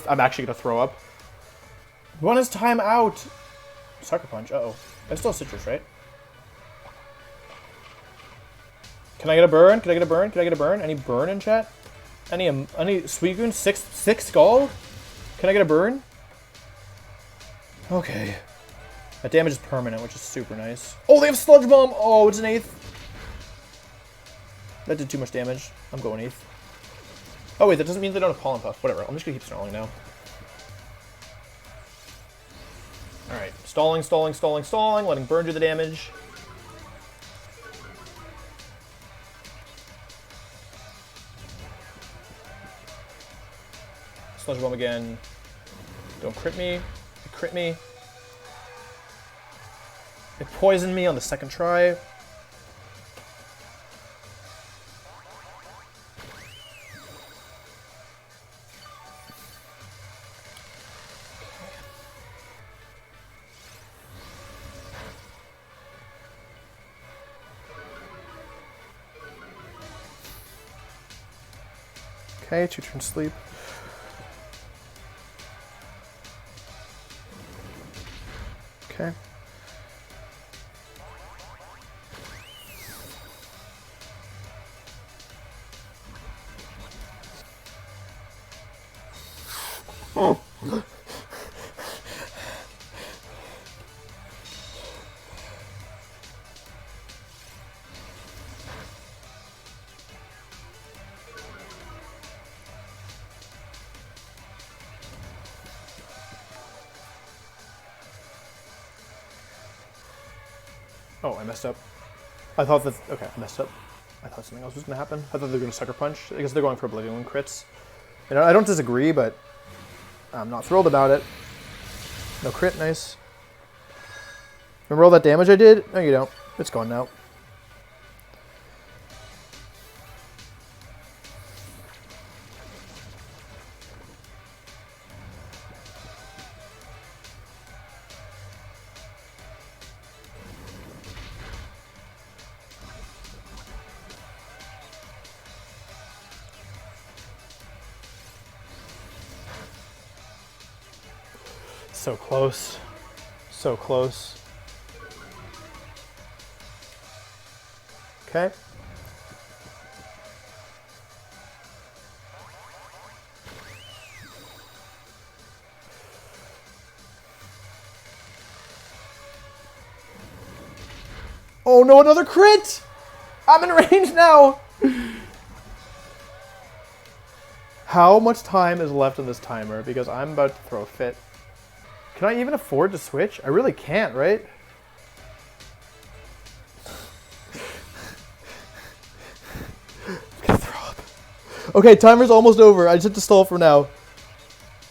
I'm actually gonna throw up. When is time out? Sucker Punch. Uh-oh. I still have Citrus, right? Can I get a burn? Can I get a burn? Can I get a burn? Any burn in chat? Any Suicune? 6 Scald? Can I get a burn? Okay. That damage is permanent, which is super nice. Oh, they have Sludge Bomb! Oh, it's an 8th. That did too much damage. I'm going 8th. Oh wait, that doesn't mean they don't have Pollen Puff. Whatever, I'm just gonna keep snarling now. Alright, stalling, stalling, stalling, stalling, letting Burn do the damage. Sludge Bomb again. Don't crit me. It crit me. It poisoned me on the 2nd try. Okay, 2 turns sleep. Okay. Oh. Oh, I messed up. I thought that... Okay, I messed up. I thought something else was going to happen. I thought they were going to Sucker Punch. I guess they're going for Oblivion crits. You know, I don't disagree, but I'm not thrilled about it. No crit, nice. Remember all that damage I did? No, you don't. It's gone now. So close. So close. Okay. Oh no, another crit! I'm in range now! How much time is left on this timer? Because I'm about to throw a fit. Can I even afford to switch? I really can't, right? I'm gonna throw up. Okay, timer's almost over. I just have to stall for now.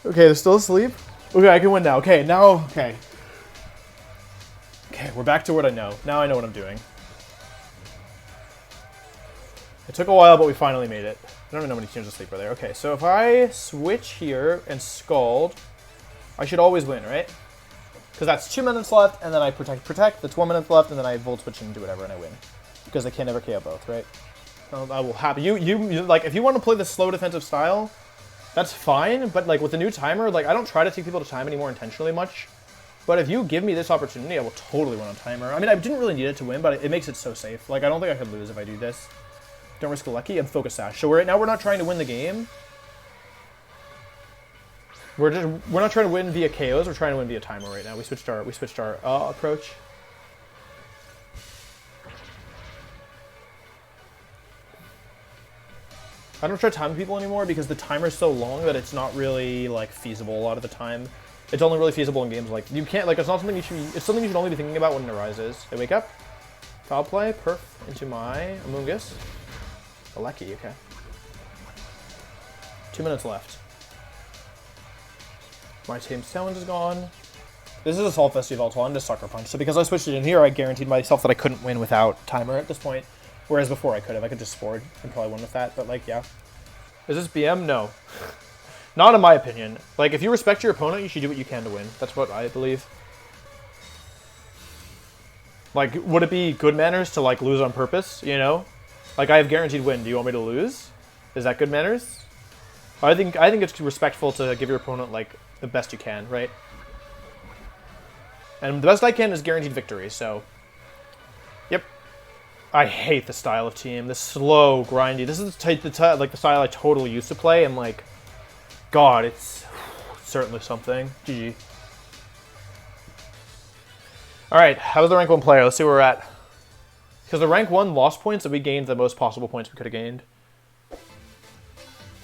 Okay, they're still asleep? Okay, I can win now. Okay, now, okay. Okay, we're back to what I know. Now I know what I'm doing. It took a while, but we finally made it. I don't even know how many teams asleep are there. Okay, so if I switch here and Scald, I should always win, right? Because that's 2 minutes left, and then I protect. That's 1 minute left, and then I Volt Switch and do whatever, and I win. Because I can't ever KO both, right? I will happy. You like, if you want to play the slow defensive style, that's fine. But like with the new timer, like I don't try to take people to time anymore intentionally much. But if you give me this opportunity, I will totally win on timer. I mean, I didn't really need it to win, but it makes it so safe. Like I don't think I could lose if I do this. Don't risk a lucky and focus sash. So right now we're not trying to win the game. We're not trying to win via KOs. We're trying to win via timer right now. We switched our approach. I don't try timing people anymore because the timer's so long that it's not really like feasible a lot of the time. It's only really feasible in games like you can't like it's not something you should. It's something you should only be thinking about when it arises. Hey, wake up. Foul play. Perf into my Amoongus. Alecki, okay. 2 minutes left. My team's talent is gone. This is a Salt Festival, so I'm just Sucker Punch. So because I switched it in here, I guaranteed myself that I couldn't win without timer at this point. Whereas before I could have. I could just Spore and probably win with that. But like, yeah. Is this BM? No. Not in my opinion. Like, if you respect your opponent, you should do what you can to win. That's what I believe. Like, would it be good manners to, like, lose on purpose, you know? Like, I have guaranteed win. Do you want me to lose? Is that good manners? I think it's respectful to give your opponent, like, the best you can, right? And the best I can is guaranteed victory, so... Yep. I hate the style of team. This slow, grindy. This is the style I totally used to play, and, like... God, it's certainly something. GG. Alright, how was the rank 1 player? Let's see where we're at. Because the rank 1 lost points, and we gained the most possible points we could have gained.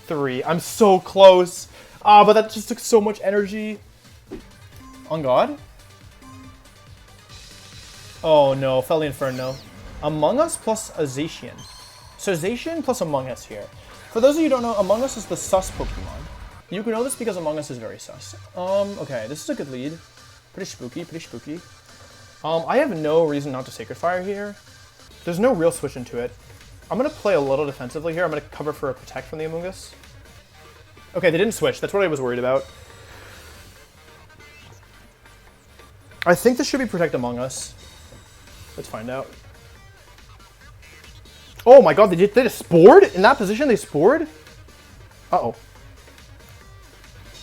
3. I'm so close. Ah, but that just took so much energy. On God? Oh no, Felly Inferno. Among Us plus a Zacian. So Zacian plus Among Us here. For those of you who don't know, Among Us is the sus Pokemon. You can know this because Among Us is very sus. Okay, this is a good lead. Pretty spooky, pretty spooky. I have no reason not to Sacred Fire here. There's no real switch into it. I'm going to play a little defensively here. I'm going to cover for a Protect from the Amoongus. Okay, they didn't switch. That's what I was worried about. I think this should be Protect Among Us. Let's find out. Oh my God, they just Spored? In that position, they Spored? Uh-oh.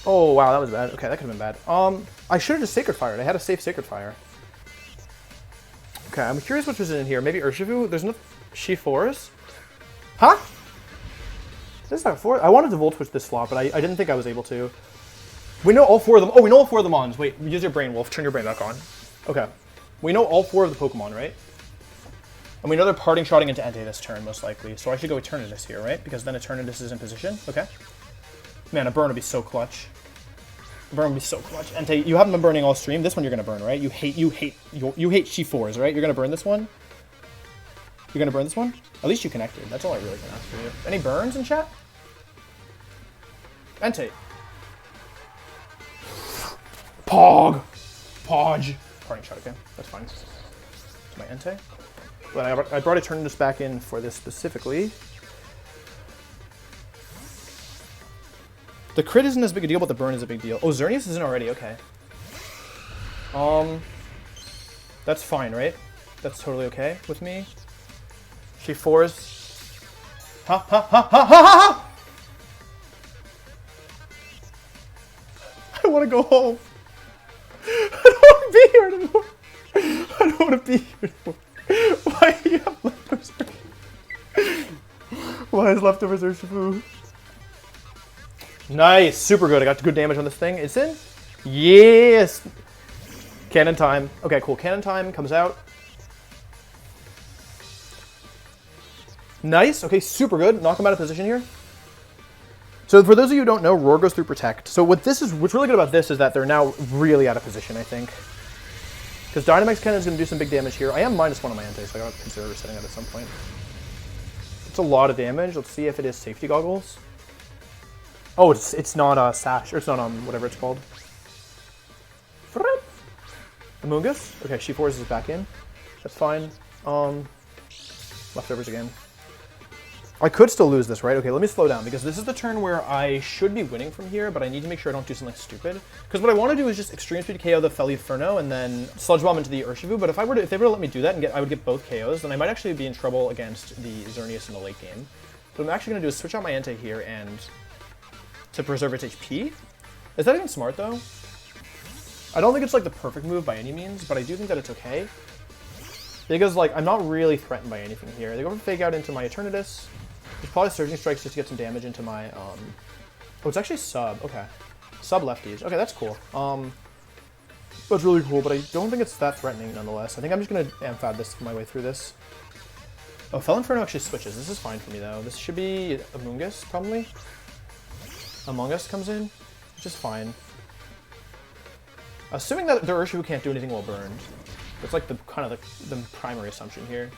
Oh, wow, that was bad. Okay, that could have been bad. I should have just Sacred Fired. I had a safe Sacred Fire. Okay, I'm curious what was in here. Maybe Urshifu? There's no... She-Force? Huh? This is not 4. I wanted to Volt Switch this slot, but I didn't think I was able to. We know all 4 of them. Oh, we know all 4 of the Mons. Wait, use your brain, Wolf. Turn your brain back on. Okay. We know all 4 of the Pokemon, right? And we know they're parting shotting into Entei this turn, most likely. So I should go Eternatus here, right? Because then Eternatus is in position. Okay. Man, a burn would be so clutch. A burn would be so clutch. Entei, you haven't been burning all stream. This one you're gonna burn, right? You hate She-Fours, right? You're gonna burn this one? You're gonna burn this one? At least you connected. That's all I really can ask for you. Any burns in chat? Entei. Pog! Podge. Parting shot, okay. That's fine. My Entei. But I brought Eternatus back in for this specifically. The crit isn't as big a deal, but the burn is a big deal. Oh, Xerneas is in already, okay. That's fine, right? That's totally okay with me. She-Fours. Ha ha ha ha ha ha! I want to go home. I don't want to be here anymore. I don't want to be here anymore. Why do you have leftovers? Why is leftovers Urshifu? Nice, super good. I got good damage on this thing. It's in? Yes! Cannon time. Okay, cool. Cannon time comes out. Nice. Okay, super good. Knock him out of position here. So for those of you who don't know, Roar goes through Protect. So what's really good about this is that they're now really out of position, I think. Because Dynamax Cannon is going to do some big damage here. I am -1 on my Entei, so I got to consider resetting that at some point. It's a lot of damage. Let's see if it is Safety Goggles. Oh, it's not Sash, or it's not whatever it's called. Amoongus? Okay, She-Force is back in. That's fine. Leftovers again. I could still lose this, right? Okay, let me slow down, because this is the turn where I should be winning from here, but I need to make sure I don't do something stupid. Because what I want to do is just Extreme Speed KO the Felly Inferno, and then Sludge Bomb into the Urshifu, but if they were to let me do that, and I would get both KOs, then I might actually be in trouble against the Xerneas in the late game. So what I'm actually going to do is switch out my Entei here, and to preserve its HP. Is that even smart, though? I don't think it's, like, the perfect move by any means, but I do think that it's okay. Because, like, I'm not really threatened by anything here. They go for Fake Out into my Eternatus. There's probably Surging Strikes just to get some damage into my, Oh, it's actually Sub. Okay. Sub lefties. Okay, that's cool. That's really cool, but I don't think it's that threatening nonetheless. I think I'm just going to Amphad this my way through this. Oh, Fel Inferno actually switches. This is fine for me, though. This should be Among Us, probably. Among Us comes in, which is fine. Assuming that the Urshifu can't do anything while burned. That's like the kind of the primary assumption here.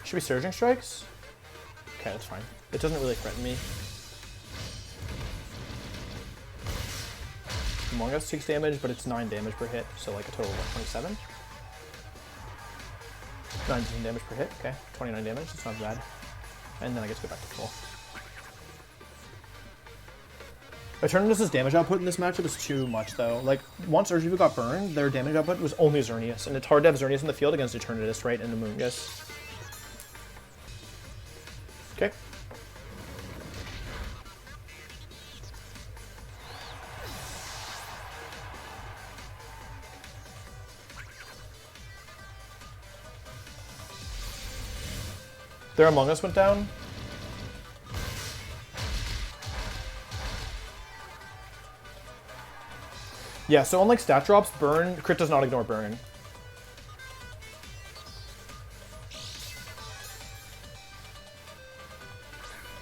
Should be Surging Strikes? Okay, that's fine. It doesn't really threaten me. Among Us takes damage, but it's 9 damage per hit, so like a total of what, 27? 19 damage per hit, okay. 29 damage, that's not bad. And then I get to go back to full. Eternatus' damage output in this matchup is too much, though. Like, once Urshifu got burned, their damage output was only Xerneas, and it's hard to have Xerneas in the field against Eternatus, right, and Among Us. Okay. Their Among Us went down. Yeah, so unlike stat drops, burn, crit does not ignore burn.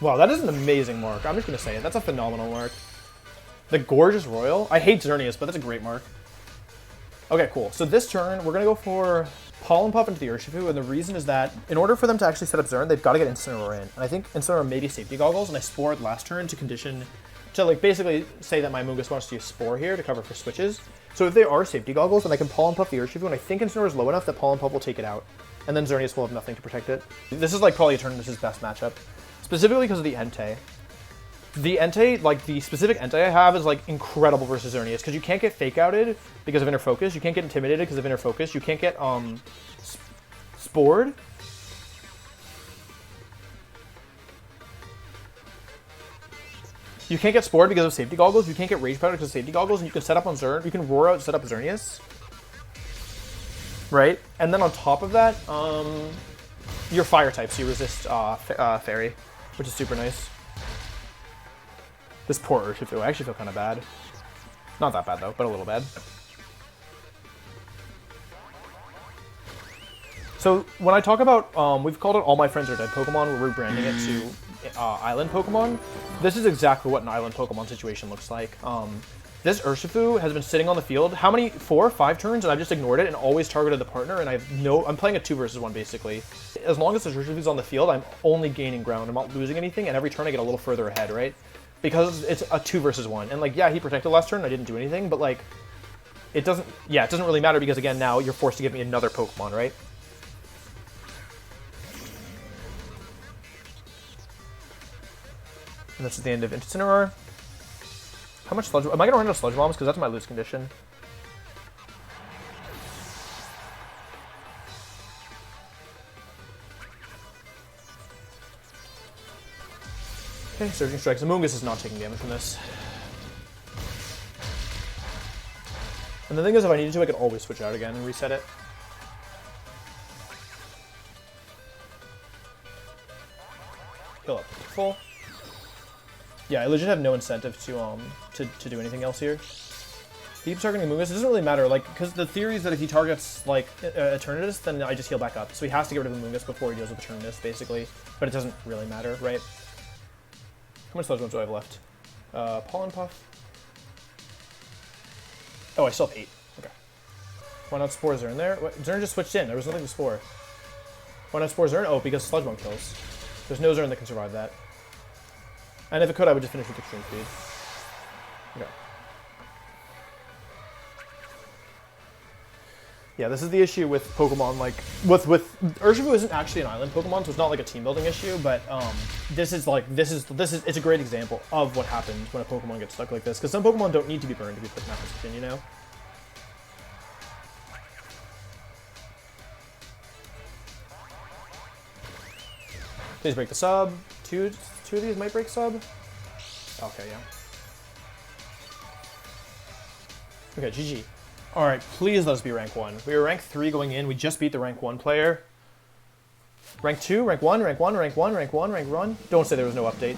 Wow, that is an amazing mark. I'm just going to say it. That's a phenomenal mark. The Gorgeous Royal. I hate Xerneas, but that's a great mark. Okay, cool. So this turn, we're going to go for Pollen Puff into the Urshifu, and the reason is that in order for them to actually set up Zern, they've got to get Incineroar in. And I think Incineroar may be Safety Goggles, and I Spored last turn to condition, to like basically say that my Mungus wants to use Spore here to cover for switches. So if they are Safety Goggles, then I can Pollen Puff the Urshifu, and I think Incineroar is low enough that Pollen Puff will take it out. And then Xerneas will have nothing to protect it. This is like probably Eternatus' best matchup. Specifically because of the Entei. The Entei, like the specific Entei I have is like incredible versus Xerneas because you can't get Fake Outed because of Inner Focus, you can't get Intimidated because of Inner Focus, you can't get Spored. You can't get Spored because of Safety Goggles, you can't get Rage Powder because of Safety Goggles, and you can set up on Zern, you can Roar Out, set up Xerneas. Right? And then on top of that, you're Fire type, so you resist Fairy, which is super nice. This poor Urshifu, I actually feel kind of bad. Not that bad though, but a little bad. So when I talk about, we've called it All My Friends Are Dead Pokemon, we're rebranding it to Island Pokemon. This is exactly what an Island Pokemon situation looks like. This Urshifu has been sitting on the field, how many, 4 or 5 turns, and I've just ignored it and always targeted the partner, and I'm playing a 2 versus 1 basically. As long as this Urshifu's on the field, I'm only gaining ground, I'm not losing anything, and every turn I get a little further ahead, right? Because it's a 2 versus 1, and like, yeah, he protected last turn, I didn't do anything, but like, it doesn't really matter because again, now you're forced to give me another Pokemon, right? And that's at the end of Incineroar. How much Sludge... Am I going to run out of Sludge Bombs? Because that's my lose condition. Okay, Surging Strikes. Amoongus is not taking damage from this. And the thing is, if I needed to, I could always switch out again and reset it. Heal up. Full. Yeah, I legit have no incentive to do anything else here. He keeps targeting Amoongus. It doesn't really matter, like, because the theory is that if he targets, like, Eternatus, then I just heal back up. So he has to get rid of Amoongus before he deals with Eternatus, basically. But it doesn't really matter, right? How much Sludge Bombs do I have left? Pollen Puff. Oh, I still have 8. Okay. Why not Spore Zern there? What? Zern just switched in. There was nothing to Spore. Why not Spore Zern? Oh, because Sludge Bomb kills. There's no Zern that can survive that. And if it could, I would just finish with Extreme Speed. Okay. Yeah, this is the issue with Pokemon, like, with Urshifu isn't actually an island Pokemon, so it's not like a team building issue, but this is it's a great example of what happens when a Pokemon gets stuck like this, because some Pokemon don't need to be burned to be put in that position, you know? Please break the sub. Two of these might break sub. Okay, yeah. Okay, GG. Alright, please let us be rank 1. We were rank 3 going in, we just beat the rank 1 player. Rank 2, rank 1, rank 1, rank 1, rank 1, rank 1. Don't say there was no update.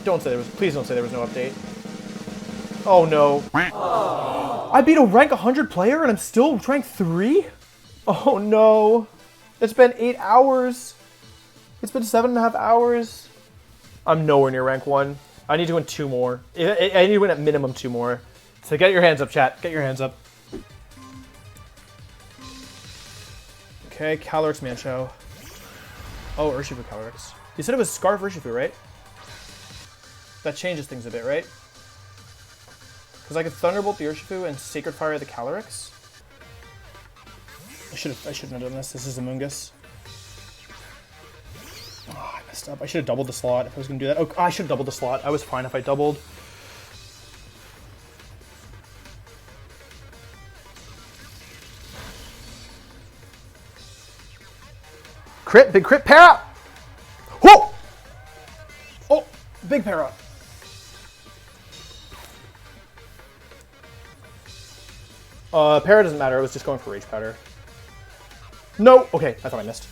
Please don't say there was no update. Oh no. I beat a rank 100 player and I'm still rank 3? Oh no. It's been 8 hours. It's been 7.5 hours. I'm nowhere near rank 1. I need to win 2 more. I need to win at minimum 2 more. So get your hands up, chat. Get your hands up. Okay, Calyrex Mancho. Oh, Urshifu Calyrex. You said it was Scarf Urshifu, right? That changes things a bit, right? Because I could Thunderbolt the Urshifu and Sacred Fire the Calyrex. I shouldn't have done this. This is a Mungus. Oh, I messed up. I should have doubled the slot if I was going to do that. Oh, I should have doubled the slot. I was fine if I doubled. Crit, big crit, para! Whoa! Oh, big para. Para doesn't matter, I was just going for Rage Powder. No! Okay, I thought I missed.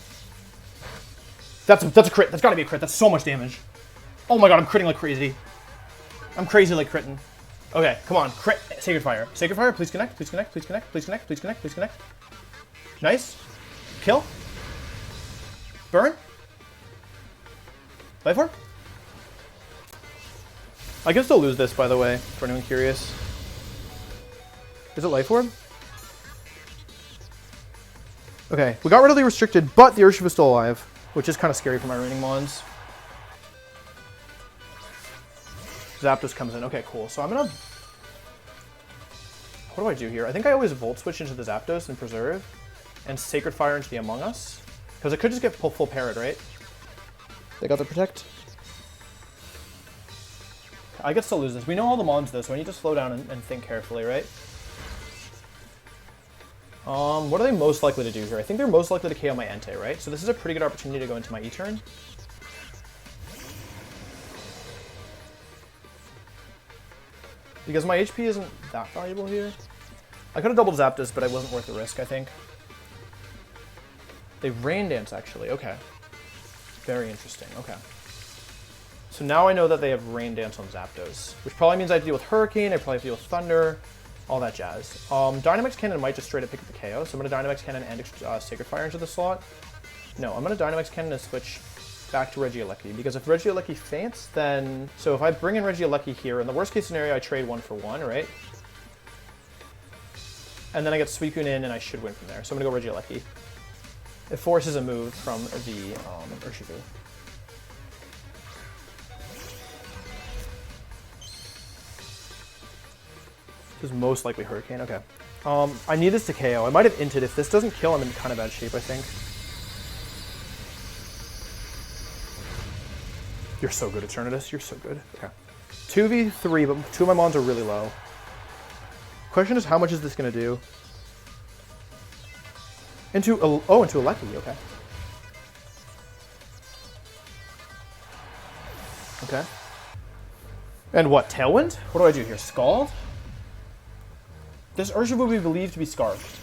That's a crit, that's gotta be a crit, that's so much damage. Oh my god, I'm critting like crazy. I'm crazy like critting. Okay, come on, crit, Sacred Fire. Sacred Fire, please connect, please connect, please connect, please connect, please connect, please connect. Nice. Kill. Burn? Life Orb? I can still lose this, by the way, for anyone curious. Is it Life Orb? Okay, we got rid of the restricted, but the Urshifu is still alive, which is kind of scary for my remaining mons. Zapdos comes in. Okay, cool. So I'm gonna... What do I do here? I think I always Volt Switch into the Zapdos and Preserve, and Sacred Fire into the Among Us. Because I could just get full parrot, right? They got the Protect. I could still lose this. We know all the mons though, so I need to slow down and think carefully, right? What are they most likely to do here? I think they're most likely to KO my Entei, right? So this is a pretty good opportunity to go into my E-turn. Because my HP isn't that valuable here. I could have doubled Zapdos, but I wasn't worth the risk, I think. They Rain Dance, actually. Okay. Very interesting. Okay. So now I know that they have Rain Dance on Zapdos, which probably means I have to deal with Hurricane, I probably have to deal with Thunder, all that jazz. Dynamax Cannon might just straight up pick up the KO, so I'm going to Dynamax Cannon and Sacred Fire into the slot. No, I'm going to Dynamax Cannon and switch back to Regieleki, because if Regieleki faints, then... So if I bring in Regieleki here, in the worst case scenario, I trade 1 for 1, right? And then I get Suicune in, and I should win from there. So I'm going to go Regieleki. It forces a move from the Urshifu. This is most likely Hurricane, okay. I need this to KO. I might have inted. If this doesn't kill, I'm in kind of bad shape, I think. You're so good, Eternatus. You're so good. Okay. 2v3, but 2 of my mons are really low. Question is, how much is this going to do? Into Aleki, okay. Okay. And what, Tailwind? What do I do here? Scald? This Urshifu we believe to be Scarfed.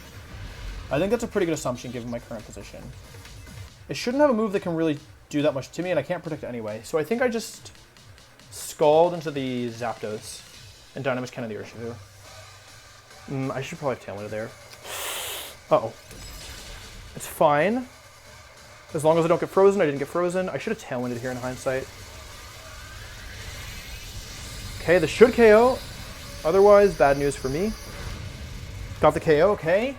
I think that's a pretty good assumption given my current position. It shouldn't have a move that can really do that much to me, and I can't predict anyway. So I think I just Scald into the Zapdos and Dynamax Cannon the Urshifu. I should probably have Tailwinded there. Uh-oh. It's fine. As long as I don't get frozen. I didn't get frozen. I should have Tailwinded here in hindsight. Okay, this should KO. Otherwise, bad news for me. Got the KO, okay.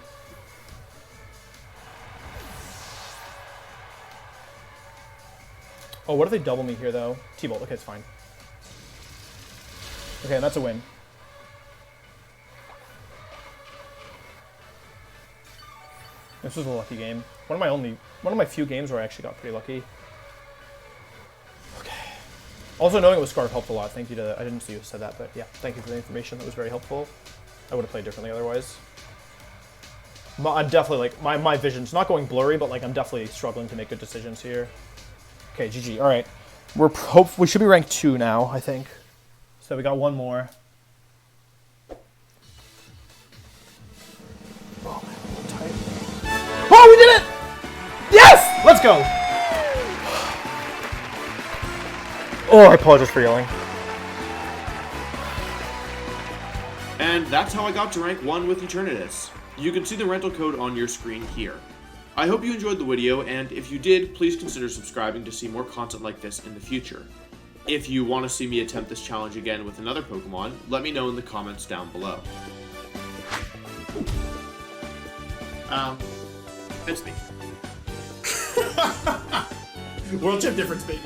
Oh, what if they double me here, though? T-Bolt, okay, it's fine. Okay, and that's a win. This was a lucky game. One of my few games where I actually got pretty lucky. Okay. Also, knowing it was Scarf helped a lot. Thank you to... I didn't see you said that, but yeah. Thank you for the information. That was very helpful. I would have played differently otherwise. I'm definitely, like, my vision's not going blurry, but, like, I'm definitely struggling to make good decisions here. Okay, GG. All right. We should be ranked 2 now, I think. So we got 1 more. Oh, man, tight. Oh, we did it! Yes! Let's go! Oh, I apologize for yelling. And that's how I got to rank 1 with Eternatus. You can see the rental code on your screen here. I hope you enjoyed the video, and if you did, please consider subscribing to see more content like this in the future. If you want to see me attempt this challenge again with another Pokemon, let me know in the comments down below. It's me. World Chip difference, baby.